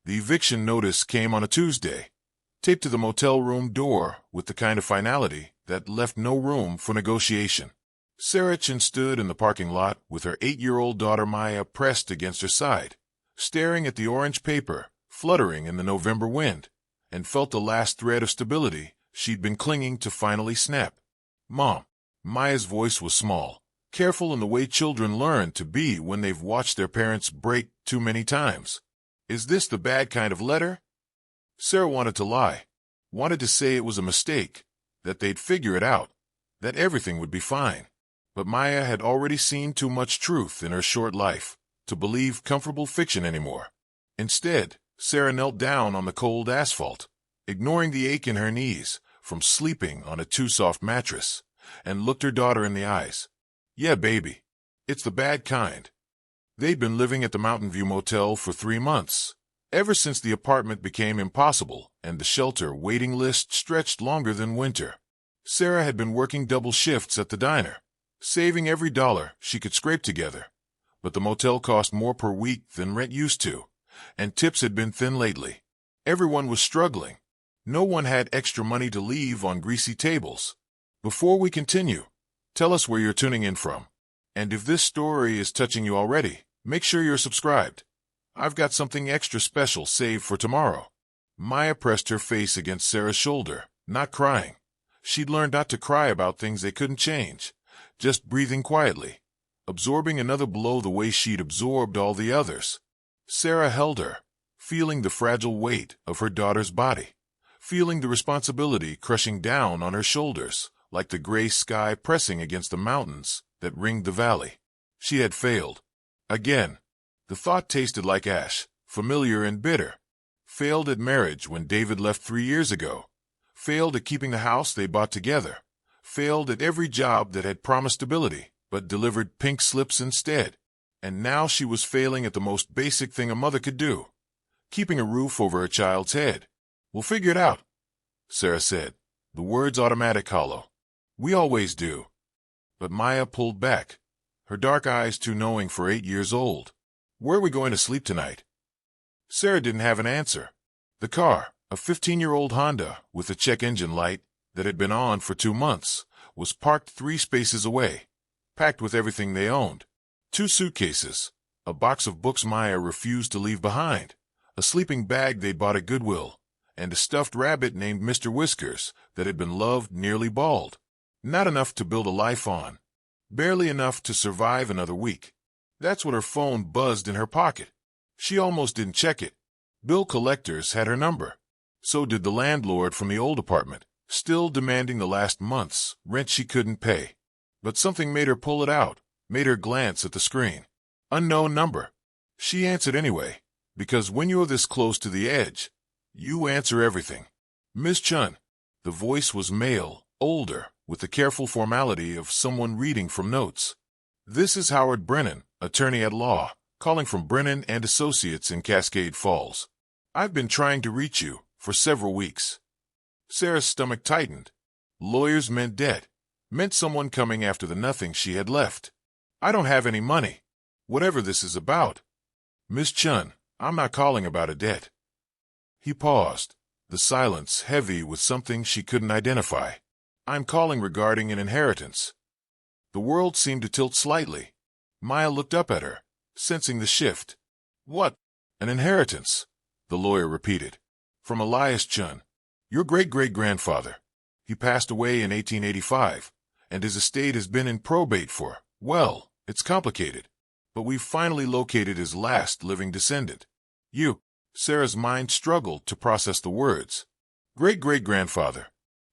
The eviction notice came on a Tuesday, taped to the motel room door with the kind of finality that left no room for negotiation. Chen stood in the parking lot with her 8-year-old daughter Maya pressed against her side, staring at the orange paper fluttering in the November wind, and felt the last thread of stability she'd been clinging to finally snap. "Mom." Maya's voice was small, careful in the way children learn to be when they've watched their parents break too many times. "Is this the bad kind of letter?" Sarah wanted to lie, wanted to say it was a mistake, that they'd figure it out, that everything would be fine. But Maya had already seen too much truth in her short life to believe comfortable fiction anymore. Instead, Sarah knelt down on the cold asphalt, ignoring the ache in her knees from sleeping on a too-soft mattress, and looked her daughter in the eyes. "Yeah, baby. It's the bad kind." They'd been living at the Mountain View Motel for 3 months, ever since the apartment became impossible and the shelter waiting list stretched longer than winter. Sarah had been working double shifts at the diner, saving every dollar she could scrape together, but the motel cost more per week than rent used to, and tips had been thin lately. Everyone was struggling. No one had extra money to leave on greasy tables. Before we continue, tell us where you're tuning in from. And if this story is touching you already, make sure you're subscribed. I've got something extra special saved for tomorrow. Maya pressed her face against Sarah's shoulder, not crying. She'd learned not to cry about things they couldn't change, just breathing quietly, absorbing another blow the way she'd absorbed all the others. Sarah held her, feeling the fragile weight of her daughter's body, feeling the responsibility crushing down on her shoulders, like the gray sky pressing against the mountains that ringed the valley. She had failed. Again. The thought tasted like ash, familiar and bitter. Failed at marriage when David left 3 years ago. Failed at keeping the house they bought together. Failed at every job that had promised stability, but delivered pink slips instead. And now she was failing at the most basic thing a mother could do, keeping a roof over her child's head. "We'll figure it out," Sarah said, the words automatic hollow. "We always do." But Maya pulled back, her dark eyes too knowing for 8 years old. "Where are we going to sleep tonight?" Sarah didn't have an answer. The car, a 15-year-old Honda with a check engine light that had been on for 2 months, was parked 3 spaces away, packed with everything they owned. 2 suitcases, a box of books Maya refused to leave behind, a sleeping bag they'd bought at Goodwill, and a stuffed rabbit named Mr. Whiskers that had been loved nearly bald. Not enough to build a life on. Barely enough to survive another week. That's when her phone buzzed in her pocket. She almost didn't check it. Bill collectors had her number. So did the landlord from the old apartment, still demanding the last month's rent she couldn't pay. But something made her pull it out, made her glance at the screen. Unknown number. She answered anyway, because when you're this close to the edge, you answer everything. "Miss Chen." The voice was male, older, with the careful formality of someone reading from notes. "This is Howard Brennan, attorney at law, calling from Brennan and Associates in Cascade Falls. I've been trying to reach you for several weeks." Sarah's stomach tightened. Lawyers meant debt, meant someone coming after the nothing she had left. "I don't have any money. Whatever this is about." "Miss Chen, I'm not calling about a debt." He paused, the silence heavy with something she couldn't identify. "I'm calling regarding an inheritance." The world seemed to tilt slightly. Maya looked up at her, sensing the shift. "What? An inheritance?" the lawyer repeated. "From Elias Chen, your great-great-grandfather. He passed away in 1885, and his estate has been in probate for, well, it's complicated. But we've finally located his last living descendant. You." Sarah's mind struggled to process the words. Great-great-grandfather.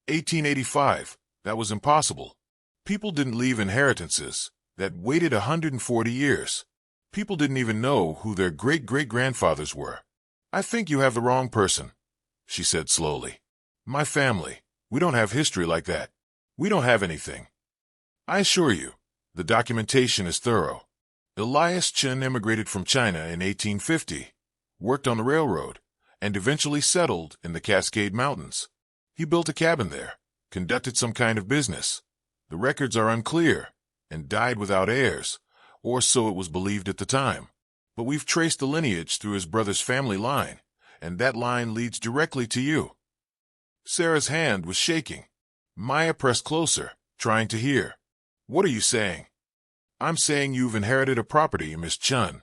1885. That was impossible. People didn't leave inheritances that waited 140 years. People didn't even know who their great-great-grandfathers were. "I think you have the wrong person," she said slowly. "My family, we don't have history like that. We don't have anything. I assure you, the documentation is thorough. Elias Chen immigrated from China in 1850, worked on the railroad, and eventually settled in the Cascade Mountains. He built a cabin there, conducted some kind of business. The records are unclear, and died without heirs, or so it was believed at the time. But we've traced the lineage through his brother's family line, and that line leads directly to you." Sarah's hand was shaking. Maya pressed closer, trying to hear. "What are you saying?" "I'm saying you've inherited a property, Miss Chen.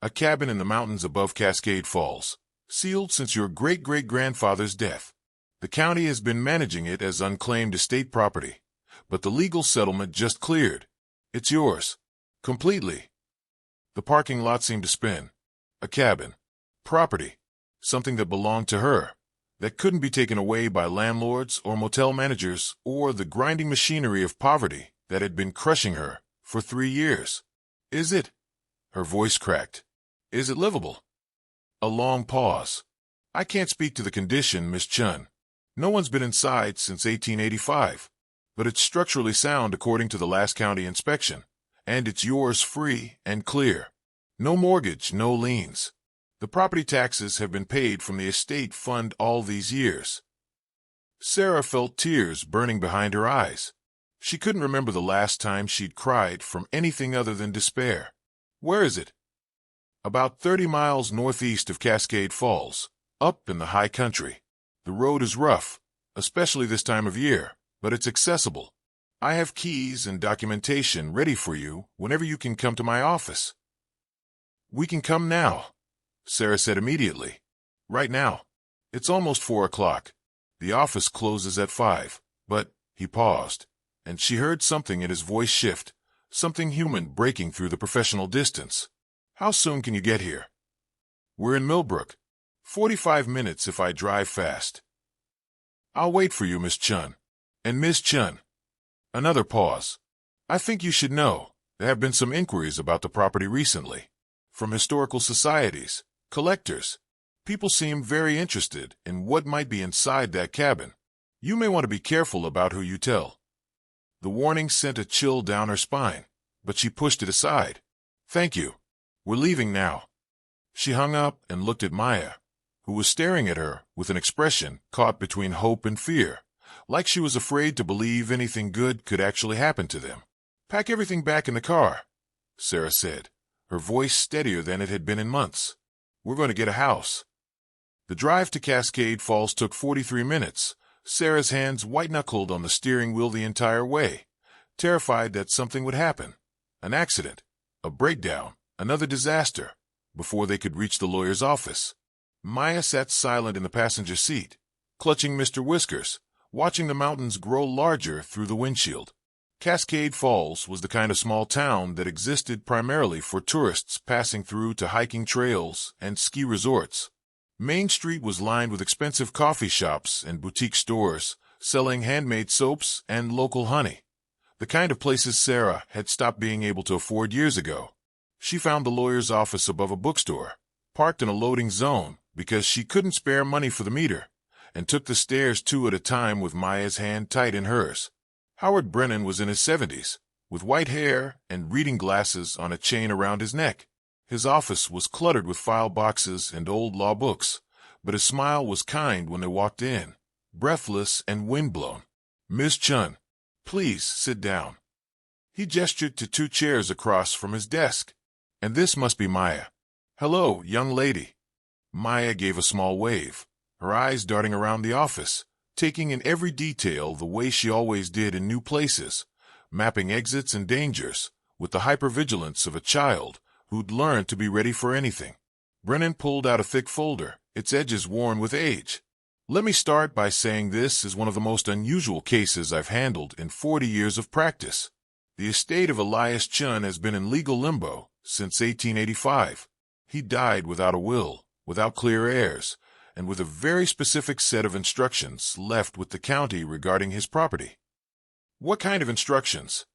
A cabin in the mountains above Cascade Falls, sealed since your great-great-grandfather's death. The county has been managing it as unclaimed estate property, but the legal settlement just cleared. It's yours. Completely." The parking lot seemed to spin. A cabin. Property. Something that belonged to her. That couldn't be taken away by landlords or motel managers or the grinding machinery of poverty that had been crushing her for 3 years. "Is it?" Her voice cracked. "Is it livable?" A long pause. "I can't speak to the condition, Miss Chen. No one's been inside since 1885. But it's structurally sound according to the last county inspection. And it's yours free and clear. No mortgage, no liens. The property taxes have been paid from the estate fund all these years." Sarah felt tears burning behind her eyes. She couldn't remember the last time she'd cried from anything other than despair. "Where is it?" "About 30 miles northeast of Cascade Falls, up in the high country. The road is rough, especially this time of year, but it's accessible. I have keys and documentation ready for you whenever you can come to my office." "We can come now," Sarah said immediately. "Right now. It's almost 4 o'clock. The office closes at 5, but—" He paused, and she heard something in his voice shift, something human breaking through the professional distance. "How soon can you get here?" "We're in Millbrook. 45 minutes if I drive fast." "I'll wait for you, Miss Chen. And Miss Chen." Another pause. "I think you should know, there have been some inquiries about the property recently. From historical societies, collectors. People seem very interested in what might be inside that cabin. You may want to be careful about who you tell." The warning sent a chill down her spine, but she pushed it aside. "Thank you. We're leaving now." She hung up and looked at Maya, who was staring at her with an expression caught between hope and fear, like she was afraid to believe anything good could actually happen to them. "Pack everything back in the car," Sarah said, her voice steadier than it had been in months. "We're going to get a house." The drive to Cascade Falls took 43 minutes, Sarah's hands white-knuckled on the steering wheel the entire way, terrified that something would happen. An accident, a breakdown, another disaster, before they could reach the lawyer's office. Maya sat silent in the passenger seat, clutching Mr. Whiskers, watching the mountains grow larger through the windshield. Cascade Falls was the kind of small town that existed primarily for tourists passing through to hiking trails and ski resorts. Main Street was lined with expensive coffee shops and boutique stores, selling handmade soaps and local honey. The kind of places Sarah had stopped being able to afford years ago. She found the lawyer's office above a bookstore, parked in a loading zone because she couldn't spare money for the meter, and took the stairs 2 at a time with Maya's hand tight in hers. Howard Brennan was in his 70s, with white hair and reading glasses on a chain around his neck. His office was cluttered with file boxes and old law books, but his smile was kind when they walked in, breathless and windblown. "Miss Chen, please sit down." He gestured to 2 chairs across from his desk. "And this must be Maya." "Hello, young lady." Maya gave a small wave, her eyes darting around the office, taking in every detail the way she always did in new places, mapping exits and dangers with the hypervigilance of a child who'd learned to be ready for anything. Brennan pulled out a thick folder, its edges worn with age. "Let me start by saying this is one of the most unusual cases I've handled in 40 years of practice. The estate of Elias Chen has been in legal limbo since 1885. He died without a will, without clear heirs, and with a very specific set of instructions left with the county regarding his property." "What kind of instructions?"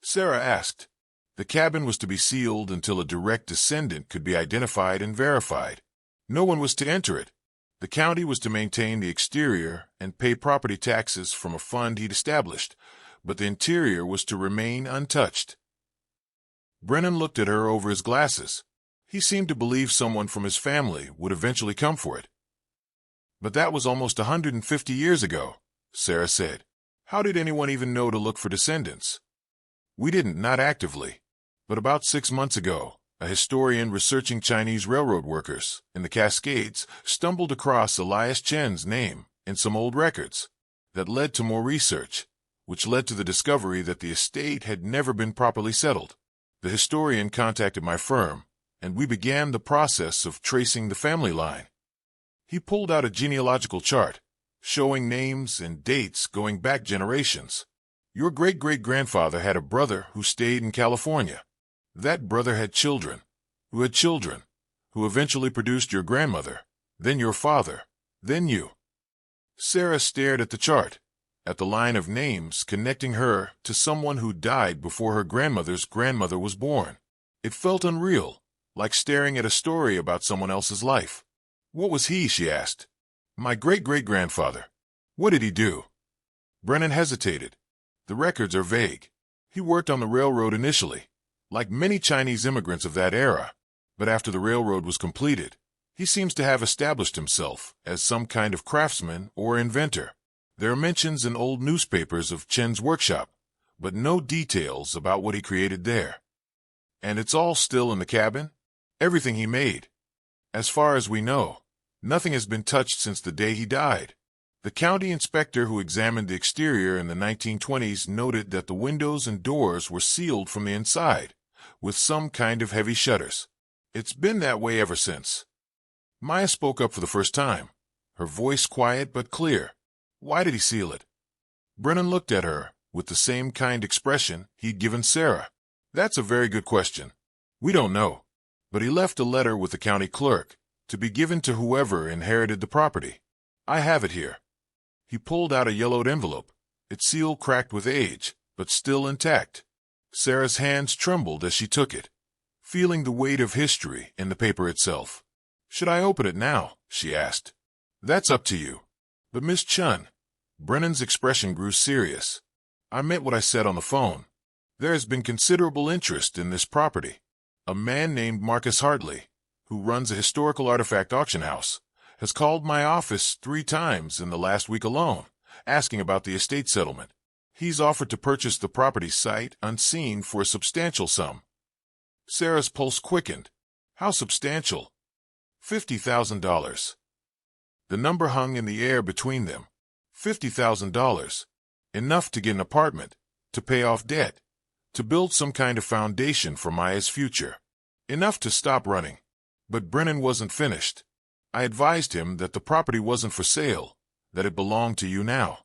Sarah asked. The cabin was to be sealed until a direct descendant could be identified and verified. No one was to enter it. The county was to maintain the exterior and pay property taxes from a fund he'd established, but the interior was to remain untouched. Brennan looked at her over his glasses. He seemed to believe someone from his family would eventually come for it. "But that was almost 150 years ago," Sarah said. "How did anyone even know to look for descendants?" "We didn't, not actively. But about 6 months ago, a historian researching Chinese railroad workers in the Cascades, stumbled across Elias Chen's name in some old records. That led to more research, which led to the discovery that the estate had never been properly settled. The historian contacted my firm, and we began the process of tracing the family line. He pulled out a genealogical chart, showing names and dates going back generations. Your great-great-grandfather had a brother who stayed in California. That brother had children, who eventually produced your grandmother, then your father, then you. Sarah stared at the chart, at the line of names connecting her to someone who died before her grandmother's grandmother was born. It felt unreal, like staring at a story about someone else's life. What was he, she asked. My great-great-grandfather. What did he do? Brennan hesitated. The records are vague. He worked on the railroad initially, like many Chinese immigrants of that era, but after the railroad was completed, he seems to have established himself as some kind of craftsman or inventor. There are mentions in old newspapers of Chen's workshop, but no details about what he created there. And it's all still in the cabin? Everything he made. As far as we know, nothing has been touched since the day he died. The county inspector who examined the exterior in the 1920s noted that the windows and doors were sealed from the inside, with some kind of heavy shutters. It's been that way ever since. Maya spoke up for the first time, her voice quiet but clear. Why did he seal it? Brennan looked at her with the same kind expression he'd given Sarah. That's a very good question. We don't know. But he left a letter with the county clerk to be given to whoever inherited the property. I have it here. He pulled out a yellowed envelope, its seal cracked with age, but still intact. Sarah's hands trembled as she took it, feeling the weight of history in the paper itself. Should I open it now? She asked. That's up to you. But Miss Chen, Brennan's expression grew serious. I meant what I said on the phone. There has been considerable interest in this property. A man named Marcus Hartley, who runs a historical artifact auction house, has called my office 3 times in the last week alone, asking about the estate settlement. He's offered to purchase the property sight unseen for a substantial sum. Sarah's pulse quickened. How substantial? $50,000. The number hung in the air between them. $50,000. Enough to get an apartment, to pay off debt, to build some kind of foundation for Maya's future. Enough to stop running. But Brennan wasn't finished. I advised him that the property wasn't for sale, that it belonged to you now.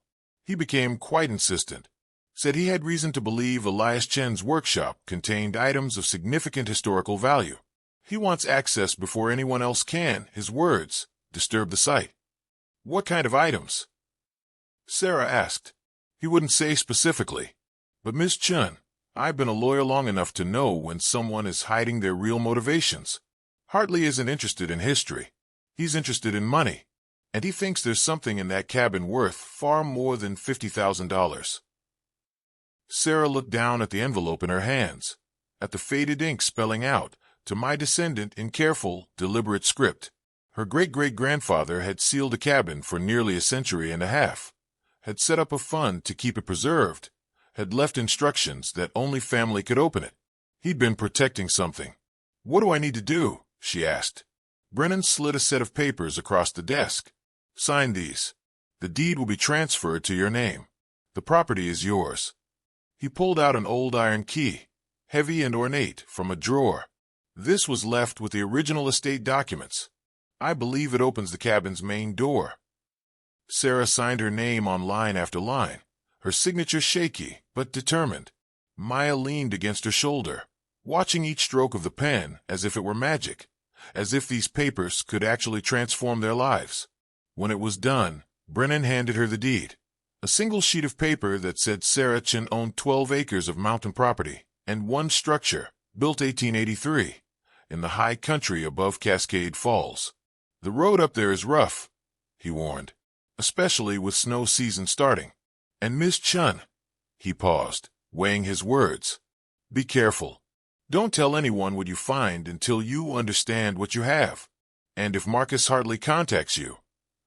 He became quite insistent. Said he had reason to believe Elias Chen's workshop contained items of significant historical value. He wants access before anyone else can, his words, disturb the site. What kind of items? Sarah asked. He wouldn't say specifically. But Miss Chen, I've been a lawyer long enough to know when someone is hiding their real motivations. Hartley isn't interested in history. He's interested in money. And he thinks there's something in that cabin worth far more than $50,000. Sarah looked down at the envelope in her hands, at the faded ink spelling out, to my descendant in careful, deliberate script. Her great-great-grandfather had sealed a cabin for nearly a century and a half, had set up a fund to keep it preserved, had left instructions that only family could open it. He'd been protecting something. What do I need to do? She asked. Brennan slid a set of papers across the desk. Sign these. The deed will be transferred to your name. The property is yours. He pulled out an old iron key, heavy and ornate, from a drawer. This was left with the original estate documents. I believe it opens the cabin's main door. Sarah signed her name on line after line, her signature shaky but determined. Maya leaned against her shoulder, watching each stroke of the pen as if it were magic, as if these papers could actually transform their lives. When it was done, Brennan handed her the deed, a single sheet of paper that said Sarah Chen owned 12 acres of mountain property and one structure, built 1883, in the high country above Cascade Falls. The road up there is rough, he warned, especially with snow season starting. And Miss Chen, he paused, weighing his words. Be careful. Don't tell anyone what you find until you understand what you have. And if Marcus Hartley contacts you,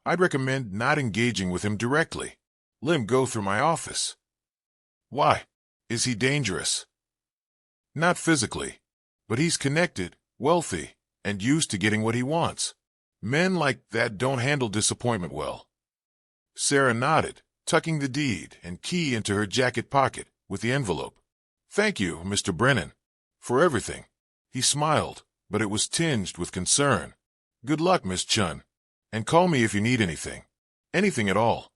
I'd recommend not engaging with him directly. Let him go through my office. Why? Is he dangerous? Not physically, but he's connected wealthy, and used to getting what he wants. Men like that don't handle disappointment well. Sarah nodded, tucking the deed and key into her jacket pocket with the envelope. "Thank you, Mr. Brennan, for everything." He smiled, but it was tinged with concern. "Good luck, Miss Chen, and call me if you need anything. Anything at all."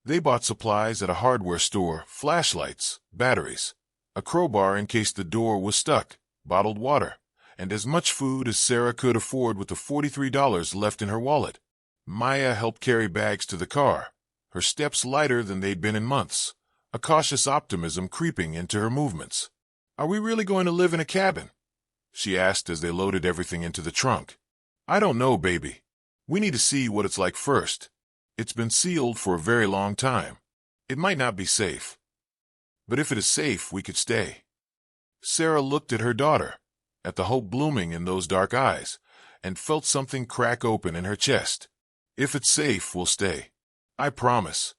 They bought supplies at a hardware store, flashlights, batteries, a crowbar in case the door was stuck, bottled water, and as much food as Sarah could afford with the $43 left in her wallet. Maya helped carry bags to the car, her steps lighter than they'd been in months, a cautious optimism creeping into her movements. "Are we really going to live in a cabin?" she asked as they loaded everything into the trunk. "I don't know, baby. We need to see what it's like first. It's been sealed for a very long time. It might not be safe. But if it is safe, we could stay." Sarah looked at her daughter, at the hope blooming in those dark eyes, and felt something crack open in her chest. "If it's safe, we'll stay. I promise."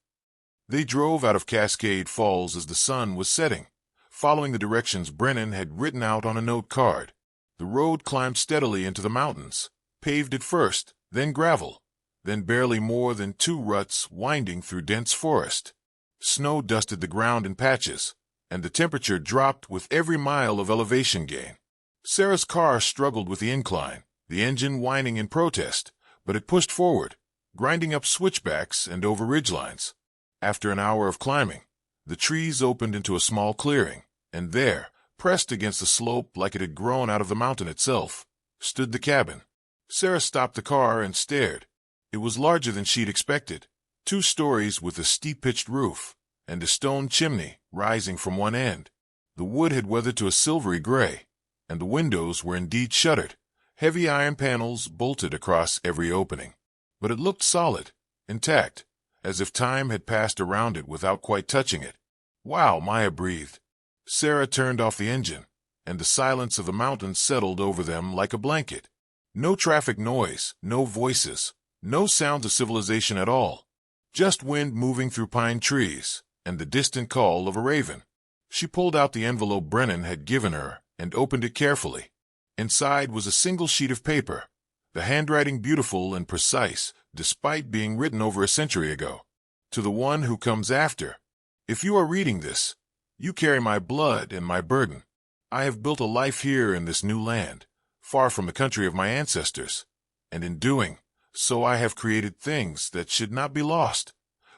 They drove out of Cascade Falls as the sun was setting, following the directions Brennan had written out on a note card. The road climbed steadily into the mountains, paved at first, then gravel, then barely more than 2 ruts winding through dense forest. Snow dusted the ground in patches, and the temperature dropped with every mile of elevation gain. Sarah's car struggled with the incline, the engine whining in protest, but it pushed forward, grinding up switchbacks and over ridgelines. After an hour of climbing, the trees opened into a small clearing, and there, pressed against the slope like it had grown out of the mountain itself, stood the cabin. Sarah stopped the car and stared. It was larger than she'd expected, 2 stories with a steep-pitched roof, and a stone chimney rising from one end. The wood had weathered to a silvery gray, and the windows were indeed shuttered, heavy iron panels bolted across every opening. But it looked solid, intact, as if time had passed around it without quite touching it. "Wow," Maya breathed. Sarah turned off the engine, and the silence of the mountains settled over them like a blanket. No traffic noise, no voices, no sounds of civilization at all. Just wind moving through pine trees, and the distant call of a raven. She pulled out the envelope Brennan had given her and opened it carefully. Inside was a single sheet of paper, the handwriting beautiful and precise, despite being written over a century ago. "To the one who comes after. If you are reading this, you carry my blood and my burden. I have built a life here in this new land, far from the country of my ancestors, and in doing so I have created things that should not be lost,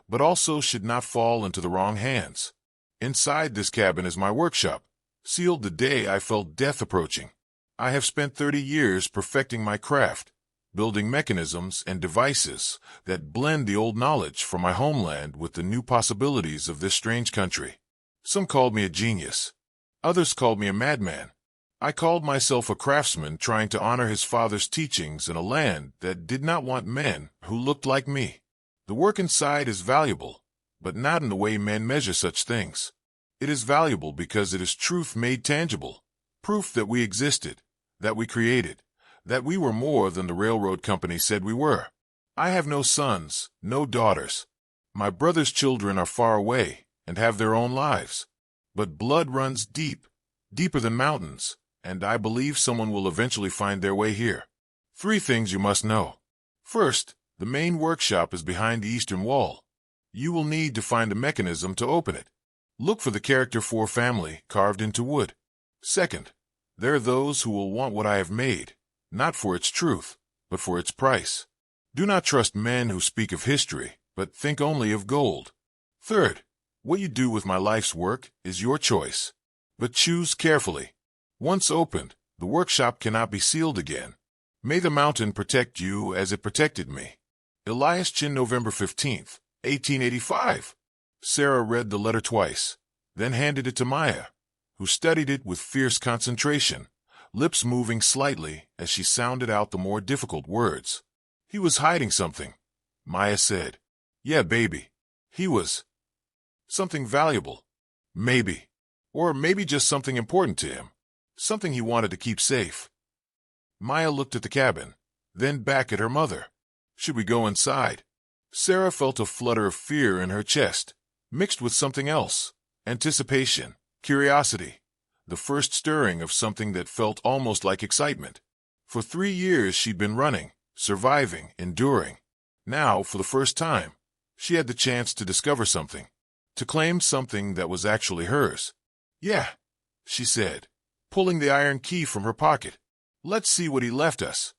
but also should not fall into the wrong hands. Inside this cabin is my workshop, sealed the day I felt death approaching. I have spent 30 years perfecting my craft, building mechanisms and devices that blend the old knowledge from my homeland with the new possibilities of this strange country. Some called me a genius. Others called me a madman. I called myself a craftsman trying to honor his father's teachings in a land that did not want men who looked like me. The work inside is valuable, but not in the way men measure such things. It is valuable because it is truth made tangible, proof that we existed, that we created, that we were more than the railroad company said we were. I have no sons, no daughters. My brother's children are far away and have their own lives. But blood runs deep, deeper than mountains, and I believe someone will eventually find their way here. 3 things you must know. First, the main workshop is behind the eastern wall. You will need to find a mechanism to open it. Look for the character for family carved into wood. Second, there are those who will want what I have made, not for its truth, but for its price. Do not trust men who speak of history, but think only of gold. Third, what you do with my life's work is your choice, but choose carefully. Once opened, the workshop cannot be sealed again. May the mountain protect you as it protected me. Elias Chen, November 15th, 1885. Sarah read the letter twice, then handed it to Maya, who studied it with fierce concentration, lips moving slightly as she sounded out the more difficult words. "He was hiding something," Maya said. "Yeah, baby. He was. Something valuable. Maybe. Or maybe just something important to him. Something he wanted to keep safe." Maya looked at the cabin, then back at her mother. "Should we go inside?" Sarah felt a flutter of fear in her chest, mixed with something else, anticipation, curiosity, the first stirring of something that felt almost like excitement. For 3 years she'd been running, surviving, enduring. Now, for the first time, she had the chance to discover something, to claim something that was actually hers. "Yeah," she said, pulling the iron key from her pocket. "Let's see what he left us."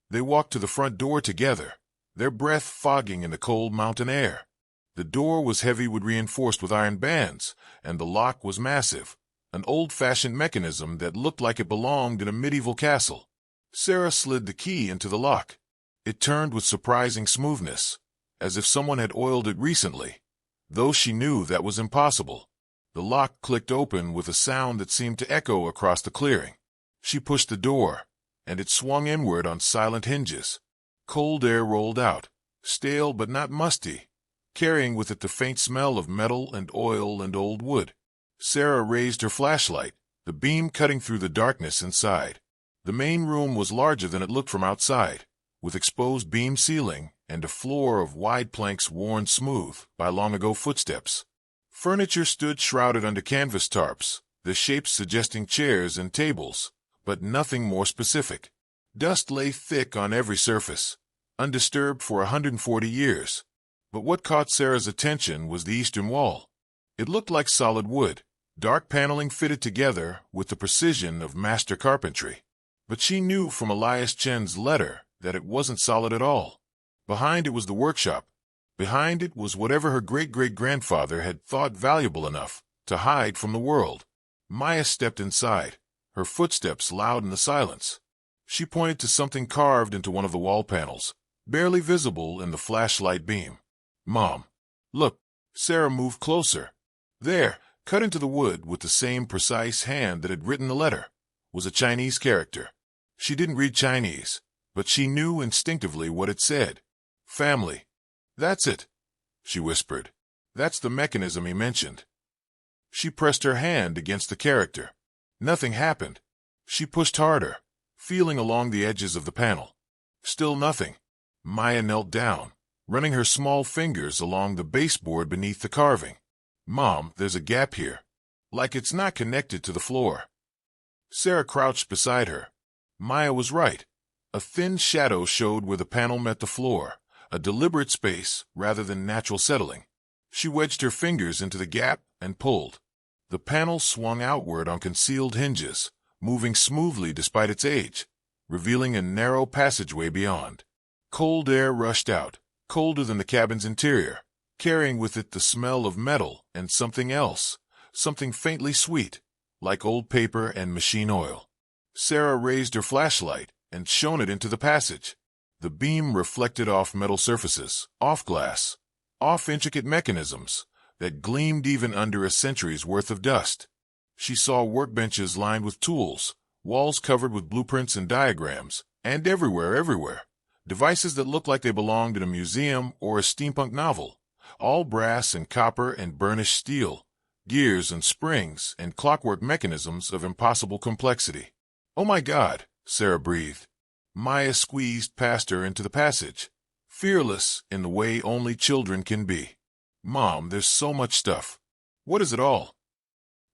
They walked to the front door together, their breath fogging in the cold mountain air. The door was heavy wood reinforced with iron bands, and the lock was massive, an old-fashioned mechanism that looked like it belonged in a medieval castle. Sarah slid the key into the lock. It turned with surprising smoothness, as if someone had oiled it recently, though she knew that was impossible. The lock clicked open with a sound that seemed to echo across the clearing. She pushed the door, and it swung inward on silent hinges. Cold air rolled out, stale but not musty, carrying with it the faint smell of metal and oil and old wood. Sarah raised her flashlight, the beam cutting through the darkness inside. The main room was larger than it looked from outside, with exposed beam ceiling and a floor of wide planks worn smooth by long-ago footsteps. Furniture stood shrouded under canvas tarps, the shapes suggesting chairs and tables, but nothing more specific. Dust lay thick on every surface, undisturbed for 140 years. But what caught Sarah's attention was the eastern wall. It looked like solid wood, dark paneling fitted together with the precision of master carpentry. But she knew from Elias Chen's letter that it wasn't solid at all. Behind it was the workshop. Behind it was whatever her great-great-grandfather had thought valuable enough to hide from the world. Maya stepped inside, her footsteps loud in the silence. She pointed to something carved into one of the wall panels, barely visible in the flashlight beam. "Mom, look." Sarah moved closer. There, cut into the wood with the same precise hand that had written the letter, was a Chinese character. She didn't read Chinese, but she knew instinctively what it said. "Family." "That's it," she whispered. "That's the mechanism he mentioned." She pressed her hand against the character. Nothing happened. She pushed harder, feeling along the edges of the panel. Still nothing. Maya knelt down, running her small fingers along the baseboard beneath the carving. "Mom, there's a gap here. Like it's not connected to the floor." Sarah crouched beside her. Maya was right. A thin shadow showed where the panel met the floor, a deliberate space rather than natural settling. She wedged her fingers into the gap and pulled. The panel swung outward on concealed hinges, moving smoothly despite its age, revealing a narrow passageway beyond. Cold air rushed out, colder than the cabin's interior, carrying with it the smell of metal and something else, something faintly sweet, like old paper and machine oil. Sarah raised her flashlight and shone it into the passage. The beam reflected off metal surfaces, off glass, off intricate mechanisms that gleamed even under a century's worth of dust. She saw workbenches lined with tools, walls covered with blueprints and diagrams, and everywhere, devices that looked like they belonged in a museum or a steampunk novel, all brass and copper and burnished steel, gears and springs and clockwork mechanisms of impossible complexity. "Oh my God," Sarah breathed. Maya squeezed past her into the passage, fearless in the way only children can be. "Mom, there's so much stuff. What is it all?"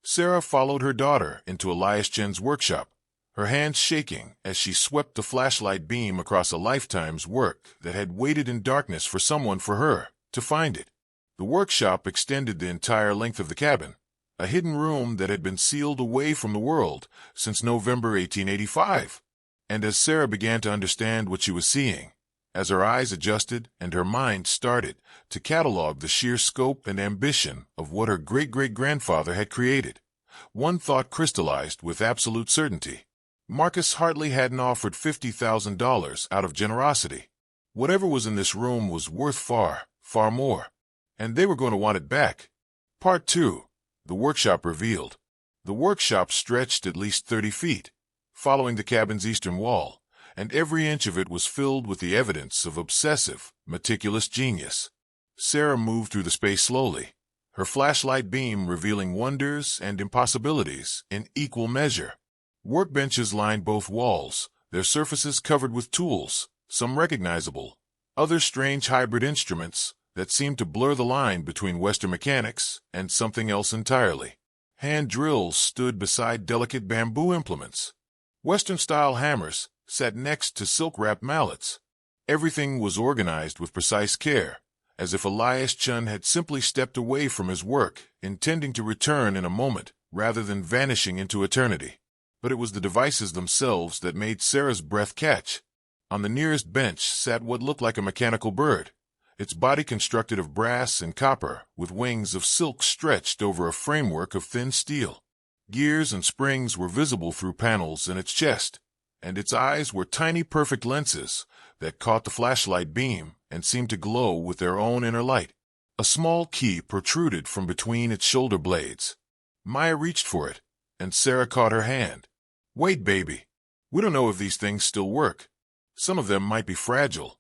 Sarah followed her daughter into Elias Chen's workshop, her hands shaking as she swept the flashlight beam across a lifetime's work that had waited in darkness for someone for her to find it. The workshop extended the entire length of the cabin, a hidden room that had been sealed away from the world since November 1885. And as Sarah began to understand what she was seeing, as her eyes adjusted and her mind started to catalog the sheer scope and ambition of what her great-great-grandfather had created, one thought crystallized with absolute certainty. Marcus Hartley hadn't offered $50,000 out of generosity. Whatever was in this room was worth far, far more, and they were going to want it back. Part 2. The workshop revealed. The workshop stretched at least 30 feet, following the cabin's eastern wall, and every inch of it was filled with the evidence of obsessive, meticulous genius. Sarah moved through the space slowly, her flashlight beam revealing wonders and impossibilities in equal measure. Workbenches lined both walls, their surfaces covered with tools, some recognizable, others strange hybrid instruments that seemed to blur the line between Western mechanics and something else entirely. Hand drills stood beside delicate bamboo implements. Western-style hammers, sat next to silk-wrapped mallets. Everything was organized with precise care, as if Chen had simply stepped away from his work, intending to return in a moment, rather than vanishing into eternity. But it was the devices themselves that made Sarah's breath catch. On the nearest bench sat what looked like a mechanical bird, its body constructed of brass and copper, with wings of silk stretched over a framework of thin steel. Gears and springs were visible through panels in its chest, and its eyes were tiny perfect lenses that caught the flashlight beam and seemed to glow with their own inner light. A small key protruded from between its shoulder blades. Maya reached for it, and Sarah caught her hand. "Wait, baby. We don't know if these things still work. Some of them might be fragile."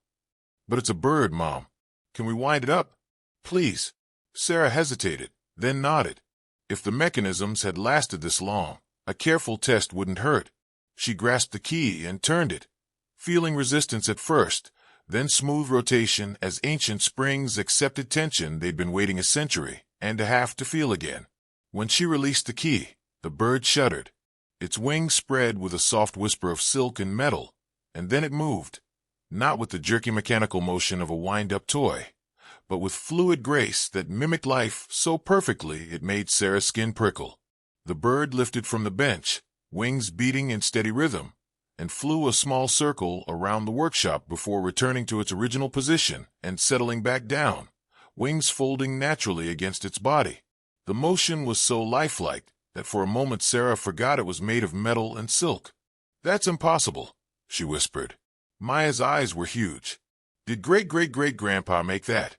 "But it's a bird, Mom. Can we wind it up? Please?" Sarah hesitated, then nodded. If the mechanisms had lasted this long, a careful test wouldn't hurt. She grasped the key and turned it, feeling resistance at first, then smooth rotation as ancient springs accepted tension they'd been waiting a century and a half to feel again. When she released the key, the bird shuddered. Its wings spread with a soft whisper of silk and metal, and then it moved, not with the jerky mechanical motion of a wind-up toy, but with fluid grace that mimicked life so perfectly it made Sarah's skin prickle. The bird lifted from the bench, wings beating in steady rhythm, and flew a small circle around the workshop before returning to its original position and settling back down, wings folding naturally against its body. The motion was so lifelike that for a moment Sarah forgot it was made of metal and silk. "That's impossible," she whispered. Maya's eyes were huge. "Did great-great-great-grandpa make that?"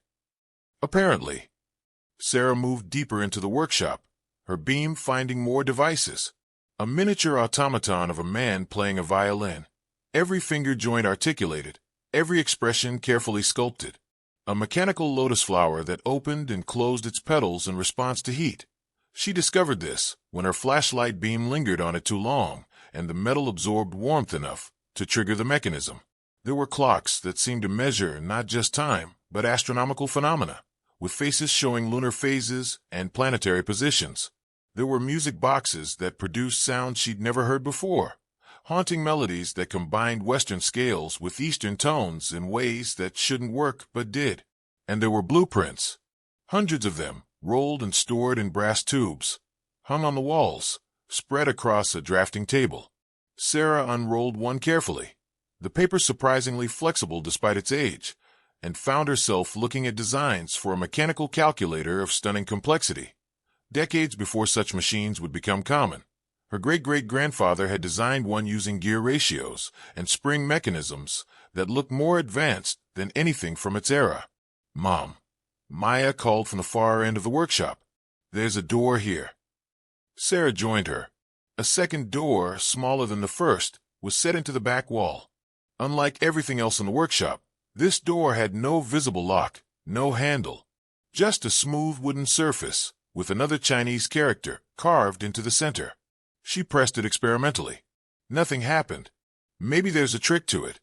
"Apparently." Sarah moved deeper into the workshop, her beam finding more devices. A miniature automaton of a man playing a violin, every finger joint articulated, every expression carefully sculpted. A mechanical lotus flower that opened and closed its petals in response to heat. She discovered this when her flashlight beam lingered on it too long, and the metal absorbed warmth enough to trigger the mechanism. There were clocks that seemed to measure not just time, but astronomical phenomena, with faces showing lunar phases and planetary positions. There were music boxes that produced sounds she'd never heard before, haunting melodies that combined Western scales with Eastern tones in ways that shouldn't work but did. And there were blueprints, hundreds of them, rolled and stored in brass tubes, hung on the walls, spread across a drafting table. Sarah unrolled one carefully, the paper surprisingly flexible despite its age, and found herself looking at designs for a mechanical calculator of stunning complexity. Decades before such machines would become common, her great-great-grandfather had designed one using gear ratios and spring mechanisms that looked more advanced than anything from its era. "Mom," Maya called from the far end of the workshop. "There's a door here." Sarah joined her. A second door, smaller than the first, was set into the back wall. Unlike everything else in the workshop, this door had no visible lock, no handle, just a smooth wooden surface with another Chinese character carved into the center. She pressed it experimentally. Nothing happened. "Maybe there's a trick to it,"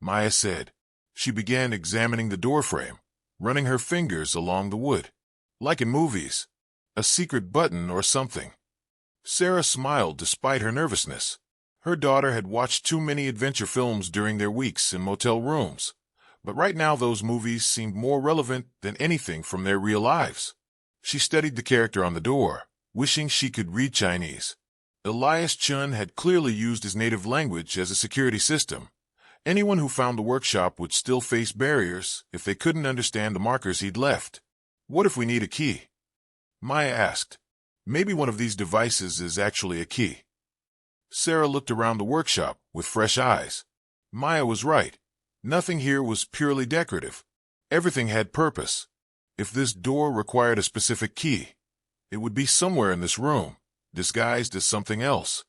Maya said. She began examining the doorframe, running her fingers along the wood. "Like in movies. A secret button or something." Sarah smiled despite her nervousness. Her daughter had watched too many adventure films during their weeks in motel rooms, but right now those movies seemed more relevant than anything from their real lives. She studied the character on the door, wishing she could read Chinese. Chen had clearly used his native language as a security system. Anyone who found the workshop would still face barriers if they couldn't understand the markers he'd left. "What if we need a key?" Maya asked. "Maybe one of these devices is actually a key." Sarah looked around the workshop with fresh eyes. Maya was right. Nothing here was purely decorative. Everything had purpose. If this door required a specific key, it would be somewhere in this room, disguised as something else.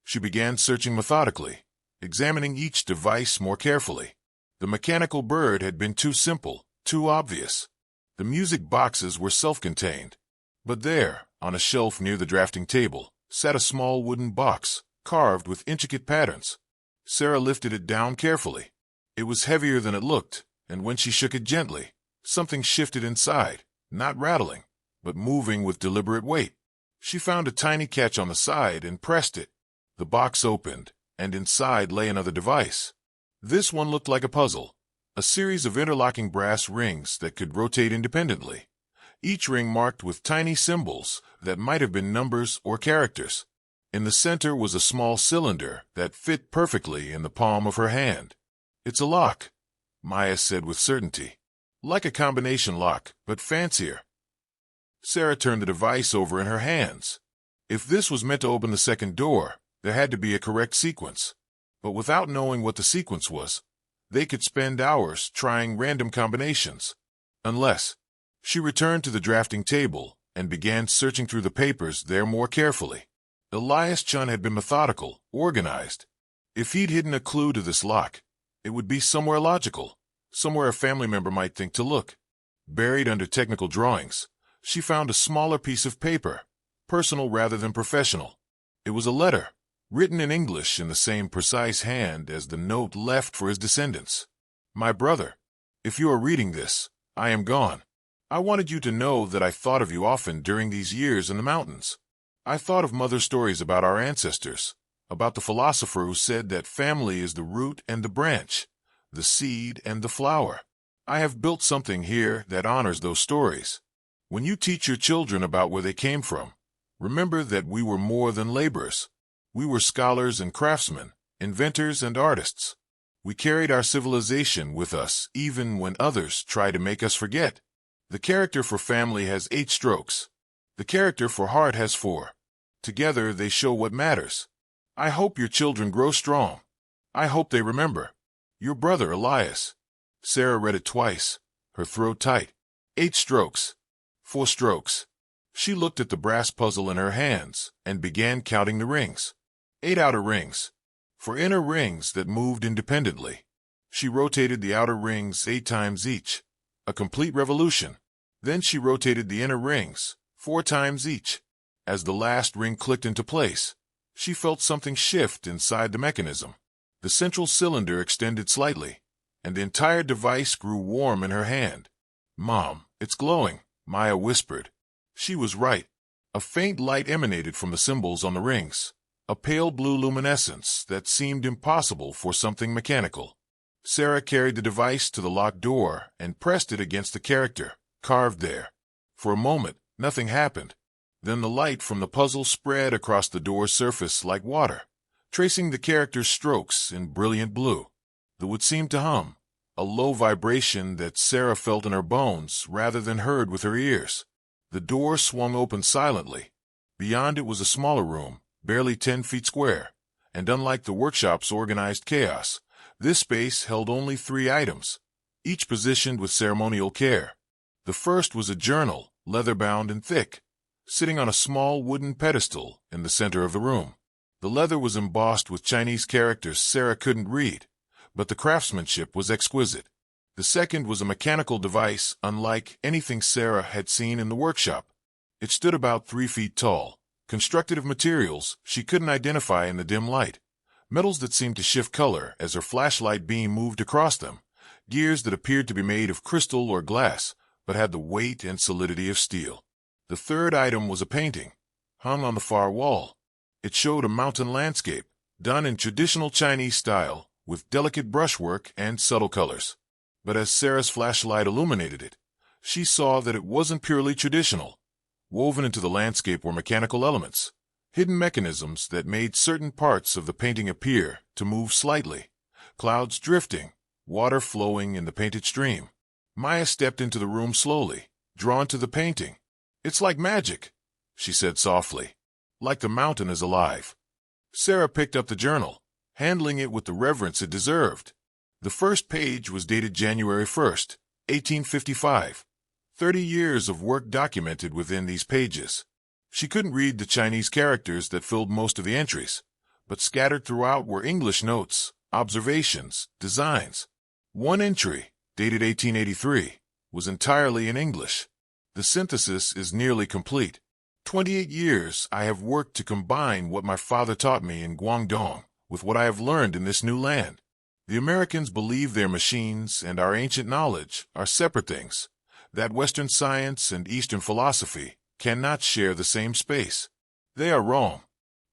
She began searching methodically, examining each device more carefully. The mechanical bird had been too simple, too obvious. The music boxes were self-contained. But there, on a shelf near the drafting table, sat a small wooden box, carved with intricate patterns. Sarah lifted it down carefully. It was heavier than it looked, and when she shook it gently, something shifted inside, not rattling, but moving with deliberate weight. She found a tiny catch on the side and pressed it. The box opened, and inside lay another device. This one looked like a puzzle, a series of interlocking brass rings that could rotate independently, each ring marked with tiny symbols that might have been numbers or characters. In the center was a small cylinder that fit perfectly in the palm of her hand. "It's a lock," Maya said with certainty. "Like a combination lock, but fancier." Sarah turned the device over in her hands. If this was meant to open the second door, there had to be a correct sequence. But without knowing what the sequence was, they could spend hours trying random combinations. Unless she returned to the drafting table and began searching through the papers there more carefully. Elias Chen had been methodical, organized. If he'd hidden a clue to this lock, it would be somewhere logical, somewhere a family member might think to look. Buried under technical drawings, she found a smaller piece of paper, personal rather than professional. It was a letter, written in English in the same precise hand as the note left for his descendants. "My brother, if you are reading this, I am gone. I wanted you to know that I thought of you often during these years in the mountains. I thought of Mother's stories about our ancestors, about the philosopher who said that family is the root and the branch, the seed and the flower. I have built something here that honors those stories. When you teach your children about where they came from, remember that we were more than laborers. We were scholars and craftsmen, inventors and artists. We carried our civilization with us even when others try to make us forget. The character for family has 8 strokes. The character for heart has 4. Together they show what matters. I hope your children grow strong. I hope they remember. Your brother Elias." Sarah read it twice, her throat tight. 8 strokes. 4 strokes. She looked at the brass puzzle in her hands and began counting the rings. 8 outer rings. For inner rings that moved independently. She rotated the outer rings 8 times each. A complete revolution. Then she rotated the inner rings 4 times each. As the last ring clicked into place, she felt something shift inside the mechanism. The central cylinder extended slightly, and the entire device grew warm in her hand. "Mom, it's glowing," Maya whispered. She was right. A faint light emanated from the symbols on the rings, a pale blue luminescence that seemed impossible for something mechanical. Sarah carried the device to the locked door and pressed it against the character, carved there. For a moment, nothing happened. Then the light from the puzzle spread across the door's surface like water, tracing the character's strokes in brilliant blue. The wood seemed to hum, a low vibration that Sarah felt in her bones rather than heard with her ears. The door swung open silently. Beyond it was a smaller room, barely 10 feet square, and unlike the workshop's organized chaos, this space held only 3 items, each positioned with ceremonial care. The first was a journal, leather-bound and thick, sitting on a small wooden pedestal in the center of the room. The leather was embossed with Chinese characters Sarah couldn't read, but the craftsmanship was exquisite. The second was a mechanical device unlike anything Sarah had seen in the workshop. It stood about 3 feet tall, constructed of materials she couldn't identify in the dim light, metals that seemed to shift color as her flashlight beam moved across them, gears that appeared to be made of crystal or glass, but had the weight and solidity of steel. The third item was a painting, hung on the far wall. It showed a mountain landscape, done in traditional Chinese style, with delicate brushwork and subtle colors. But as Sarah's flashlight illuminated it, she saw that it wasn't purely traditional. Woven into the landscape were mechanical elements, hidden mechanisms that made certain parts of the painting appear to move slightly, clouds drifting, water flowing in the painted stream. Maya stepped into the room slowly, drawn to the painting. "It's like magic," she said softly. "Like the mountain is alive." Sarah picked up the journal, handling it with the reverence it deserved. The first page was dated January 1st, 1855. 30 years of work documented within these pages. She couldn't read the Chinese characters that filled most of the entries, but scattered throughout were English notes, observations, designs. One entry, dated 1883, was entirely in English. "The synthesis is nearly complete. 28 years I have worked to combine what my father taught me in Guangdong with what I have learned in this new land. The Americans believe their machines and our ancient knowledge are separate things, that Western science and Eastern philosophy cannot share the same space. They are wrong.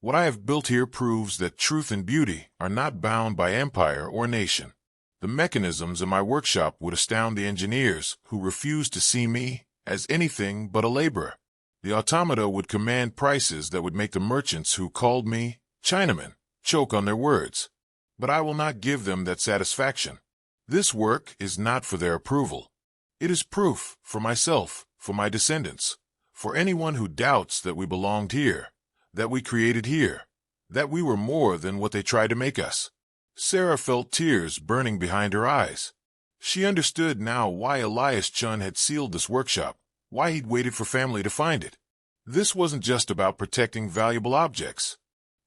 What I have built here proves that truth and beauty are not bound by empire or nation. The mechanisms in my workshop would astound the engineers who refuse to see me as anything but a laborer. The automata would command prices that would make the merchants who called me Chinaman choke on their words. But I will not give them that satisfaction. This work is not for their approval. It is proof for myself, for my descendants, for anyone who doubts that we belonged here, that we created here, that we were more than what they tried to make us. Sarah felt tears burning behind her eyes. She understood now why Elias Chen had sealed this workshop, why he'd waited for family to find it. This wasn't just about protecting valuable objects.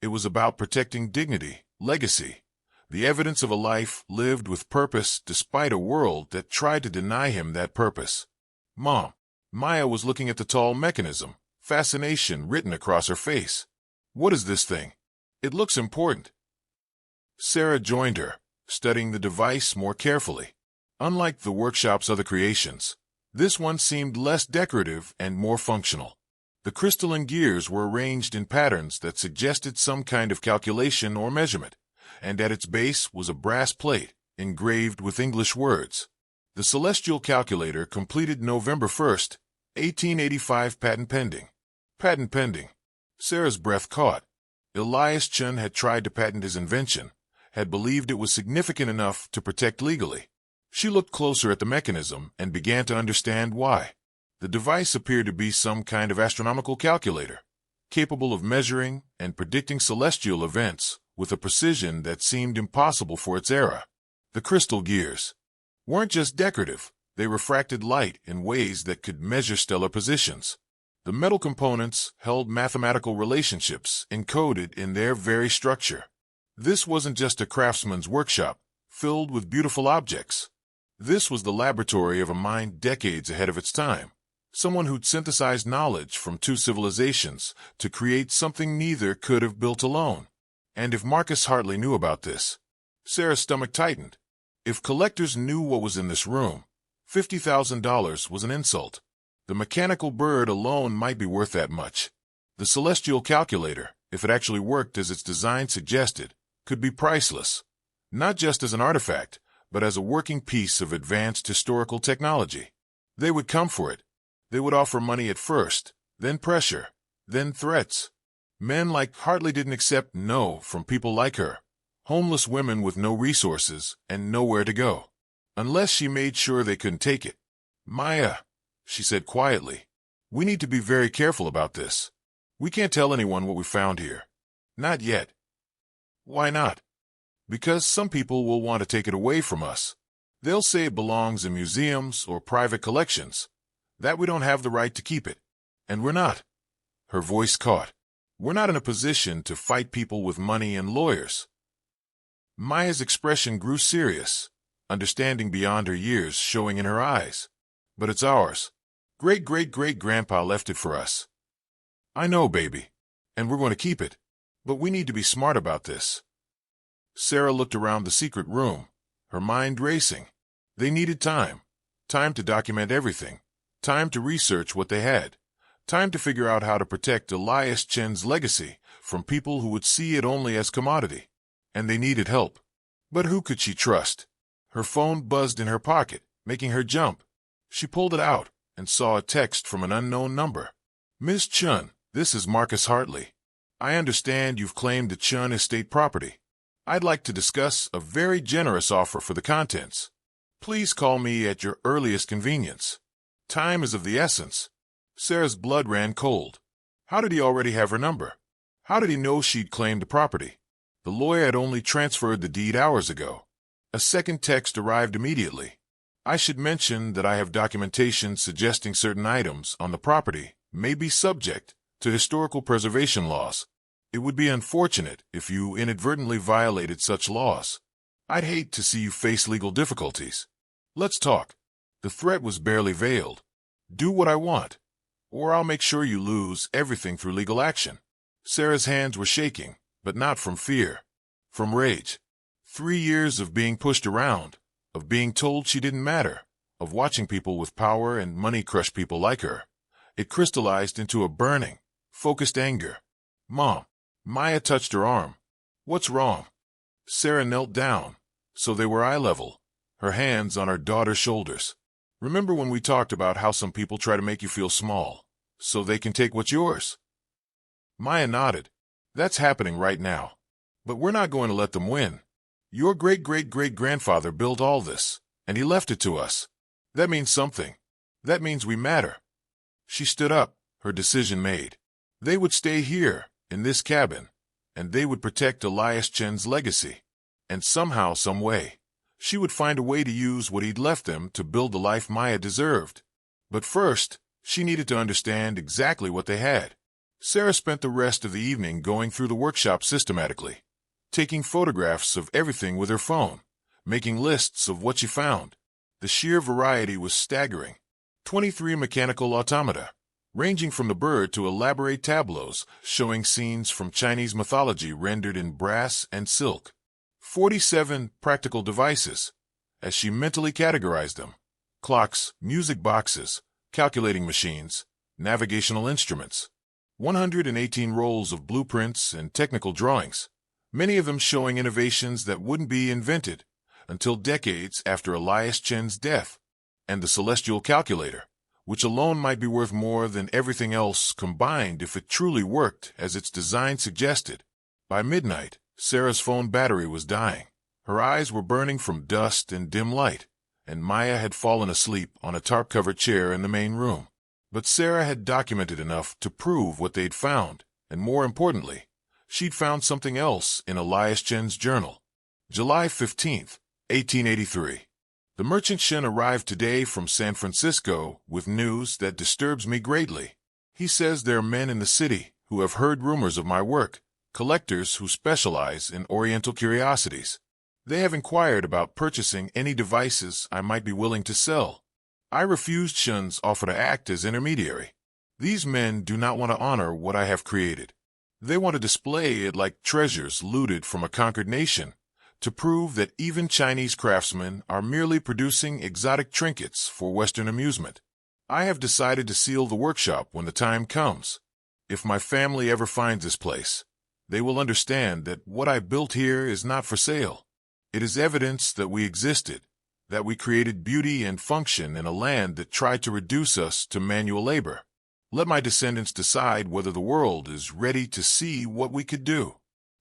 It was about protecting dignity, legacy, the evidence of a life lived with purpose despite a world that tried to deny him that purpose. Mom. Maya was looking at the tall mechanism, fascination written across her face. What is this thing? It looks important. Sarah joined her, studying the device more carefully. Unlike the workshop's other creations, this one seemed less decorative and more functional. The crystalline gears were arranged in patterns that suggested some kind of calculation or measurement, and at its base was a brass plate, engraved with English words. The Celestial Calculator, completed November 1st, 1885, patent pending. Patent pending. Sarah's breath caught. Elias Chen had tried to patent his invention, had believed it was significant enough to protect legally. She looked closer at the mechanism and began to understand why. The device appeared to be some kind of astronomical calculator, capable of measuring and predicting celestial events with a precision that seemed impossible for its era. The crystal gears weren't just decorative, they refracted light in ways that could measure stellar positions. The metal components held mathematical relationships encoded in their very structure. This wasn't just a craftsman's workshop, filled with beautiful objects. This was the laboratory of a mind decades ahead of its time, someone who'd synthesized knowledge from two civilizations to create something neither could have built alone. And if Marcus Hartley knew about this, Sarah's stomach tightened. If collectors knew what was in this room, $50,000 was an insult. The mechanical bird alone might be worth that much. The Celestial Calculator, if it actually worked as its design suggested, could be priceless, not just as an artifact, but as a working piece of advanced historical technology. They would come for it. They would offer money at first, then pressure, then threats. Men like Hartley didn't accept no from people like her, homeless women with no resources and nowhere to go, unless she made sure they couldn't take it. Maya, she said quietly, we need to be very careful about this. We can't tell anyone what we found here. Not yet. Why not? Because some people will want to take it away from us. They'll say it belongs in museums or private collections, that we don't have the right to keep it. And we're not. Her voice caught. We're not in a position to fight people with money and lawyers. Maya's expression grew serious, understanding beyond her years showing in her eyes. But it's ours. Great-great-great-grandpa left it for us. I know, baby. And we're going to keep it. But we need to be smart about this. Sarah looked around the secret room, her mind racing. They needed time. Time to document everything. Time to research what they had. Time to figure out how to protect Elias Chen's legacy from people who would see it only as commodity. And they needed help. But who could she trust? Her phone buzzed in her pocket, making her jump. She pulled it out and saw a text from an unknown number. Miss Chen, this is Marcus Hartley. I understand you've claimed the Chen estate property. I'd like to discuss a very generous offer for the contents. Please call me at your earliest convenience. Time is of the essence. Sarah's blood ran cold. How did he already have her number? How did he know she'd claimed the property? The lawyer had only transferred the deed hours ago. A second text arrived immediately. I should mention that I have documentation suggesting certain items on the property may be subject to historical preservation laws. It would be unfortunate if you inadvertently violated such laws. I'd hate to see you face legal difficulties. Let's talk. The threat was barely veiled. Do what I want, or I'll make sure you lose everything through legal action. Sarah's hands were shaking, but not from fear, from rage. 3 years of being pushed around, of being told she didn't matter, of watching people with power and money crush people like her. It crystallized into a burning, focused anger. Mom, Maya touched her arm. What's wrong? Sarah knelt down, so they were eye level, her hands on her daughter's shoulders. Remember when we talked about how some people try to make you feel small, so they can take what's yours? Maya nodded. That's happening right now. But we're not going to let them win. Your great-great-great-grandfather built all this, and he left it to us. That means something. That means we matter. She stood up, her decision made. They would stay here, in this cabin, and they would protect Elias Chen's legacy. And somehow, some way, she would find a way to use what he'd left them to build the life Maya deserved. But first, she needed to understand exactly what they had. Sarah spent the rest of the evening going through the workshop systematically, taking photographs of everything with her phone, making lists of what she found. The sheer variety was staggering. 23 mechanical automata, ranging from the bird to elaborate tableaus showing scenes from Chinese mythology rendered in brass and silk. 47 practical devices, as she mentally categorized them: clocks, music boxes, calculating machines, navigational instruments. 118 rolls of blueprints and technical drawings, many of them showing innovations that wouldn't be invented until decades after Elias Chen's death. And the celestial calculator, which alone might be worth more than everything else combined if it truly worked as its design suggested. By midnight, Sarah's phone battery was dying. Her eyes were burning from dust and dim light, and Maya had fallen asleep on a tarp-covered chair in the main room. But Sarah had documented enough to prove what they'd found, and more importantly, she'd found something else in Elias Chen's journal. July 15th, 1883. The merchant Chen arrived today from San Francisco with news that disturbs me greatly. He says there are men in the city who have heard rumors of my work, collectors who specialize in Oriental curiosities. They have inquired about purchasing any devices I might be willing to sell. I refused Chen's offer to act as intermediary. These men do not want to honor what I have created. They want to display it like treasures looted from a conquered nation, to prove that even Chinese craftsmen are merely producing exotic trinkets for Western amusement. I have decided to seal the workshop when the time comes. If my family ever finds this place, they will understand that what I built here is not for sale. It is evidence that we existed, that we created beauty and function in a land that tried to reduce us to manual labor. Let my descendants decide whether the world is ready to see what we could do.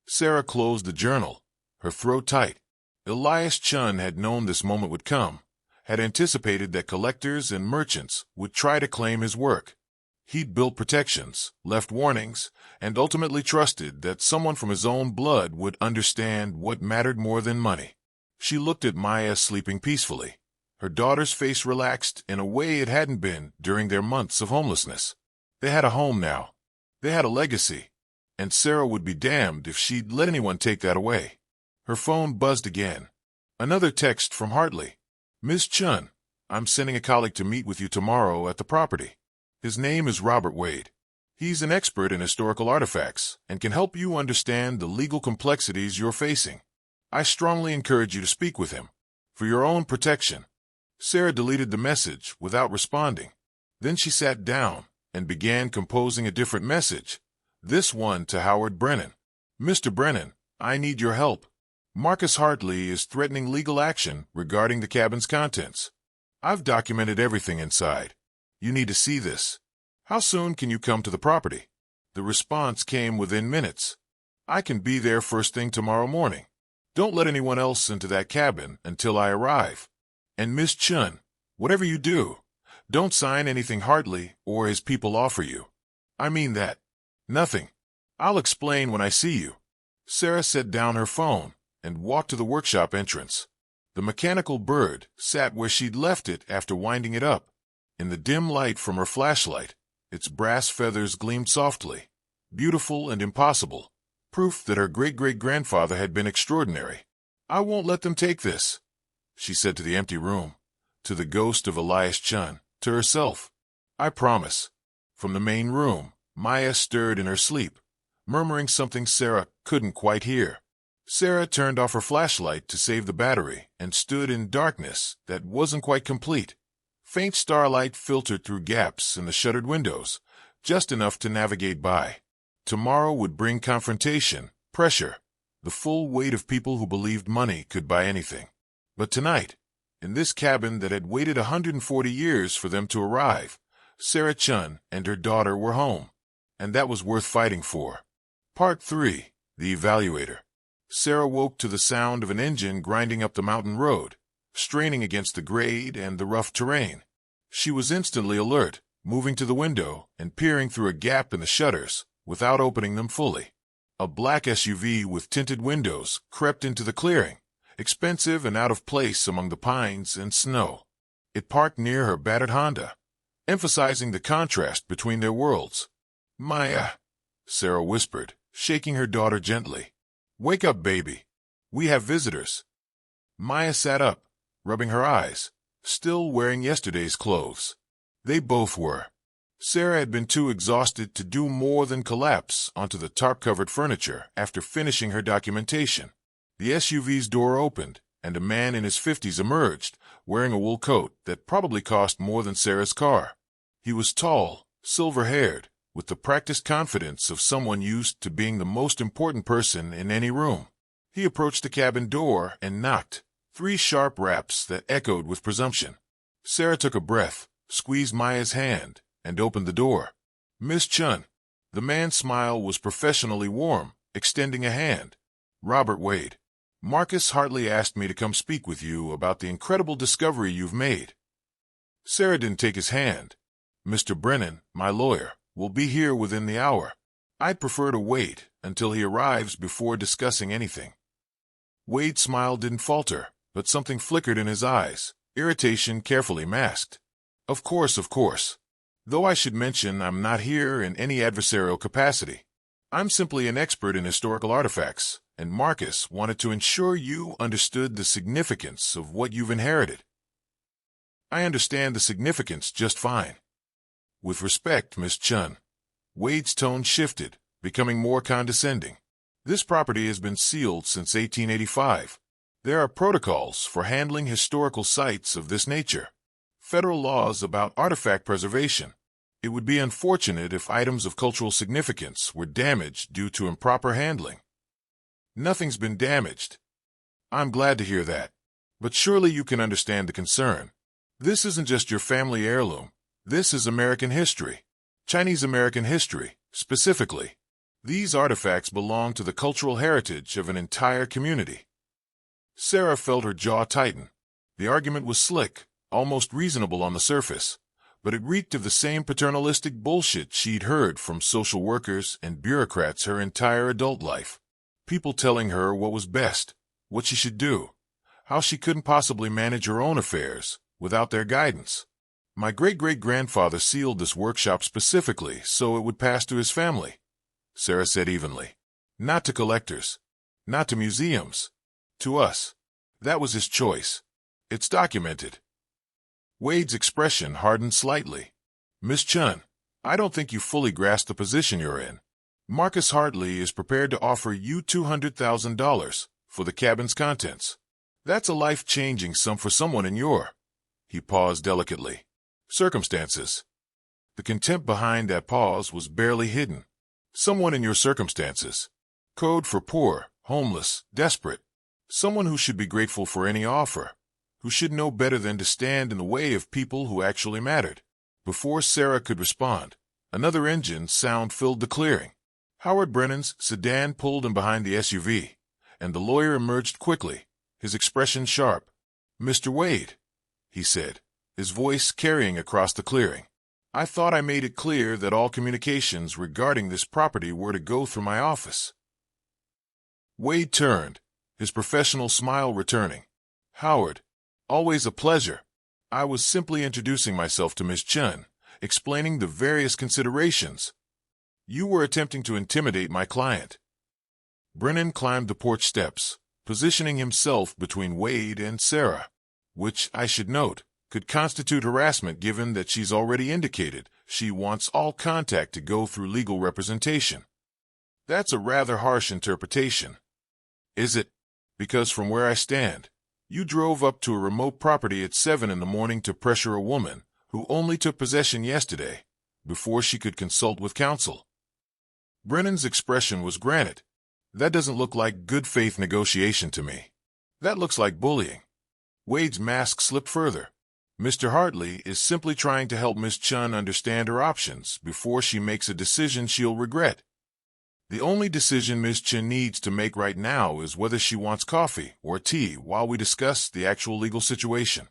Sarah closed the journal, her throat tight. Elias Chen had known this moment would come, had anticipated that collectors and merchants would try to claim his work. He'd built protections, left warnings, and ultimately trusted that someone from his own blood would understand what mattered more than money. She looked at Maya sleeping peacefully. Her daughter's face relaxed in a way it hadn't been during their months of homelessness. They had a home now. They had a legacy. And Sarah would be damned if she'd let anyone take that away. Her phone buzzed again. Another text from Hartley. Ms. Chen, I'm sending a colleague to meet with you tomorrow at the property. His name is Robert Wade. He's an expert in historical artifacts and can help you understand the legal complexities you're facing. I strongly encourage you to speak with him, for your own protection. Sarah deleted the message without responding. Then she sat down and began composing a different message, this one to Howard Brennan. Mr. Brennan, I need your help. Marcus Hartley is threatening legal action regarding the cabin's contents. I've documented everything inside. You need to see this. How soon can you come to the property? The response came within minutes. I can be there first thing tomorrow morning. Don't let anyone else into that cabin until I arrive. And Miss Chen, whatever you do, don't sign anything Hartley or his people offer you. I mean that. Nothing. I'll explain when I see you. Sarah set down her phone and walked to the workshop entrance. The mechanical bird sat where she'd left it after winding it up. In the dim light from her flashlight, its brass feathers gleamed softly, beautiful and impossible, proof that her great-great-grandfather had been extraordinary. I won't let them take this, she said to the empty room, to the ghost of Elias Chen, to herself. I promise. From the main room, Maya stirred in her sleep, murmuring something Sarah couldn't quite hear. Sarah turned off her flashlight to save the battery and stood in darkness that wasn't quite complete. Faint starlight filtered through gaps in the shuttered windows, just enough to navigate by. Tomorrow would bring confrontation, pressure, the full weight of people who believed money could buy anything. But tonight, in this cabin that had waited 140 years for them to arrive, Sarah Chen and her daughter were home, and that was worth fighting for. Part 3. The Evaluator. Sarah woke to the sound of an engine grinding up the mountain road, straining against the grade and the rough terrain. She was instantly alert, moving to the window and peering through a gap in the shutters without opening them fully. A black SUV with tinted windows crept into the clearing, expensive and out of place among the pines and snow. It parked near her battered Honda, emphasizing the contrast between their worlds. "Maya," Sarah whispered, shaking her daughter gently. "Wake up, baby. We have visitors." Maya sat up, rubbing her eyes, still wearing yesterday's clothes. They both were. Sarah had been too exhausted to do more than collapse onto the tarp-covered furniture after finishing her documentation. The SUV's door opened, and a man in his 50s emerged, wearing a wool coat that probably cost more than Sarah's car. He was tall, silver-haired, with the practiced confidence of someone used to being the most important person in any room. He approached the cabin door and knocked, 3 sharp raps that echoed with presumption. Sarah took a breath, squeezed Maya's hand, and opened the door. "Miss Chen." The man's smile was professionally warm, extending a hand. "Robert Wade. Marcus Hartley asked me to come speak with you about the incredible discovery you've made." Sarah didn't take his hand. "Mr. Brennan, my lawyer, will be here within the hour. I'd prefer to wait until he arrives before discussing anything." Wade's smile didn't falter, but something flickered in his eyes, irritation carefully masked. Of course. Though I should mention I'm not here in any adversarial capacity. I'm simply an expert in historical artifacts, and Marcus wanted to ensure you understood the significance of what you've inherited." "I understand the significance just fine." "With respect, Miss Chen." Wade's tone shifted, becoming more condescending. "This property has been sealed since 1885. There are protocols for handling historical sites of this nature. Federal laws about artifact preservation. It would be unfortunate if items of cultural significance were damaged due to improper handling." "Nothing's been damaged." "I'm glad to hear that. But surely you can understand the concern. This isn't just your family heirloom. This is American history. Chinese American history, specifically. These artifacts belong to the cultural heritage of an entire community." Sarah felt her jaw tighten. The argument was slick, almost reasonable on the surface, but it reeked of the same paternalistic bullshit she'd heard from social workers and bureaucrats her entire adult life. People telling her what was best, what she should do, how she couldn't possibly manage her own affairs without their guidance. "My great-great-grandfather sealed this workshop specifically so it would pass to his family," Sarah said evenly. "Not to collectors, not to museums, to us. That was his choice. It's documented." Wade's expression hardened slightly. "Miss Chen, I don't think you fully grasp the position you're in. Marcus Hartley is prepared to offer you $200,000 for the cabin's contents. That's a life-changing sum for someone in your—" He paused delicately. "Circumstances." The contempt behind that pause was barely hidden. "Someone in your circumstances. Code for poor, homeless, desperate. Someone who should be grateful for any offer, who should know better than to stand in the way of people who actually mattered." Before Sarah could respond, another engine sound filled the clearing. Howard Brennan's sedan pulled in behind the SUV, and the lawyer emerged quickly, his expression sharp. "Mr. Wade," he said, his voice carrying across the clearing. "I thought I made it clear that all communications regarding this property were to go through my office." Wade turned, his professional smile returning. "Howard, always a pleasure. I was simply introducing myself to Miss Chen, explaining the various considerations. You were attempting to intimidate my client." Brennan climbed the porch steps, positioning himself between Wade and Sarah, which, I should note, could constitute harassment given that she's already indicated she wants all contact to go through legal representation. That's a rather harsh interpretation. Is it? Because from where I stand, you drove up to a remote property at 7 in the morning to pressure a woman who only took possession yesterday, before she could consult with counsel. Brennan's expression was granite. That doesn't look like good faith negotiation to me. That looks like bullying. Wade's mask slipped further. Mr. Hartley is simply trying to help Miss Chen understand her options before she makes a decision she'll regret. The only decision Miss Chen needs to make right now is whether she wants coffee or tea while we discuss the actual legal situation.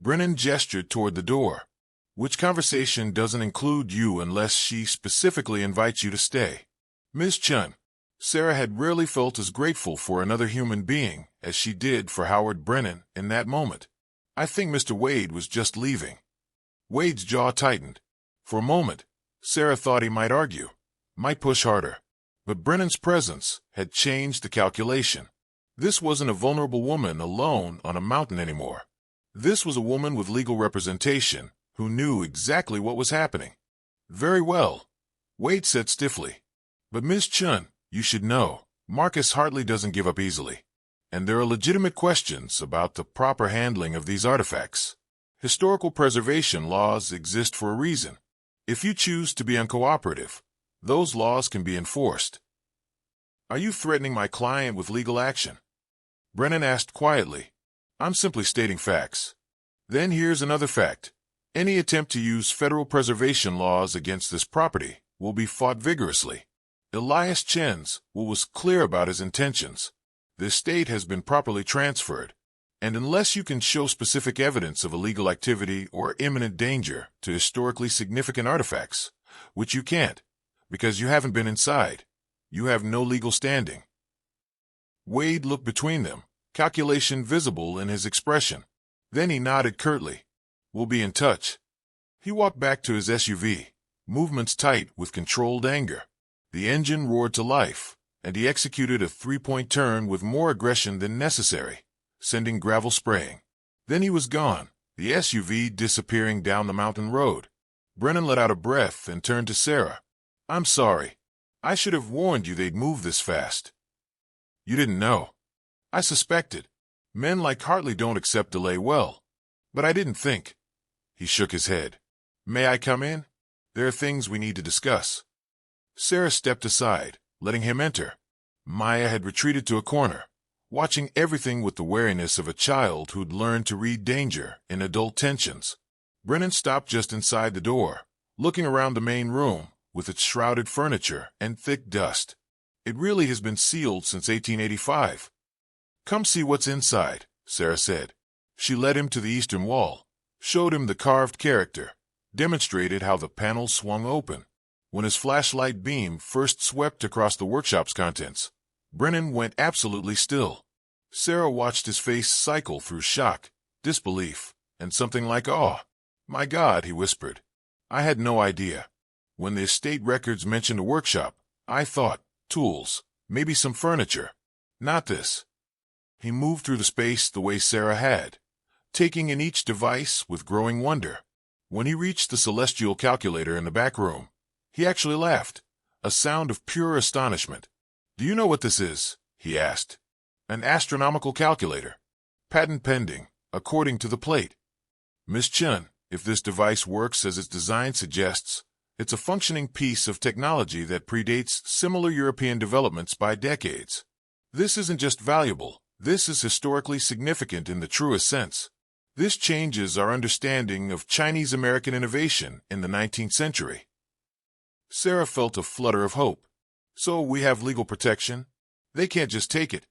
Brennan gestured toward the door. Which conversation doesn't include you unless she specifically invites you to stay. Miss Chen. Sarah had rarely felt as grateful for another human being as she did for Howard Brennan in that moment. I think Mr. Wade was just leaving. Wade's jaw tightened. For a moment, Sarah thought he might argue, might push harder. But Brennan's presence had changed the calculation. This wasn't a vulnerable woman alone on a mountain anymore. This was a woman with legal representation who knew exactly what was happening. Very well, Wade said stiffly. But Miss Chen, you should know, Marcus Hartley doesn't give up easily. And there are legitimate questions about the proper handling of these artifacts. Historical preservation laws exist for a reason. If you choose to be uncooperative, those laws can be enforced. Are you threatening my client with legal action? Brennan asked quietly. I'm simply stating facts. Then here's another fact. Any attempt to use federal preservation laws against this property will be fought vigorously. Elias Chen's will was clear about his intentions. The estate has been properly transferred, and unless you can show specific evidence of illegal activity or imminent danger to historically significant artifacts, which you can't, because you haven't been inside, you have no legal standing. Wade looked between them, calculation visible in his expression. Then he nodded curtly. We'll be in touch. He walked back to his SUV, movements tight with controlled anger. The engine roared to life, and he executed a three-point turn with more aggression than necessary, sending gravel spraying. Then he was gone, the SUV disappearing down the mountain road. Brennan let out a breath and turned to Sarah. I'm sorry. I should have warned you they'd move this fast. You didn't know. I suspected. Men like Hartley don't accept delay well. But I didn't think. He shook his head. May I come in? There are things we need to discuss. Sarah stepped aside, letting him enter. Maya had retreated to a corner, watching everything with the wariness of a child who'd learned to read danger in adult tensions. Brennan stopped just inside the door, looking around the main room, with its shrouded furniture and thick dust. It really has been sealed since 1885. Come see what's inside, Sarah said. She led him to the eastern wall, showed him the carved character, demonstrated how the panel swung open. When his flashlight beam first swept across the workshop's contents, Brennan went absolutely still. Sarah watched his face cycle through shock, disbelief, and something like awe. My God, he whispered. I had no idea. When the estate records mentioned a workshop, I thought, tools, maybe some furniture. Not this. He moved through the space the way Sarah had, taking in each device with growing wonder. When he reached the celestial calculator in the back room, he actually laughed, a sound of pure astonishment. Do you know what this is? He asked. An astronomical calculator. Patent pending, according to the plate. Miss Chen, if this device works as its design suggests, it's a functioning piece of technology that predates similar European developments by decades. This isn't just valuable, this is historically significant in the truest sense. This changes our understanding of Chinese-American innovation in the 19th century. Sarah felt a flutter of hope. So we have legal protection? They can't just take it.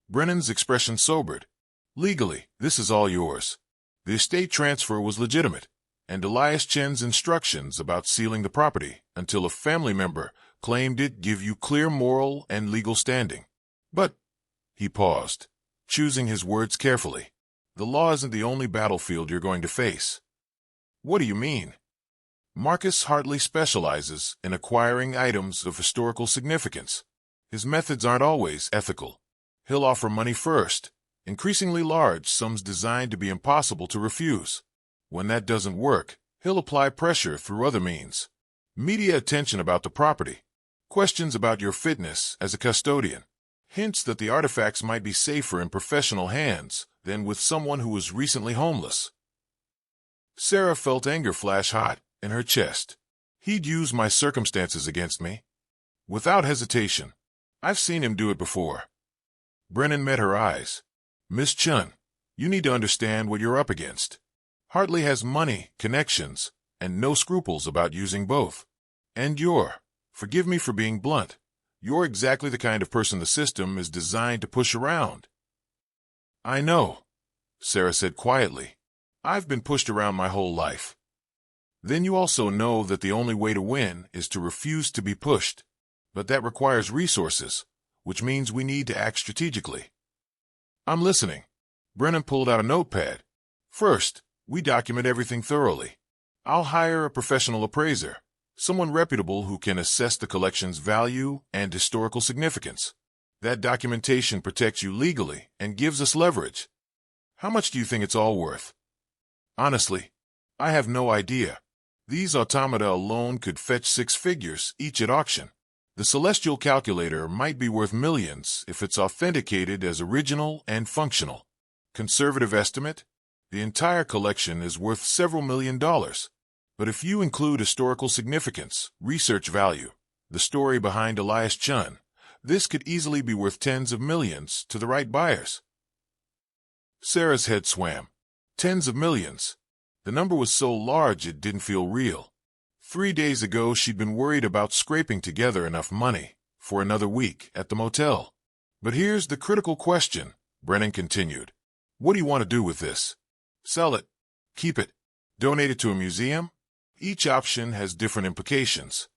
Brennan's expression sobered. Legally, this is all yours. The estate transfer was legitimate, and Elias Chen's instructions about sealing the property until a family member claimed it give you clear moral and legal standing. But, he paused, choosing his words carefully, the law isn't the only battlefield you're going to face. What do you mean? Marcus Hartley specializes in acquiring items of historical significance. His methods aren't always ethical. He'll offer money first, increasingly large sums designed to be impossible to refuse. When that doesn't work, he'll apply pressure through other means. Media attention about the property, questions about your fitness as a custodian, hints that the artifacts might be safer in professional hands than with someone who was recently homeless. Sarah felt anger flash hot in her chest. He'd use my circumstances against me. Without hesitation. I've seen him do it before. Brennan met her eyes. Miss Chen, you need to understand what you're up against. Hartley has money, connections, and no scruples about using both. And forgive me for being blunt, you're exactly the kind of person the system is designed to push around. I know, Sarah said quietly. I've been pushed around my whole life. Then you also know that the only way to win is to refuse to be pushed. But that requires resources, which means we need to act strategically. I'm listening. Brennan pulled out a notepad. First, we document everything thoroughly. I'll hire a professional appraiser, someone reputable who can assess the collection's value and historical significance. That documentation protects you legally and gives us leverage. How much do you think it's all worth? Honestly, I have no idea. These automata alone could fetch 6 figures each at auction. The celestial calculator might be worth millions if it's authenticated as original and functional. Conservative estimate? The entire collection is worth several $1,000,000. But if you include historical significance, research value, the story behind Elias Chen, this could easily be worth tens of millions to the right buyers. Sarah's head swam. Tens of millions. The number was so large it didn't feel real. 3 days ago she'd been worried about scraping together enough money for another week at the motel. But here's the critical question, Brennan continued. What do you want to do with this? Sell it? Keep it? Donate it to a museum? Each option has different implications.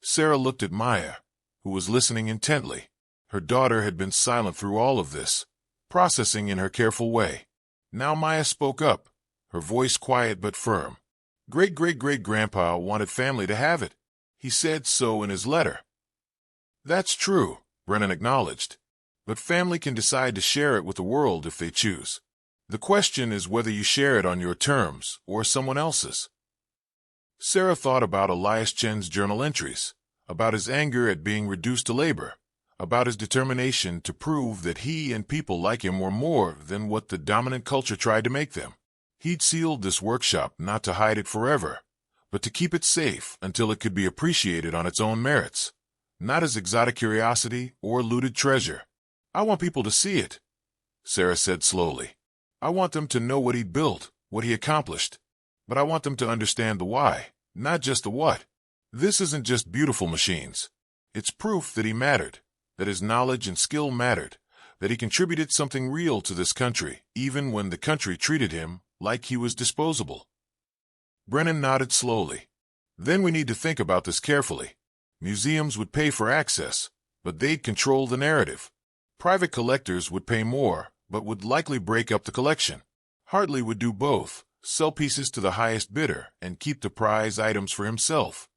Sarah looked at Maya, who was listening intently. Her daughter had been silent through all of this, processing in her careful way. Now Maya spoke up, her voice quiet but firm. Great-great-great-grandpa wanted family to have it. He said so in his letter. That's true, Brennan acknowledged. But family can decide to share it with the world if they choose. The question is whether you share it on your terms or someone else's. Sarah thought about Elias Chen's journal entries, about his anger at being reduced to labor, about his determination to prove that he and people like him were more than what the dominant culture tried to make them. He'd sealed this workshop not to hide it forever, but to keep it safe until it could be appreciated on its own merits, not as exotic curiosity or looted treasure. I want people to see it, Sarah said slowly. I want them to know what he built, what he accomplished. But I want them to understand the why, not just the what. This isn't just beautiful machines. It's proof that he mattered, that his knowledge and skill mattered, that he contributed something real to this country, even when the country treated him like he was disposable. Brennan nodded slowly. Then we need to think about this carefully. Museums would pay for access, but they'd control the narrative. Private collectors would pay more, but would likely break up the collection. Hartley would do both, sell pieces to the highest bidder and keep the prize items for himself.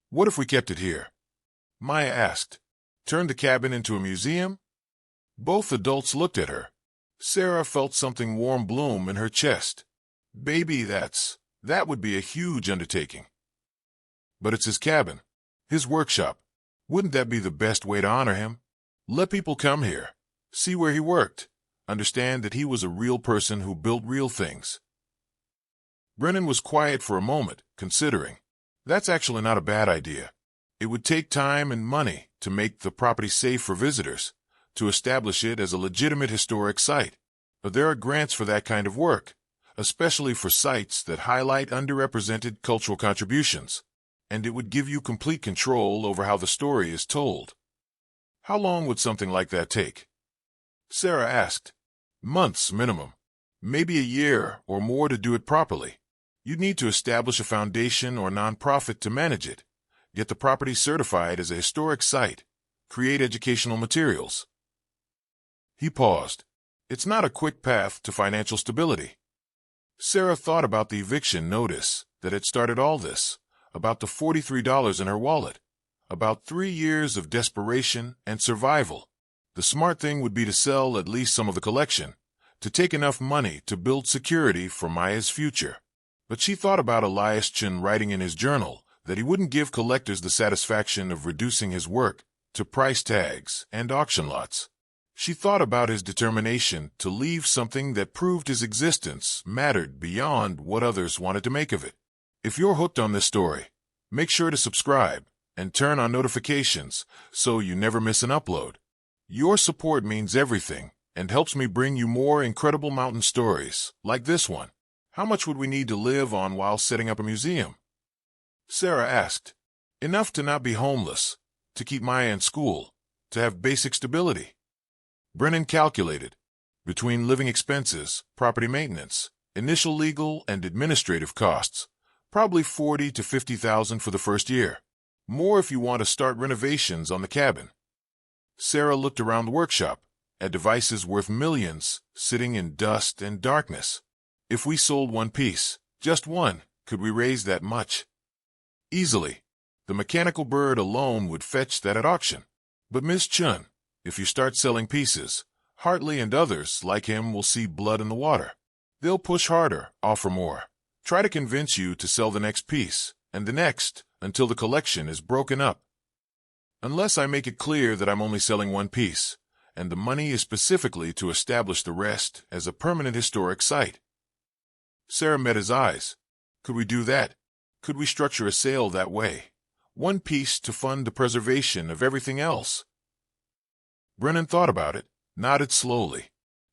What if we kept it here? Maya asked. Turn the cabin into a museum? Both adults looked at her. Sarah felt something warm bloom in her chest. Baby, that would be a huge undertaking. But it's his cabin, his workshop. Wouldn't that be the best way to honor him? Let people come here, see where he worked, understand that he was a real person who built real things. Brennan was quiet for a moment, considering. That's actually not a bad idea. It would take time and money to make the property safe for visitors, to establish it as a legitimate historic site. But there are grants for that kind of work, especially for sites that highlight underrepresented cultural contributions. And it would give you complete control over how the story is told. How long would something like that take? Sarah asked. Months minimum. Maybe a year or more to do it properly. You'd need to establish a foundation or nonprofit to manage it, get the property certified as a historic site, create educational materials. He paused. It's not a quick path to financial stability. Sarah thought about the eviction notice that had started all this, about the $43 in her wallet, about 3 years of desperation and survival. The smart thing would be to sell at least some of the collection, to take enough money to build security for Maya's future. But she thought about Elias Chen writing in his journal that he wouldn't give collectors the satisfaction of reducing his work to price tags and auction lots. She thought about his determination to leave something that proved his existence mattered beyond what others wanted to make of it. If you're hooked on this story, make sure to subscribe and turn on notifications so you never miss an upload. Your support means everything and helps me bring you more incredible mountain stories like this one. How much would we need to live on while setting up a museum? Sarah asked. Enough to not be homeless, to keep Maya in school, to have basic stability. Brennan calculated. Between living expenses, property maintenance, initial legal and administrative costs, probably $40,000 to $50,000 for the first year. More if you want to start renovations on the cabin. Sarah looked around the workshop, at devices worth millions, sitting in dust and darkness. If we sold one piece, just one, could we raise that much? Easily. The mechanical bird alone would fetch that at auction. But Miss Chen, if you start selling pieces, Hartley and others like him will see blood in the water. They'll push harder, offer more, try to convince you to sell the next piece, and the next, until the collection is broken up. Unless I make it clear that I'm only selling one piece, and the money is specifically to establish the rest as a permanent historic site. Sarah met his eyes. Could we do that? Could we structure a sale that way? One piece to fund the preservation of everything else? Brennan thought about it, nodded slowly.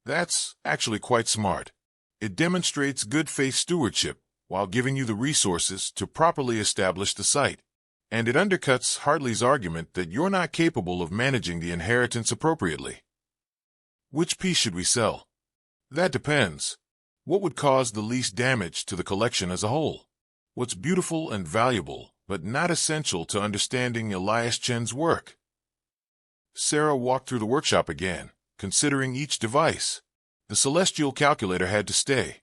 That's actually quite smart. It demonstrates good faith stewardship while giving you the resources to properly establish the site. And it undercuts Hartley's argument that you're not capable of managing the inheritance appropriately. Which piece should we sell? That depends. What would cause the least damage to the collection as a whole? What's beautiful and valuable, but not essential to understanding Elias Chen's work? Sarah walked through the workshop again, considering each device. The celestial calculator had to stay.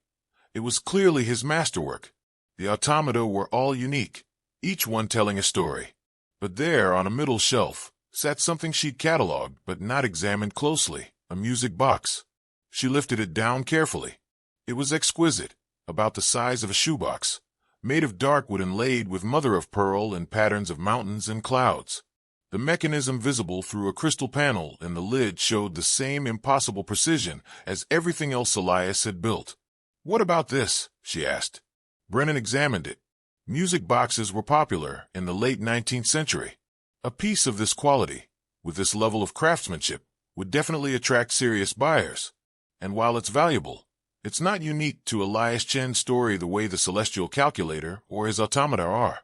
It was clearly his masterwork. The automata were all unique, each one telling a story. But there, on a middle shelf, sat something she'd cataloged but not examined closely, a music box. She lifted it down carefully. It was exquisite, about the size of a shoebox, made of dark wood inlaid with mother-of-pearl and patterns of mountains and clouds. The mechanism visible through a crystal panel in the lid showed the same impossible precision as everything else Elias had built. "What about this?" she asked. Brennan examined it. Music boxes were popular in the late 19th century. A piece of this quality, with this level of craftsmanship, would definitely attract serious buyers. And while it's valuable, it's not unique to Elias Chen's story the way the celestial calculator or his automata are.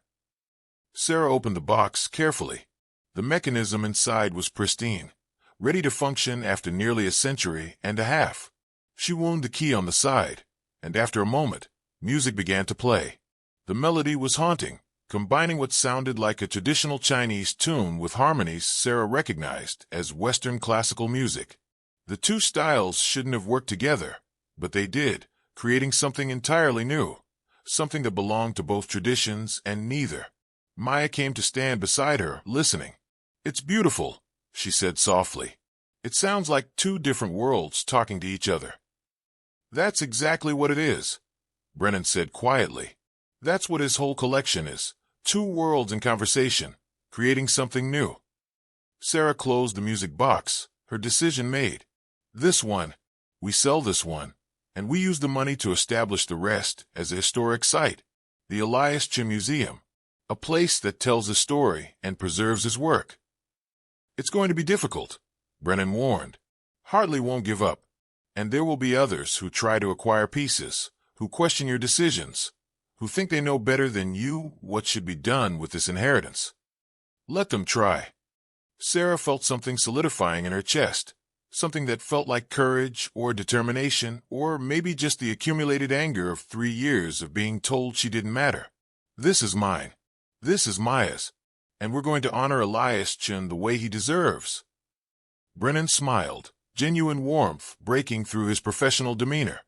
Sarah opened the box carefully. The mechanism inside was pristine, ready to function after nearly a century and a half. She wound the key on the side, and after a moment, music began to play. The melody was haunting, combining what sounded like a traditional Chinese tune with harmonies Sarah recognized as Western classical music. The two styles shouldn't have worked together, but they did, creating something entirely new, something that belonged to both traditions and neither. Maya came to stand beside her, listening. "It's beautiful," she said softly. "It sounds like two different worlds talking to each other." "That's exactly what it is," Brennan said quietly. "That's what his whole collection is. Two worlds in conversation, creating something new." Sarah closed the music box, her decision made. "This one, we sell this one, and we use the money to establish the rest as a historic site, the Elias Chen Museum, a place that tells his story and preserves his work." "It's going to be difficult," Brennan warned. "Hartley won't give up, and there will be others who try to acquire pieces, who question your decisions, who think they know better than you what should be done with this inheritance. Let them try." Sarah felt something solidifying in her chest, something that felt like courage or determination, or maybe just the accumulated anger of 3 years of being told she didn't matter. "This is mine. This is Maya's. And we're going to honor Elias Chen the way he deserves." Brennan smiled, genuine warmth breaking through his professional demeanor.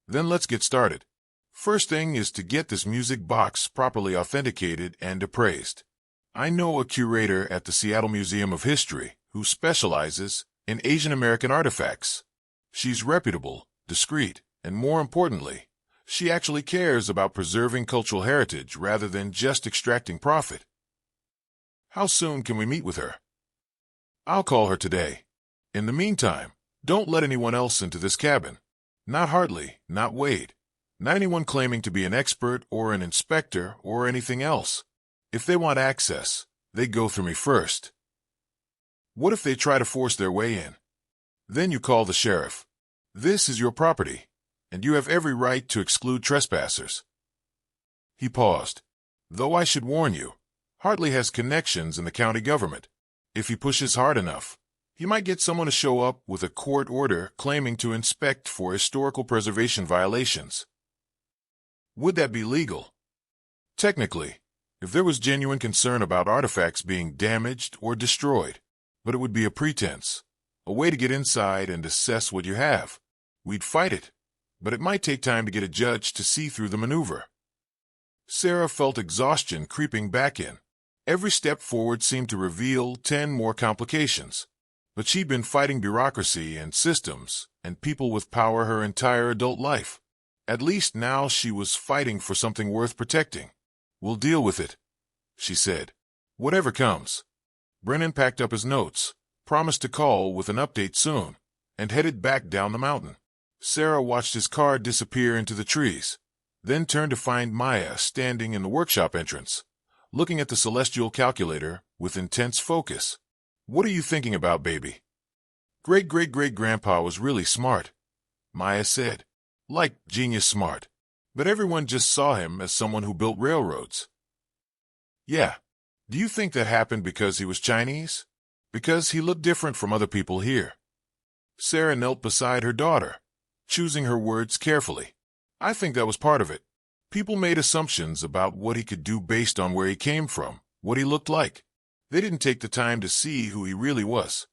"Then let's get started. First thing is to get this music box properly authenticated and appraised. I know a curator at the Seattle Museum of History who specializes in Asian American artifacts. She's reputable, discreet, and more importantly, she actually cares about preserving cultural heritage rather than just extracting profit." "How soon can we meet with her?" "I'll call her today. In the meantime, don't let anyone else into this cabin. Not Hartley, not Wade. Not anyone claiming to be an expert or an inspector or anything else. If they want access, They go through me first. What if they try to force their way in? Then you call the sheriff. This is your property, and you have every right to exclude trespassers. He paused. Though I should warn you, Hartley has connections in the county government. If he pushes hard enough, he might get someone to show up with a court order claiming to inspect for historical preservation violations. Would that be legal? Technically, if there was genuine concern about artifacts being damaged or destroyed, but it would be a pretense, a way to get inside and assess what you have. We'd fight it, but it might take time to get a judge to see through the maneuver. Sarah felt exhaustion creeping back in. Every step forward seemed to reveal 10 more complications. But she'd been fighting bureaucracy and systems and people with power her entire adult life. At least now she was fighting for something worth protecting. We'll deal with it, she said. Whatever comes. Brennan packed up his notes, promised to call with an update soon, and headed back down the mountain. Sarah watched his car disappear into the trees, then turned to find Maya standing in the workshop entrance, looking at the celestial calculator with intense focus. What are you thinking about, baby? Great-great-great-grandpa was really smart, Maya said. Like genius smart. But everyone just saw him as someone who built railroads. Yeah. Do you think that happened because he was Chinese? Because he looked different from other people here? Sarah knelt beside her daughter, choosing her words carefully. I think that was part of it. People made assumptions about what he could do based on where he came from, what he looked like. They didn't take the time to see who he really was.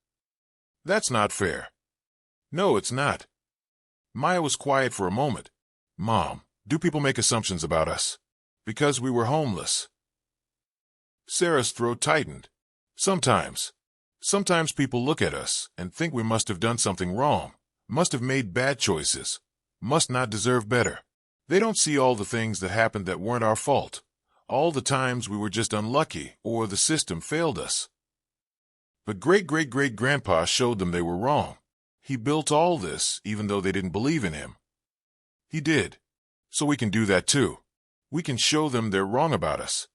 That's not fair. No, it's not. Maya was quiet for a moment. Mom, do people make assumptions about us? Because we were homeless. Sarah's throat tightened. Sometimes. Sometimes people look at us and think we must have done something wrong, must have made bad choices, must not deserve better. They don't see all the things that happened that weren't our fault, all the times we were just unlucky or the system failed us. But great-great-great-grandpa showed them they were wrong. He built all this even though they didn't believe in him. He did. So we can do that too. We can show them they're wrong about us.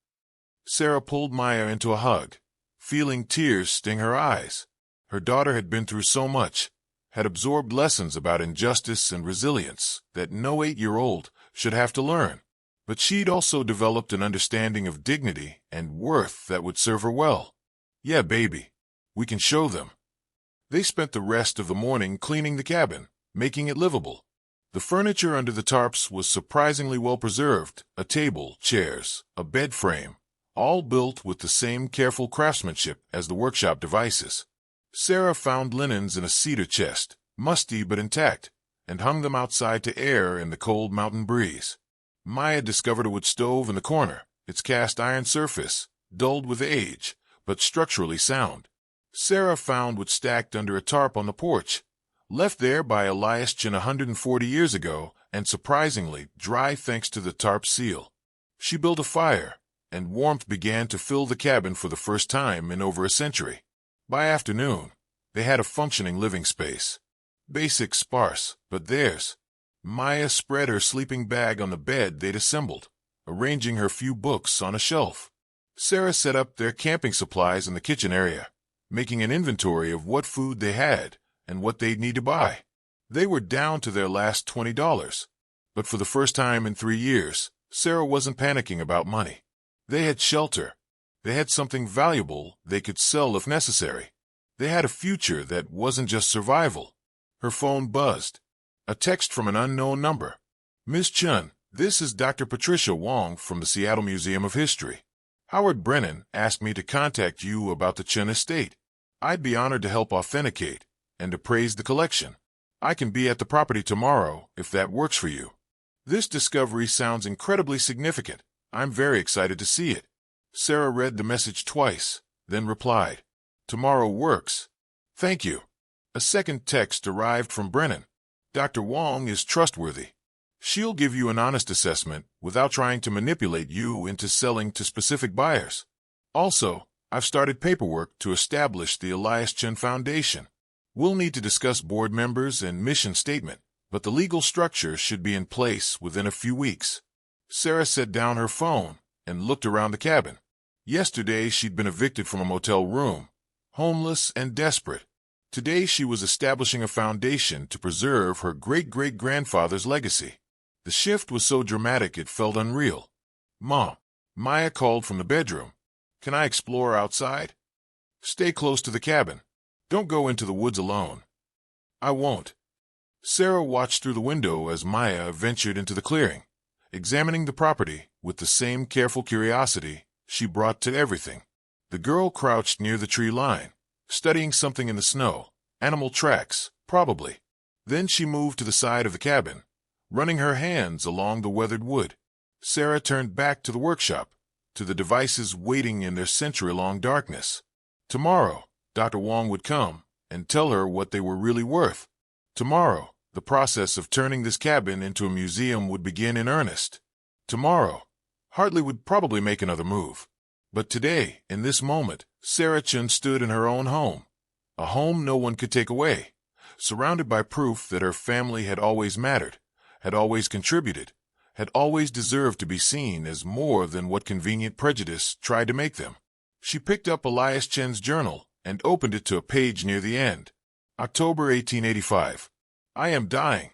Sarah pulled Maya into a hug, feeling tears sting her eyes. Her daughter had been through so much, had absorbed lessons about injustice and resilience that no 8-year-old should have to learn. But she'd also developed an understanding of dignity and worth that would serve her well. Yeah, baby, we can show them. They spent the rest of the morning cleaning the cabin, making it livable. The furniture under the tarps was surprisingly well preserved, a table, chairs, a bed frame, all built with the same careful craftsmanship as the workshop devices. Sarah found linens in a cedar chest, musty but intact, and hung them outside to air in the cold mountain breeze. Maya discovered a wood stove in the corner, its cast iron surface, dulled with age, but structurally sound. Sarah found wood stacked under a tarp on the porch, left there by Elias Chen 140 years ago, and surprisingly dry thanks to the tarp seal. She built a fire, and warmth began to fill the cabin for the first time in over a century. By afternoon, they had a functioning living space. Basic, sparse, but theirs. Maya spread her sleeping bag on the bed they'd assembled, arranging her few books on a shelf. Sarah set up their camping supplies in the kitchen area, making an inventory of what food they had and what they'd need to buy. They were down to their last $20. But for the first time in 3 years, Sarah wasn't panicking about money. They had shelter. They had something valuable they could sell if necessary. They had a future that wasn't just survival. Her phone buzzed. A text from an unknown number. Miss Chen, this is Dr. Patricia Wong from the Seattle Museum of History. Howard Brennan asked me to contact you about the Chen estate. I'd be honored to help authenticate and appraise the collection. I can be at the property tomorrow if that works for you. This discovery sounds incredibly significant. I'm very excited to see it. Sarah read the message twice, then replied, Tomorrow works. Thank you. A second text arrived from Brennan. Dr. Wong is trustworthy. She'll give you an honest assessment without trying to manipulate you into selling to specific buyers. Also, I've started paperwork to establish the Elias Chen Foundation. We'll need to discuss board members and mission statement, but the legal structure should be in place within a few weeks. Sarah set down her phone and looked around the cabin. Yesterday, she'd been evicted from a motel room, homeless and desperate. Today, she was establishing a foundation to preserve her great-great-grandfather's legacy. The shift was so dramatic it felt unreal. "Mom," Maya called from the bedroom. "Can I explore outside?" "Stay close to the cabin. Don't go into the woods alone." "I won't." Sarah watched through the window as Maya ventured into the clearing, examining the property with the same careful curiosity she brought to everything. The girl crouched near the tree line, studying something in the snow. Animal tracks, probably. Then she moved to the side of the cabin, running her hands along the weathered wood. Sarah turned back to the workshop, to the devices waiting in their century-long darkness. Tomorrow, Dr. Wong would come and tell her what they were really worth. Tomorrow, the process of turning this cabin into a museum would begin in earnest. Tomorrow, Hartley would probably make another move. But today, in this moment, Sarah Chen stood in her own home, a home no one could take away, surrounded by proof that her family had always mattered, had always contributed, had always deserved to be seen as more than what convenient prejudice tried to make them. She picked up Elias Chen's journal and opened it to a page near the end. October 1885. "I am dying.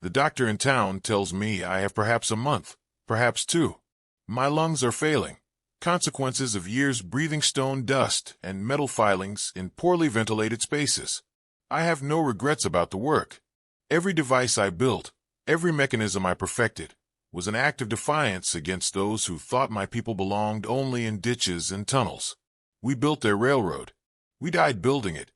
The doctor in town tells me I have perhaps a month, perhaps 2. My lungs are failing. Consequences of years breathing stone dust and metal filings in poorly ventilated spaces. I have no regrets about the work. Every device I built, every mechanism I perfected, was an act of defiance against those who thought my people belonged only in ditches and tunnels. We built their railroad. We died building it.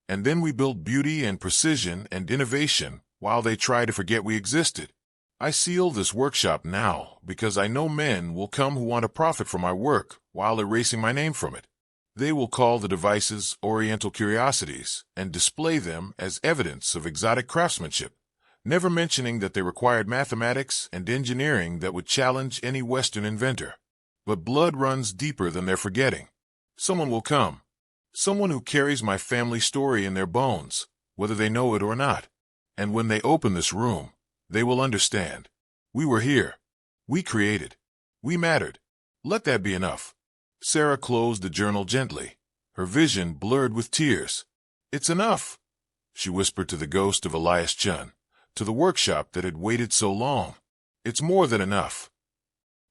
And then we built beauty and precision and innovation while they try to forget we existed. I seal this workshop now because I know men will come who want to profit from my work while erasing my name from it. They will call the devices Oriental curiosities and display them as evidence of exotic craftsmanship, never mentioning that they required mathematics and engineering that would challenge any Western inventor. But blood runs deeper than their forgetting. Someone will come. Someone who carries my family story in their bones, whether they know it or not. And when they open this room, they will understand. We were here. We created. We mattered. Let that be enough." Sarah closed the journal gently, her vision blurred with tears. "It's enough," she whispered to the ghost of Elias Chen, to the workshop that had waited so long. "It's more than enough."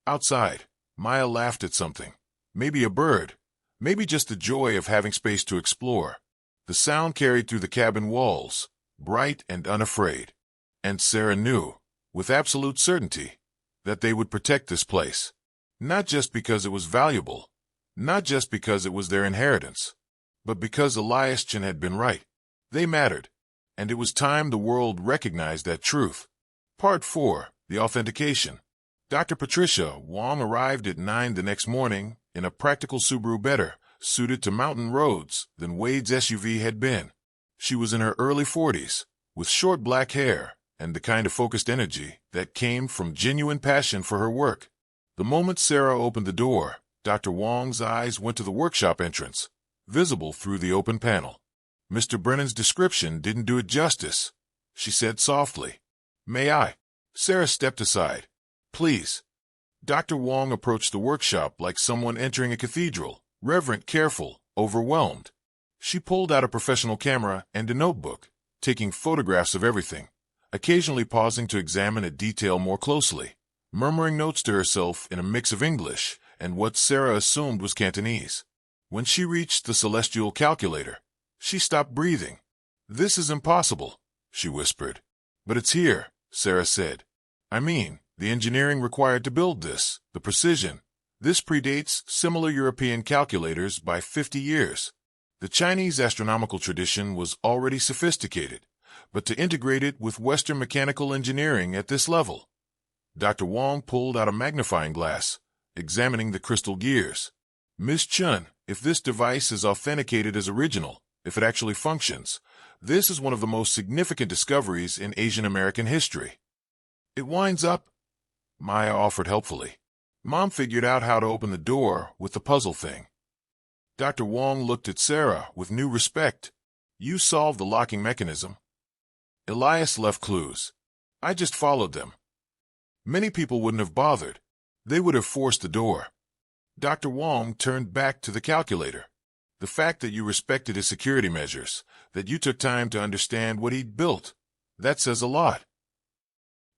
Outside, Maya laughed at something. Maybe a bird. Maybe just the joy of having space to explore. The sound carried through the cabin walls, bright and unafraid. And Sarah knew, with absolute certainty, that they would protect this place. Not just because it was valuable, not just because it was their inheritance, but because Elias Chen had been right. They mattered, and it was time the world recognized that truth. Part 4, The Authentication. Dr. Patricia Wong arrived at 9 the next morning in a practical Subaru better suited to mountain roads than Wade's SUV had been. She was in her early 40s, with short black hair and the kind of focused energy that came from genuine passion for her work. The moment Sarah opened the door, Dr. Wong's eyes went to the workshop entrance, visible through the open panel. "Mr. Brennan's description didn't do it justice," she said softly. "May I?" Sarah stepped aside. "Please." Dr. Wong approached the workshop like someone entering a cathedral, reverent, careful, overwhelmed. She pulled out a professional camera and a notebook, taking photographs of everything, occasionally pausing to examine a detail more closely, murmuring notes to herself in a mix of English and what Sarah assumed was Cantonese. When she reached the celestial calculator, she stopped breathing. "This is impossible," she whispered. "But it's here," Sarah said. "I mean, the engineering required to build this, the precision. This predates similar European calculators by 50 years. The Chinese astronomical tradition was already sophisticated, but to integrate it with Western mechanical engineering at this level." Dr. Wong pulled out a magnifying glass, examining the crystal gears. "Miss Chen, if this device is authenticated as original, if it actually functions, this is one of the most significant discoveries in Asian American history." "It winds up," Maya offered helpfully. "Mom figured out how to open the door with the puzzle thing." Dr. Wong looked at Sarah with new respect. "You solved the locking mechanism." "Elias left clues. I just followed them. Many people wouldn't have bothered. They would have forced the door." Dr. Wong turned back to the calculator. The fact that you respected his security measures, that you took time to understand what he'd built, that says a lot.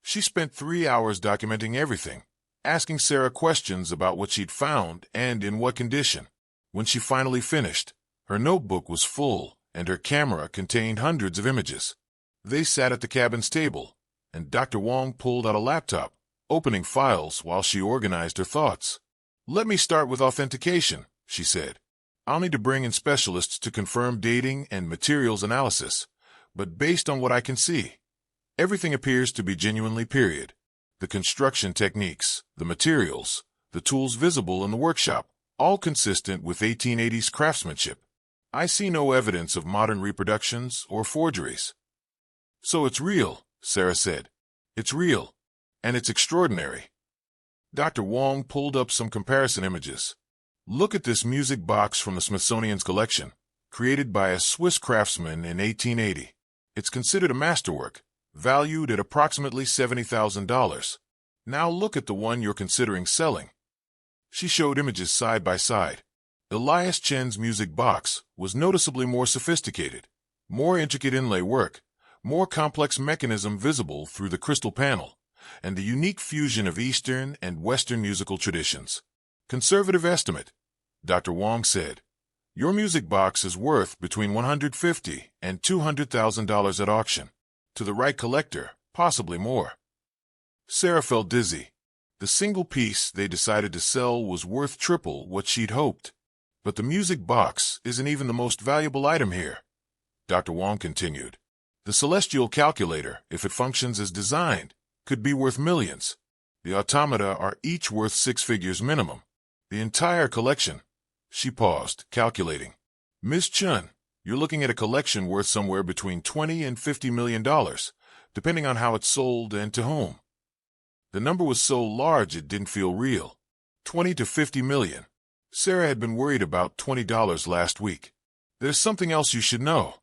She spent 3 hours documenting everything, asking Sarah questions about what she'd found and in what condition. When she finally finished, her notebook was full and her camera contained hundreds of images. They sat at the cabin's table, and Dr. Wong pulled out a laptop, opening files while she organized her thoughts. "Let me start with authentication," she said. "I'll need to bring in specialists to confirm dating and materials analysis, but based on what I can see, everything appears to be genuinely period. The construction techniques, the materials, the tools visible in the workshop, all consistent with 1880s craftsmanship. I see no evidence of modern reproductions or forgeries." "So it's real," Sarah said. "It's real, and it's extraordinary." Dr. Wong pulled up some comparison images. "Look at this music box from the Smithsonian's collection, created by a Swiss craftsman in 1880. It's considered a masterwork, valued at approximately $70,000. Now look at the one you're considering selling." She showed images side by side. Elias Chen's music box was noticeably more sophisticated, more intricate inlay work, more complex mechanism visible through the crystal panel, and the unique fusion of Eastern and Western musical traditions. "Conservative estimate," Dr. Wong said. "Your music box is worth between $150,000 and $200,000 at auction. To the right collector, possibly more." Sarah felt dizzy. The single piece they decided to sell was worth triple what she'd hoped. "But the music box isn't even the most valuable item here," Dr. Wong continued. "The celestial calculator, if it functions as designed, could be worth millions. The automata are each worth 6 figures minimum. The entire collection—" She paused, calculating. "Miss Chen, you're looking at a collection worth somewhere between $20 and $50 million, depending on how it's sold and to whom." The number was so large it didn't feel real. 20 to 50 million. Sarah had been worried about $20 last week. "There's something else you should know,"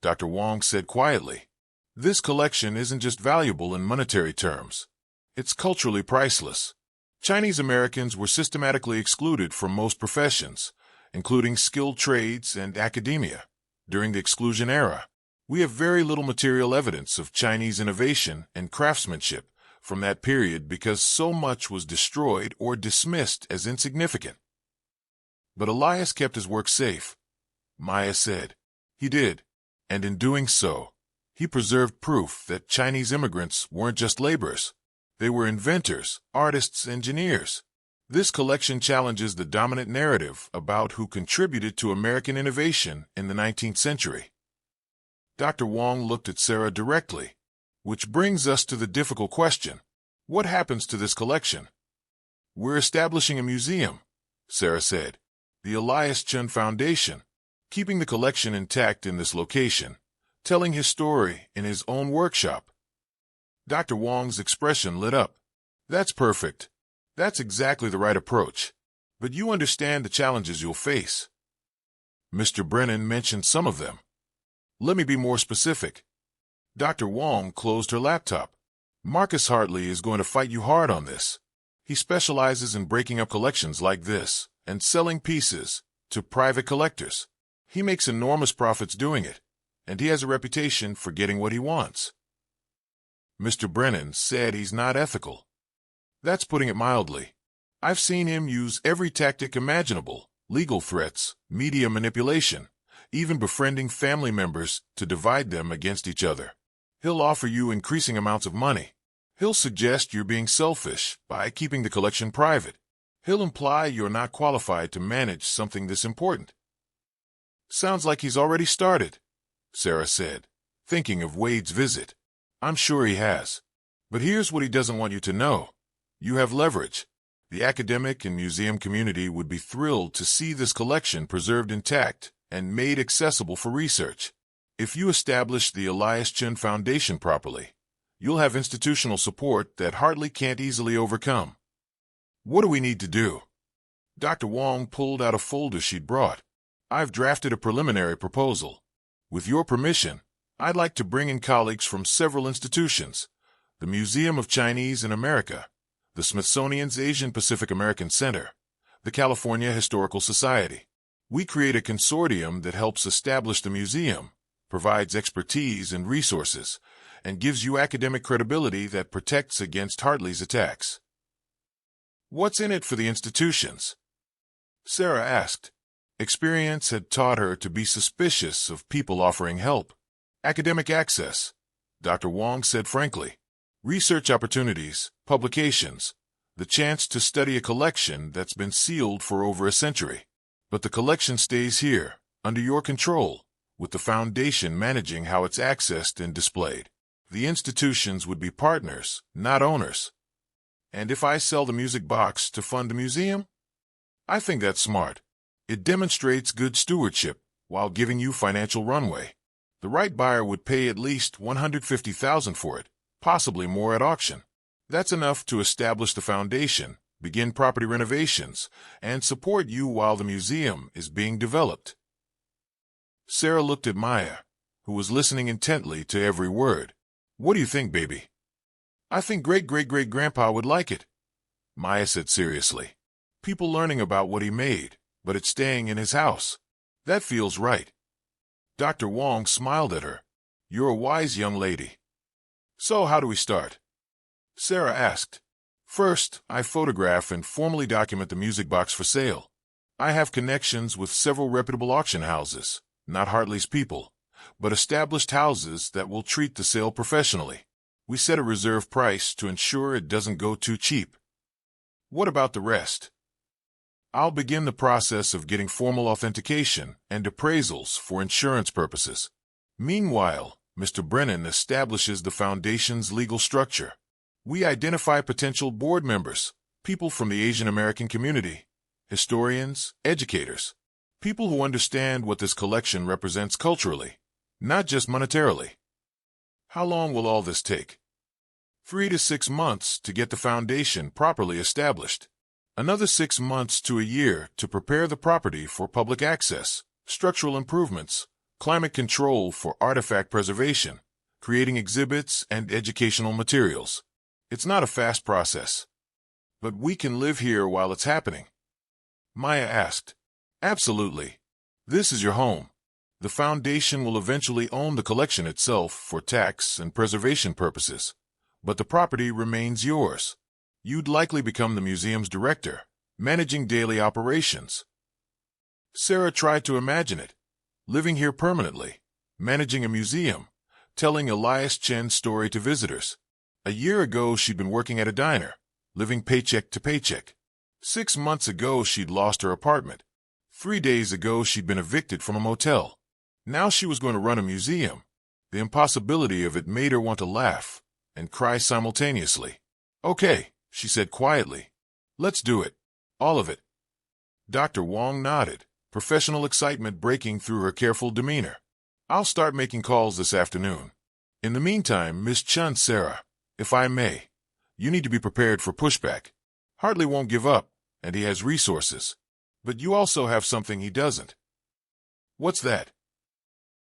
Dr. Wong said quietly. "This collection isn't just valuable in monetary terms. It's culturally priceless. Chinese Americans were systematically excluded from most professions, including skilled trades and academia, during the exclusion era. We have very little material evidence of Chinese innovation and craftsmanship from that period because so much was destroyed or dismissed as insignificant." "But Elias kept his work safe," Maya said. "He did, and in doing so, he preserved proof that Chinese immigrants weren't just laborers. They were inventors, artists, engineers. This collection challenges the dominant narrative about who contributed to American innovation in the 19th century." Dr. Wong looked at Sarah directly. "Which brings us to the difficult question. What happens to this collection?" "We're establishing a museum," Sarah said. "The Elias Chen Foundation, keeping the collection intact in this location, telling his story in his own workshop." Dr. Wong's expression lit up. "That's perfect. That's exactly the right approach. But you understand the challenges you'll face." Mr. Brennan mentioned some of them. "Let me be more specific." Dr. Wong closed her laptop. "Marcus Hartley is going to fight you hard on this. He specializes in breaking up collections like this and selling pieces to private collectors. He makes enormous profits doing it, and he has a reputation for getting what he wants." Mr. Brennan said he's not ethical. "That's putting it mildly. I've seen him use every tactic imaginable: legal threats, media manipulation, even befriending family members to divide them against each other. He'll offer you increasing amounts of money. He'll suggest you're being selfish by keeping the collection private. He'll imply you're not qualified to manage something this important." "Sounds like he's already started," Sarah said, thinking of Wade's visit. "I'm sure he has. But here's what he doesn't want you to know. You have leverage. The academic and museum community would be thrilled to see this collection preserved intact and made accessible for research. If you establish the Elias Chen Foundation properly, you'll have institutional support that Hartley can't easily overcome." "What do we need to do?" Dr. Wong pulled out a folder she'd brought. "I've drafted a preliminary proposal. With your permission, I'd like to bring in colleagues from several institutions: the Museum of Chinese in America, the Smithsonian's Asian Pacific American Center, the California Historical Society. We create a consortium that helps establish the museum, provides expertise and resources, and gives you academic credibility that protects against Hartley's attacks. What's in it for the institutions? Sarah asked. Experience had taught her to be suspicious of people offering help. Academic access, Dr. Wong said frankly. Research opportunities, publications, the chance to study a collection that's been sealed for over a century. But the collection stays here, under your control, with the foundation managing how it's accessed and displayed. The institutions would be partners, not owners. And if I sell the music box to fund a museum? I think that's smart. It demonstrates good stewardship while giving you financial runway. The right buyer would pay at least $150,000 for it, possibly more at auction. That's enough to establish the foundation, begin property renovations, and support you while the museum is being developed. Sarah looked at Maya, who was listening intently to every word. What do you think, baby? I think great-great-great-grandpa would like it, Maya said seriously. People learning about what he made, but it's staying in his house. That feels right. Dr. Wong smiled at her. You're a wise young lady. So how do we start? Sarah asked. First, I photograph and formally document the music box for sale. I have connections with several reputable auction houses, not Hartley's people, but established houses that will treat the sale professionally. We set a reserve price to ensure it doesn't go too cheap. What about the rest? I'll begin the process of getting formal authentication and appraisals for insurance purposes. Meanwhile, Mr. Brennan establishes the foundation's legal structure. We identify potential board members, people from the Asian American community, historians, educators, people who understand what this collection represents culturally, not just monetarily. How long will all this take? 3 to 6 months to get the foundation properly established. Another 6 months to a year to prepare the property for public access, structural improvements, climate control for artifact preservation, creating exhibits and educational materials. It's not a fast process. But we can live here while it's happening. Maya asked. Absolutely. This is your home. The foundation will eventually own the collection itself for tax and preservation purposes, but the property remains yours. You'd likely become the museum's director, managing daily operations. Sarah tried to imagine it, living here permanently, managing a museum, telling Elias Chen's story to visitors. A year ago, she'd been working at a diner, living paycheck to paycheck. 6 months ago, she'd lost her apartment. 3 days ago, she'd been evicted from a motel. Now she was going to run a museum. The impossibility of it made her want to laugh and cry simultaneously. Okay, she said quietly. Let's do it. All of it. Dr. Wong nodded, professional excitement breaking through her careful demeanor. I'll start making calls this afternoon. In the meantime, Miss Chen, Sarah, if I may, you need to be prepared for pushback. Hartley won't give up, and he has resources. But you also have something he doesn't. What's that?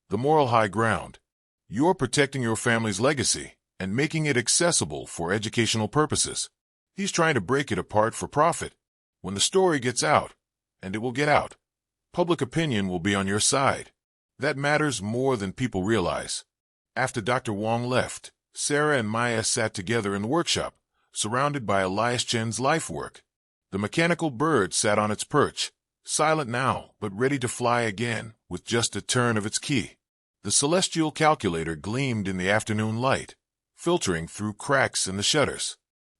The moral high ground. You're protecting your family's legacy and making it accessible for educational purposes. He's trying to break it apart for profit. When the story gets out, and it will get out, public opinion will be on your side. That matters more than people realize. After Dr. Wong left, Sarah and Maya sat together in the workshop, surrounded by Elias Chen's life work. The mechanical bird sat on its perch, silent now, but ready to fly again with just a turn of its key. The celestial calculator gleamed in the afternoon light, filtering through cracks in the shutters.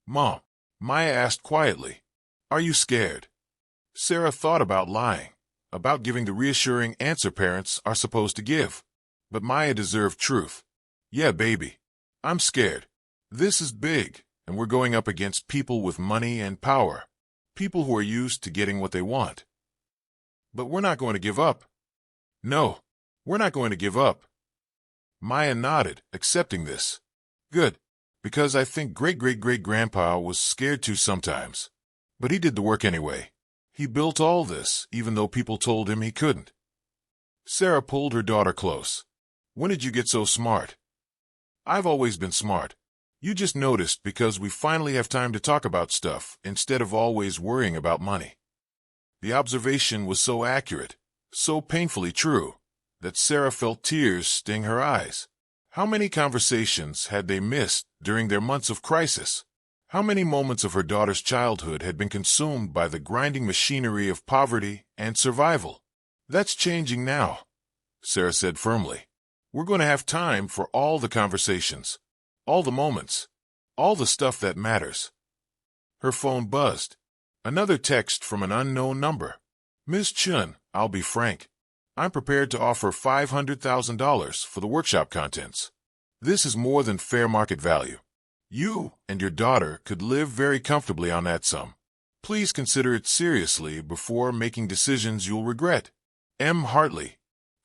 Mom, Maya asked quietly, are you scared? Sarah thought about lying, about giving the reassuring answer parents are supposed to give. But Maya deserved truth. Yeah, baby. I'm scared. This is big, and we're going up against people with money and power. People who are used to getting what they want. But we're not going to give up. No, we're not going to give up. Maya nodded, accepting this. Good, because I think great-great-great-grandpa was scared too sometimes. But he did the work anyway. He built all this, even though people told him he couldn't. Sarah pulled her daughter close. When did you get so smart? I've always been smart. You just noticed because we finally have time to talk about stuff instead of always worrying about money. The observation was so accurate, so painfully true, that Sarah felt tears sting her eyes. How many conversations had they missed during their months of crisis? How many moments of her daughter's childhood had been consumed by the grinding machinery of poverty and survival? That's changing now, Sarah said firmly. We're going to have time for all the conversations, all the moments, all the stuff that matters. Her phone buzzed. Another text from an unknown number. Ms. Chen, I'll be frank. I'm prepared to offer $500,000 for the workshop contents. This is more than fair market value. You and your daughter could live very comfortably on that sum. Please consider it seriously before making decisions you'll regret. M. Hartley.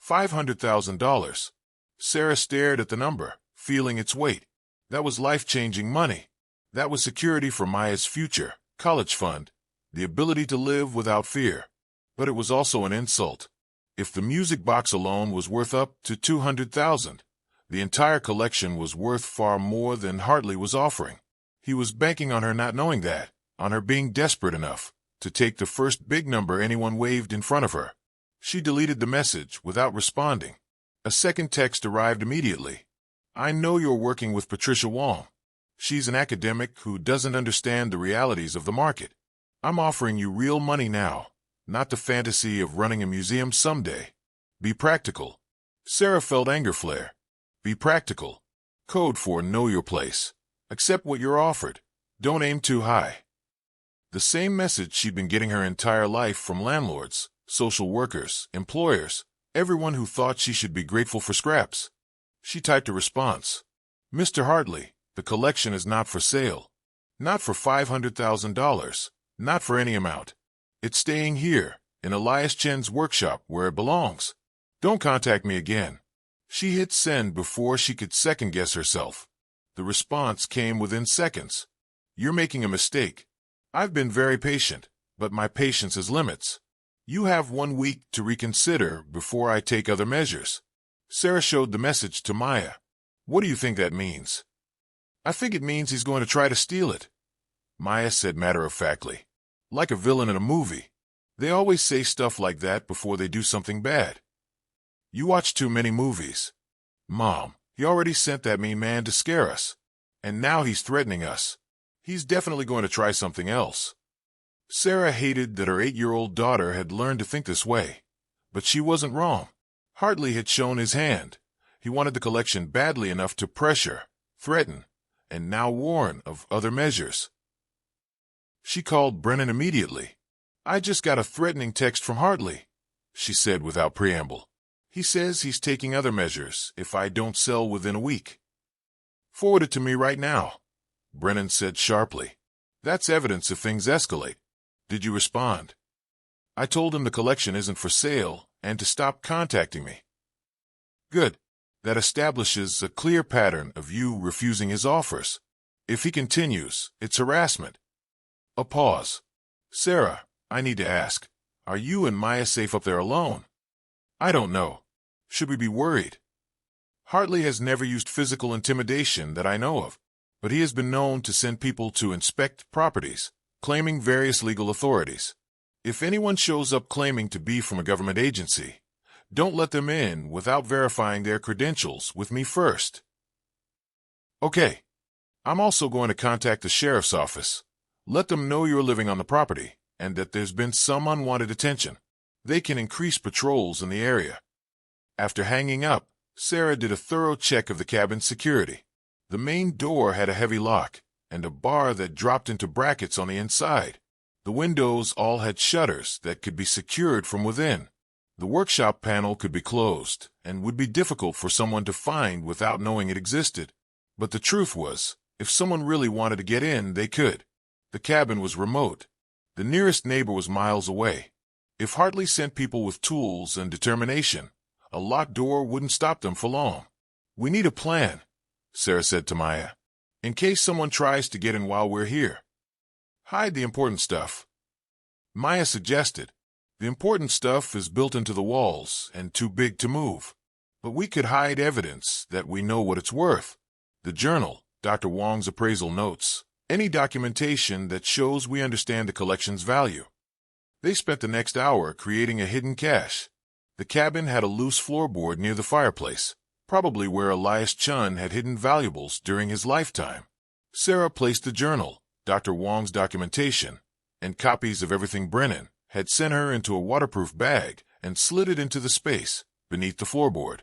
$500,000. Sarah stared at the number, feeling its weight. That was life-changing money. That was security for Maya's future, college fund, the ability to live without fear. But it was also an insult. If the music box alone was worth up to $200,000, the entire collection was worth far more than Hartley was offering. He was banking on her not knowing that, on her being desperate enough to take the first big number anyone waved in front of her. She deleted the message without responding. A second text arrived immediately. I know you're working with Patricia Wong. She's an academic who doesn't understand the realities of the market. I'm offering you real money now, not the fantasy of running a museum someday. Be practical. Sarah felt anger flare. Be practical. Code for know your place. Accept what you're offered. Don't aim too high. The same message she'd been getting her entire life from landlords, social workers, employers, everyone who thought she should be grateful for scraps. She typed a response. Mr. Hartley, the collection is not for sale. Not for $500,000. Not for any amount. It's staying here, in Elias Chen's workshop where it belongs. Don't contact me again. She hit send before she could second-guess herself. The response came within seconds. You're making a mistake. I've been very patient, but my patience has limits. You have 1 week to reconsider before I take other measures. Sarah showed the message to Maya. What do you think that means? I think it means he's going to try to steal it, Maya said matter-of-factly. Like a villain in a movie. They always say stuff like that before they do something bad. You watch too many movies. Mom, he already sent that mean man to scare us. And now he's threatening us. He's definitely going to try something else. Sarah hated that her 8-year-old daughter had learned to think this way. But she wasn't wrong. Hartley had shown his hand. He wanted the collection badly enough to pressure, threaten, and now warn of other measures. She called Brennan immediately. I just got a threatening text from Hartley, she said without preamble. He says he's taking other measures if I don't sell within a week. Forward it to me right now, Brennan said sharply. That's evidence if things escalate. Did you respond? I told him the collection isn't for sale and to stop contacting me. Good. That establishes a clear pattern of you refusing his offers. If he continues, it's harassment. A pause. Sarah, I need to ask, are you and Maya safe up there alone? I don't know. Should we be worried? Hartley has never used physical intimidation that I know of, but he has been known to send people to inspect properties, claiming various legal authorities. If anyone shows up claiming to be from a government agency, don't let them in without verifying their credentials with me first. Okay. I'm also going to contact the sheriff's office. Let them know you're living on the property and that there's been some unwanted attention. They can increase patrols in the area. After hanging up, Sarah did a thorough check of the cabin's security. The main door had a heavy lock and a bar that dropped into brackets on the inside. The windows all had shutters that could be secured from within. The workshop panel could be closed and would be difficult for someone to find without knowing it existed. But the truth was, if someone really wanted to get in, they could. The cabin was remote. The nearest neighbor was miles away. If Hartley sent people with tools and determination, a locked door wouldn't stop them for long. We need a plan, Sarah said to Maya, in case someone tries to get in while we're here. Hide the important stuff. Maya suggested. The important stuff is built into the walls and too big to move. But we could hide evidence that we know what it's worth. The journal, Dr. Wong's appraisal notes, any documentation that shows we understand the collection's value. They spent the next hour creating a hidden cache. The cabin had a loose floorboard near the fireplace, probably where Elias Chen had hidden valuables during his lifetime. Sarah placed the journal, Dr. Wong's documentation, and copies of everything Brennan had sent her into a waterproof bag and slid it into the space beneath the floorboard.